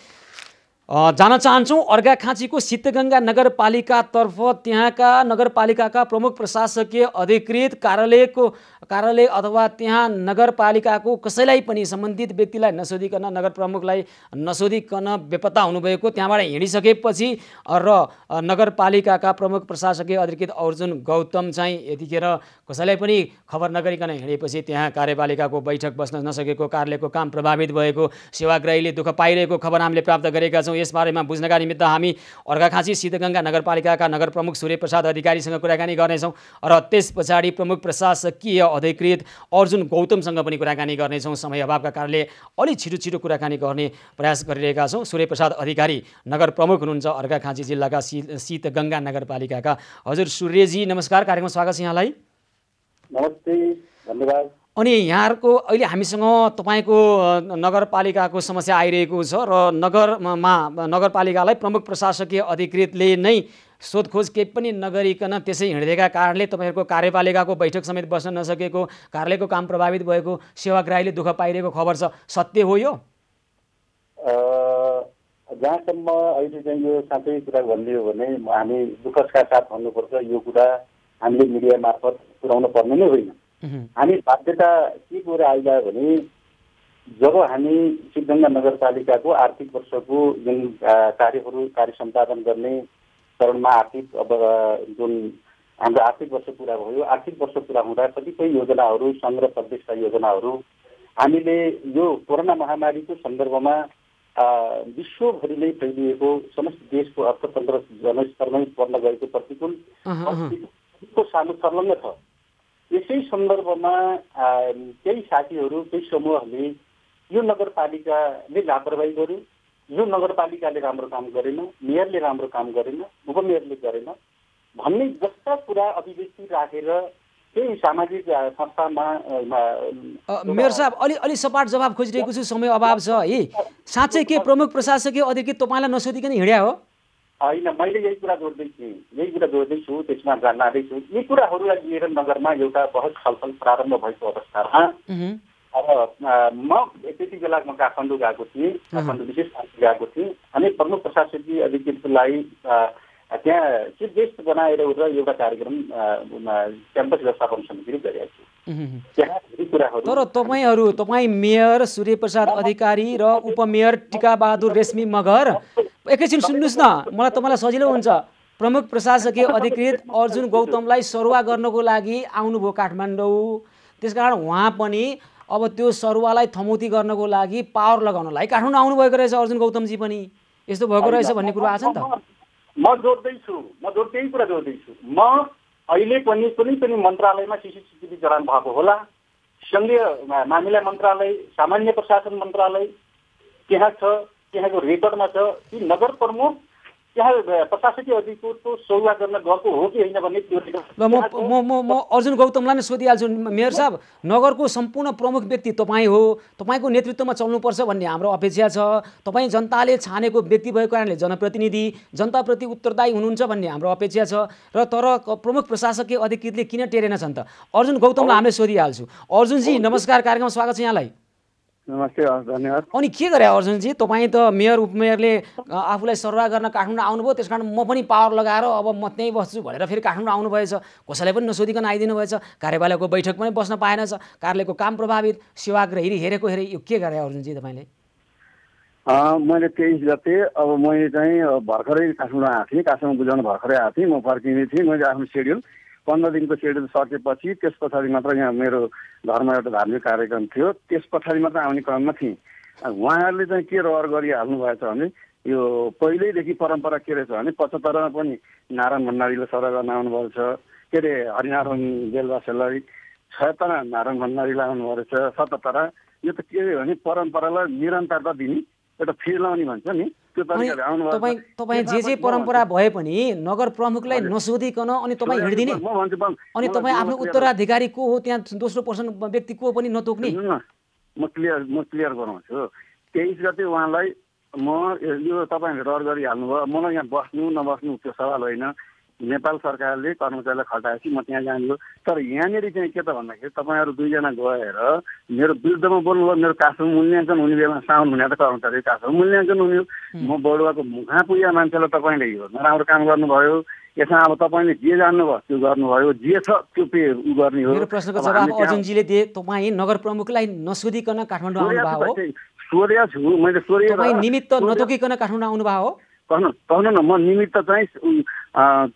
जान चाहन्छौँ अर्घाखाँचीको शीतगङ्गा नगरपालिकातर्फ। त्यहाँका नगरपालिकाका प्रमुख प्रशासकीय अधिकृत कार्यालय अथवा त्यहाँ नगरपालिकाको कसैलाई पनि सम्बन्धित व्यक्तिलाई नसोधिकन, नगर प्रमुखलाई नसोधिकन बेपत्ता हुनुभएको त्यहाँबाट हिँडिसकेपछि र नगरपालिकाका प्रमुख प्रशासकीय अधिकृत अर्जुन गौतम चाहिँ यतिखेर कसैलाई पनि खबर नगरिकन हिँडेपछि त्यहाँ कार्यपालिकाको बैठक बस्न नसकेको, कार्यालयको काम प्रभावित भएको, सेवाग्राहीले दुःख पाइरहेको खबर हामीले प्राप्त गरेका छौँ। यसबारेमा बुझ्नका निमित्त हामी अर्घाखाँची शीतगङ्गा नगरपालिकाका नगर प्रमुख सूर्य प्रसाद अधिकारीसँग कुराकानी गर्नेछौँ र त्यस पछाडि प्रमुख प्रशासकीय अधिकृत अर्जुन गौतमसँग पनि कुराकानी गर्नेछौँ। समय अभावका कारणले अलिक छिटो कुराकानी गर्ने प्रयास गरिरहेका छौँ। सूर्य प्रसाद अधिकारी नगर प्रमुख हुनुहुन्छ अर्घाखाँची जिल्लाका शीतगङ्गा नगरपालिकाका। हजुर सूर्यजी, नमस्कार, कार्यक्रममा स्वागत छ यहाँलाई।
नमस्ते, धन्यवाद।
अनि यहाँहरूको अहिले हामीसँग तपाईँको नगरपालिकाको समस्या आइरहेको छ र नगरपालिकालाई प्रमुख प्रशासकीय अधिकृतले नै सोधखोज केही पनि नगरिकन त्यसै हिँडिदिएका कारणले तपाईँहरूको कार्यपालिकाको बैठक समेत बस्न नसकेको, कार्यालयको काम प्रभावित भएको, सेवाग्राहीले दुःख पाइरहेको खबर छ, सत्य हो यो?
जहाँसम्म अहिले चाहिँ यो साँच्चै कुरा भन्ने हो भने हामी दुःखका साथ भन्नुपर्छ, यो कुरा हामीले मिडिया मार्फत पुर्याउन पर्ने नै होइन। हामी बाध्यता के कुरा आइरह्यो भने जब हामी शीतगङ्गा नगरपालिकाको आर्थिक वर्षको जुन कार्य सम्पादन गर्ने चरणमा अब जुन हाम्रो आर्थिक वर्ष पुरा भयो, आर्थिक वर्ष पुरा हुँदा कतिपय योजनाहरू सङ्घ र प्रदेशका योजनाहरू हामीले यो कोरोना महामारीको सन्दर्भमा विश्वभरि नै फैलिएको समस्त देशको अर्थतन्त्र जनस्तरमै पर्न गएको प्रतिकूल परिस्थितिको सामु संलग्न छ। यसै सन्दर्भमा केही साथीहरू केही समूहहरूले यो नगरपालिकाले लापरवाही गर्यो, यो नगरपालिकाले राम्रो काम गरेन, मेयरले राम्रो काम गरेन, उपमेयरले गरेन भन्ने जस्ता कुरा अभिव्यक्ति राखेर केही सामाजिक संस्थामा
मेयर साहब अलि सपाट जवाब खोजिरहेको छु, समय अभाव छ है। साँच्चै के प्रमुख प्रशासकीय अधिकृत तपाईँलाई नसोधिकन हिँड्या हो?
होइन, मैले यही कुरा जोड्दैछु, त्यसमा जान्दैछु। यी कुराहरूलाई लिएर नगरमा एउटा बहस छलफल प्रारम्भ भएको अवस्थामा अब म त्यति बेला म काठमाडौँ गएको थिएँ, काठमाडौँ विशेष गएको थिएँ अनि प्रमुख प्रशासकीय अधिकृतलाई त्यहाँ चिफ गेस्ट बनाएर एउटा कार्यक्रम क्याम्पस व्यवस्थापन समितिले गरेको छु।
तर तपाईँ मेयर सूर्यप्रसाद अधिकारी र उपमेयर टिकाबहादुर रेशमी मगर, एकैछिन सुन्नुहोस् न, मलाई तपाईँलाई सजिलो हुन्छ। प्रमुख प्रशासकीय अधिकृत अर्जुन गौतमलाई सरुवा गर्नको लागि आउनुभयो काठमाडौँ, त्यसकारण उहाँ पनि अब त्यो सरुवालाई थमौती गर्नको लागि पावर लगाउनलाई काठमाडौँ आउनुभएको रहेछ अर्जुन गौतमजी पनि। यस्तो भएको रहेछ भन्ने कुरो आएको छ नि त।
त्यही कुरा जोड्दैछु। म अहिले पनि कुनै पनि मन्त्रालयमा सीसीटीभी जडान भएको होला, सङ्घीय मामिला मन्त्रालय, सामान्य प्रशासन मन्त्रालय त्यहाँ छ, त्यहाँको रेकर्डमा छ। ती नगर प्रमुख त्यहाँ प्रशासकीय अधिकृतको सरुवा गर्न गएको हो कि होइन भन्ने त्यो
म अर्जुन गौतमलाई नै सोधिहाल्छु। मेयर साहब, नगरको सम्पूर्ण प्रमुख व्यक्ति तपाईँ हो, तपाईँको नेतृत्वमा चल्नुपर्छ भन्ने हाम्रो अपेक्षा छ। तपाईँ जनताले छानेको व्यक्ति भएको कारणले जनप्रतिनिधि, जनताप्रति उत्तरदायी हुनुहुन्छ भन्ने हाम्रो अपेक्षा छ। र तर प्रमुख प्रशासकीय अधिकृतले किन टेरेन छन् त? अर्जुन गौतमलाई हामीले सोधिहाल्छु। अर्जुनजी नमस्कार, कार्यक्रममा स्वागत छ यहाँलाई।
नमस्ते, धन्यवाद।
अनि के गरे अर्जुनजी, तपाईँ त मेयर उपमेयरले आफूलाई सरुवा गर्न काठमाडौँ आउनुभयो, त्यस कारण म पनि पावर लगाएर अब म त्यहीँ बस्छु भनेर फेरि काठमाडौँ आउनुभएछ। कसैलाई पनि नसोधिकन आइदिनु भएछ, कार्यपालकको बैठक पनि बस्न पाएनछ, कार्यालयको काम प्रभावित, सेवाग्राही हेरेको यो के गरे अर्जुनजी तपाईँले?
मैले 23 गते अब मैले चाहिँ भर्खरै काठमाडौँ आएको थिएँ, काठमाडौँ बुझाउन भर्खरै आएको थिएँ। म फर्किने थिएँ, मैले आफ्नो सेड्युल 15 दिनको सेड्युल सकेपछि त्यस पछाडि मात्र यहाँ मेरो घरमा एउटा धार्मिक कार्यक्रम थियो, त्यस पछाडि मात्र आउने क्रममा थिएँ। उहाँहरूले चाहिँ के रहर गरिहाल्नु भएछ भने यो पहिल्यैदेखि परम्परा के रहेछ भने 75मा पनि नारायण भण्डारीले सरुवा गर्न आउनुभएको छ, के अरे हरिनारायण बेलवासेलाई 76 नारायण भण्डारीलाई आउनुभएको रहेछ, 77। यो त के हो भने परम्परालाई निरन्तरता दिने एउटा फिर्लाउने भन्छ नि, त्यो तरिकाले आउनुभएको।
तपाईँ जे परम्परा भए पनि नगर प्रमुखलाई नसोधिकन अनि तपाईँ हिँड्दिने, अनि तपाईँ आफ्नो उत्तराधिकारी को हो त्यहाँ दोस्रो पर्सन व्यक्ति को पनि नतोक्ने?
म क्लियर गराउँछु। 23 गते उहाँलाई म यो तपाईँहरूले रहर गरिहाल्नुभयो, मलाई यहाँ बस्नु नबस्नु त्यो सवाल होइन। नेपाल सरकारले कर्मचारीलाई खटाएपछि म त्यहाँ जान्छु। तर यहाँनिर चाहिँ के त भन्दाखेरि तपाईँहरू दुईजना गएर मेरो विरुद्धमा बोल्नुभयो। मेरो काठमाडौँ मूल्याङ्कन हुने बेला साउन हुने त कर्मचारी काठमाडौँ मूल्याङ्कन हुने, म बडुवाको मुखा पुगेका मान्छेलाई तपाईँले यो नराम्रो काम गर्नुभयो। यसमा अब तपाईँले जे जान्नुभयो त्यो गर्नुभयो, जे छ त्यो उ गर्ने हो।
मेरो प्रश्नको जवाब अर्जुनजीले दिए। तपाईँ नगर प्रमुखलाई नसोधिकन काठमाडौँ आउनुभयो हो?
सोधेको छु मैले, सोधेको।
तपाईँ निमित्त नतोकिकन काठमाडौँ आउनुभयो हो?
कहनु न, म निमित्त चाहिँ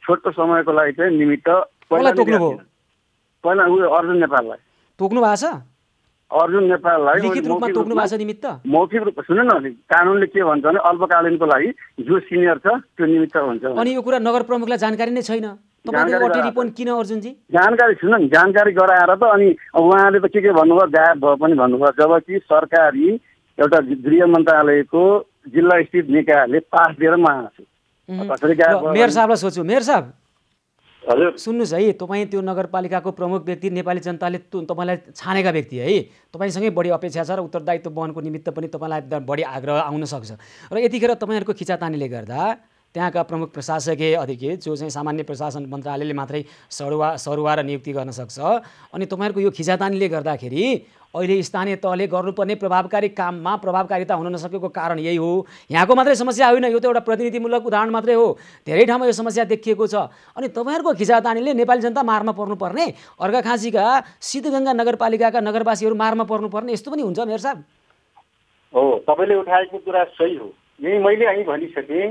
छोटो समयको लागि चाहिँ निमित्त
पहिला तोक्नुभयो?
पहिला उयो अर्जुन नेपाललाई
तोक्नु भएको छ?
अर्जुन नेपाललाई
लिखित रूपमा तोक्नु भएको छ निमित्त?
मौखिक रूपमा। सुन्नु न, कानुनले के भन्छ भने अल्पकालीनको लागि जो सिनियर छ त्यो निमित्त हुन्छ।
अनि यो कुरा नगर प्रमुखलाई जानकारी नै छैन? तपाईँको टेलिफोन किन अर्जुनजी?
जानकारी सुन्नु न, जानकारी गराएर त अनि उहाँले त के भन्नुभयो, गायब भयो पनि भन्नुभयो। जबकि सरकारी एउटा गृह मन्त्रालयको जिल्ला स्थित निकायले पास दिएर म आएको छु।
मेयर साहबलाई सोध्छु। मेयर साहब
हजुर
सुन्नुहोस् है, तपाईँ त्यो नगरपालिकाको प्रमुख व्यक्ति, नेपाली जनताले तपाईँलाई छानेका व्यक्ति है, तपाईँसँगै बढी अपेक्षा छ र उत्तरदायित्व वहनको निमित्त पनि तपाईँलाई बढी आग्रह आउन सक्छ। र यतिखेर तपाईँहरूको खिचातानीले गर्दा त्यहाँका प्रमुख प्रशासकीय अधिकृत जो चाहिँ सामान्य प्रशासन मन्त्रालयले मात्रै सरुवा र नियुक्ति गर्न सक्छ, अनि तपाईँहरूको यो खिचातानीले गर्दाखेरि अहिले स्थानीय तहले गर्नुपर्ने प्रभावकारी काममा प्रभावकारिता हुन नसकेको कारण यही हो। यहाँको मात्रै समस्या होइन, यो त एउटा प्रतिनिधिमूलक उदाहरण मात्रै हो, धेरै ठाउँमा यो समस्या देखिएको छ। अनि तपाईँहरूको खिचातानीले नेपाली जनता मारमा पर्नुपर्ने, अर्घाखाँचीका सिद्धगङ्गा नगरपालिकाका नगरवासीहरू मारमा पर्नुपर्ने, यस्तो पनि हुन्छ मेयर साहब?
हो, तपाईँले उठाएको कुरा सही हो। यही मैले અહીં भनिसकेँ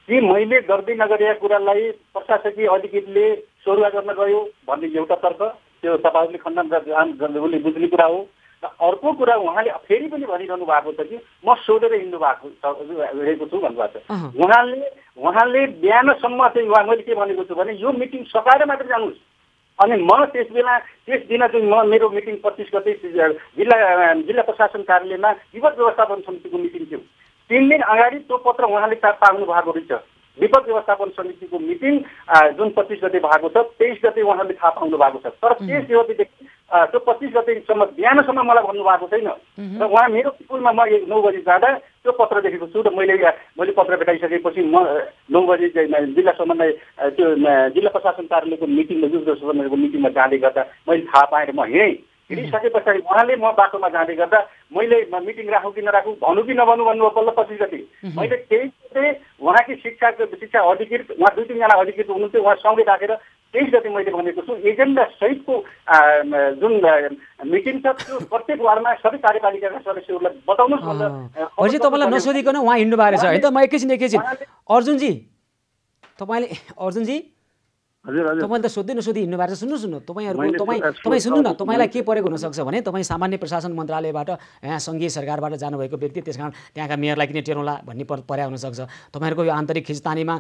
कि मैले गर्दै नगरेका कुरालाई प्रशासकीय अधिकृतले सरुवा गर्न गयो भन्ने एउटा तर्क, त्यो तपाईँहरूले खण्डन बुझ्ने कुरा हो। अर्को कुरा उहाँले फेरि पनि भनिरहनु भएको छ कि म सोधेर हिँड्नु रहेको छु भन्नुभएको छ। उहाँले बिहानसम्म चाहिँ मैले के भनेको छु भने यो मिटिङ सकाएर मात्र जानुहोस्। अनि म त्यस दिन चाहिँ मेरो मिटिङ 25 गते जिल्ला प्रशासन कार्यालयमा विपद व्यवस्थापन समितिको मिटिङ थियो। 3 दिन अगाडि त्यो पत्र उहाँले पाउनु भएको रहेछ। विपद व्यवस्थापन समितिको मिटिङ जुन 25 गते भएको छ 23 गते उहाँले थाहा पाउनु भएको छ। तर 23 गतेदेखि त्यो 25 गतेसम्म बिहानसम्म मलाई भन्नुभएको छैन। र उहाँ मेरो स्कुलमा म 9 बजी जाँदा त्यो पत्र देखेको छु र मैले पत्र भेटाइसकेपछि म 9 बजी जिल्ला समन्वय त्यो जिल्ला प्रशासन कार्यालयको मिटिङमा युद्ध समन्वयको मिटिङमा जाँदै गर्दा मैले थाहा पाएँ र म हिँडेँ। हिँडिसके पछाडि उहाँले म बाटोमा जाँदै गर्दा मैले मिटिङ राखौँ कि नराखौँ भनौँ कि नभनौँ भन्नुभयो। बल्ल 25 गते मैले त्यही उहाँकी शिक्षा अधिकृत उहाँ 2-3 जना अधिकृत हुनुहुन्थ्यो उहाँसँगै राखेर 23 गते मैले भनेको छु एजेन्डा सहितको जुन मिटिङ छ त्यो प्रत्येक वार्डमा सबै कार्यपालिकाका सदस्यहरूलाई बताउनुहोस् भनेर।
हजुर तपाईँलाई नसोधिकन उहाँ हिँड्नु भएको छ है त। म एकैछिन अर्जुनजी तपाईँले त सोध्दै नसोधी हिँड्नु भएको छ। सुन्नु तपाईँ सुन्नु न, तपाईँलाई के परेको हुनसक्छ भने तपाईँ सामान्य प्रशासन मन्त्रालयबाट यहाँ सङ्घीय सरकारबाट जानुभएको व्यक्ति, त्यस कारण त्यहाँका मेयरलाई किन टेर्नुला भन्ने पर्या हुनसक्छ। तपाईँहरूको यो आन्तरिक खिचतानीमा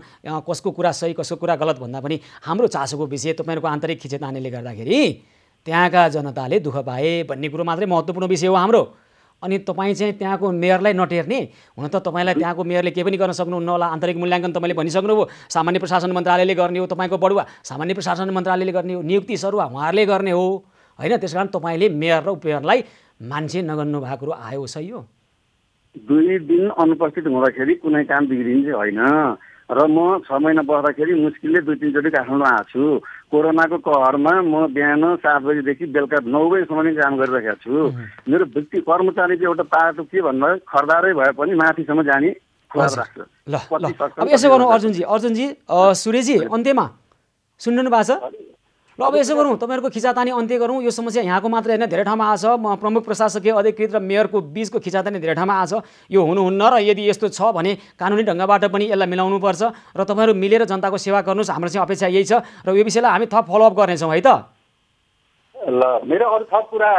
कसको कुरा सही कसको कुरा गलत भन्दा पनि हाम्रो चासोको विषय तपाईँहरूको आन्तरिक खिचतानीले गर्दाखेरि त्यहाँका जनताले दुःख पाए भन्ने कुरो मात्रै महत्त्वपूर्ण विषय हो हाम्रो। अनि तपाईँ चाहिँ त्यहाँको मेयरलाई नटेर्ने, हुन त तपाईँलाई त्यहाँको मेयरले केही पनि गर्न सक्नुहुन्न होला। आन्तरिक मूल्याङ्कन तपाईँले भनिसक्नुभयो सामान्य प्रशासन मन्त्रालयले गर्ने हो, तपाईँको बढुवा सामान्य प्रशासन मन्त्रालयले गर्ने हो, नियुक्ति सरुवा उहाँहरूले गर्ने हो होइन। त्यस कारण तपाईँले मेयर र उपमेयरलाई मान्छे नगर्नु भएको कुरो आयो सही हो।
2 दिन अनुपस्थित हुँदाखेरि कुनै काम बिग्रिन्छ होइन। र म 6 महिना बस्दाखेरि मुस्किलले 2-3 चोटि काठमाडौँ आएको छु। कोरोनाको कहरमा म बिहान 7 बजीदेखि बेलुका 9 बजीसम्म काम गरिरहेको छु। मेरो व्यक्ति कर्मचारी चाहिँ एउटा पाटो के भन्दा खरदारै भए पनि माथिसम्म जाने खुवाब राख्छ।
ल अब यसो गरौँ अर्जुनजी सुरेशजी अन्त्यमा सुन्नु भएको छ। ल अब यसो गरौँ तपाईँहरूको खिचातानी अन्त्य गरौँ। यो समस्या यहाँको मात्रै होइन, धेरै ठाउँमा आछ। प्रमुख प्रशासकीय अधिकृत र मेयरको बीचको खिचातानी धेरै ठाउँमा आछ। यो हुनुहुन्न र यदि यस्तो छ भने कानुनी ढङ्गबाट पनि यसलाई मिलाउनुपर्छ र तपाईँहरू मिलेर जनताको सेवा गर्नुहोस्। हाम्रो चाहिँ अपेक्षा यही छ र यो विषयलाई हामी थप फलोअप गर्नेछौँ है त।
ल मेरो अरू थप कुरा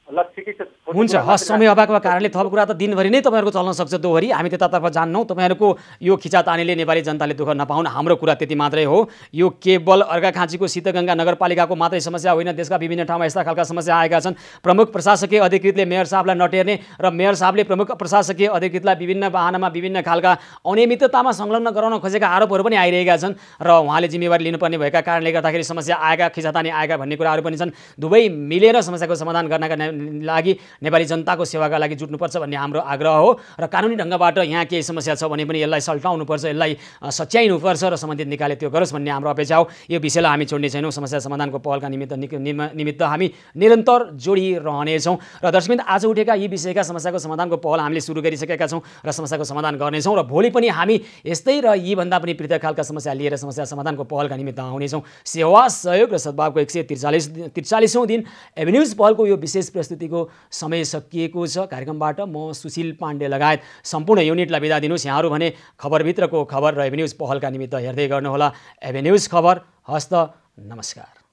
हुन्छ हस्, समय अभावको कारणले थप कुरा त दिनभरि नै तपाईँहरूको चल्न सक्छ दोहोरी। हामी त्यतातर्फ जान्नौँ। तपाईँहरूको यो खिचातानीले नेपाली जनताले दुःख नपाउन्, हाम्रो कुरा त्यति मात्रै हो। यो केवल अर्घाखाँचीको शीतगङ्गा नगरपालिकाको मात्रै समस्या होइन, देशका विभिन्न ठाउँमा यस्ता खालका समस्या आएका छन्। प्रमुख प्रशासकीय अधिकृतले मेयर साहबलाई नटेर्ने र मेयर साहबले प्रमुख प्रशासकीय अधिकृतलाई विभिन्न वाहनामा विभिन्न खालका अनियमिततामा संलग्न गराउन खोजेका आरोपहरू पनि आइरहेका छन् र उहाँले जिम्मेवारी लिनुपर्ने भएका कारणले गर्दाखेरि समस्या आएका खिचातानी आएका भन्ने कुराहरू पनि छन्। दुवै मिलेर समस्याको समाधान गर्नका लागि नेपाली जनताको सेवाका लागि जुट्नुपर्छ भन्ने हाम्रो आग्रह हो र कानुनी ढङ्गबाट यहाँ केही समस्या छ भने पनि यसलाई सल्टाउनुपर्छ, यसलाई सच्याइनुपर्छ र सम्बन्धित निकायले त्यो गरोस् भन्ने हाम्रो अपेक्षा हो। यो विषयलाई हामी छोड्ने छैनौँ। समस्या समाधानको पहलका निमित्त हामी निरन्तर जोडिरहनेछौँ र दर्शकवृन्द आज उठेका यी विषयका समस्याको समाधानको पहल हामीले सुरु गरिसकेका छौँ र समस्याको समाधान गर्नेछौँ र भोलि पनि हामी यस्तै र यीभन्दा पनि पृथक खालका समस्या लिएर समस्या समाधानको पहलका निमित्त आउनेछौँ। सेवा सहयोग र सद्भावको 143औं दिन एभेन्यूज पहलको यो विशेष प्रस्तुतिको समय सकिएको छ। कार्यक्रमबाट म सुशील पाण्डे लगायत सम्पूर्ण युनिटलाई बिदा दिनुहोस्। यहाँहरू भने खबरभित्रको खबर र एभेन्यूज पहलका निमित्त हेर्दै गर्नुहोला एभेन्यूज खबर। हस्त नमस्कार।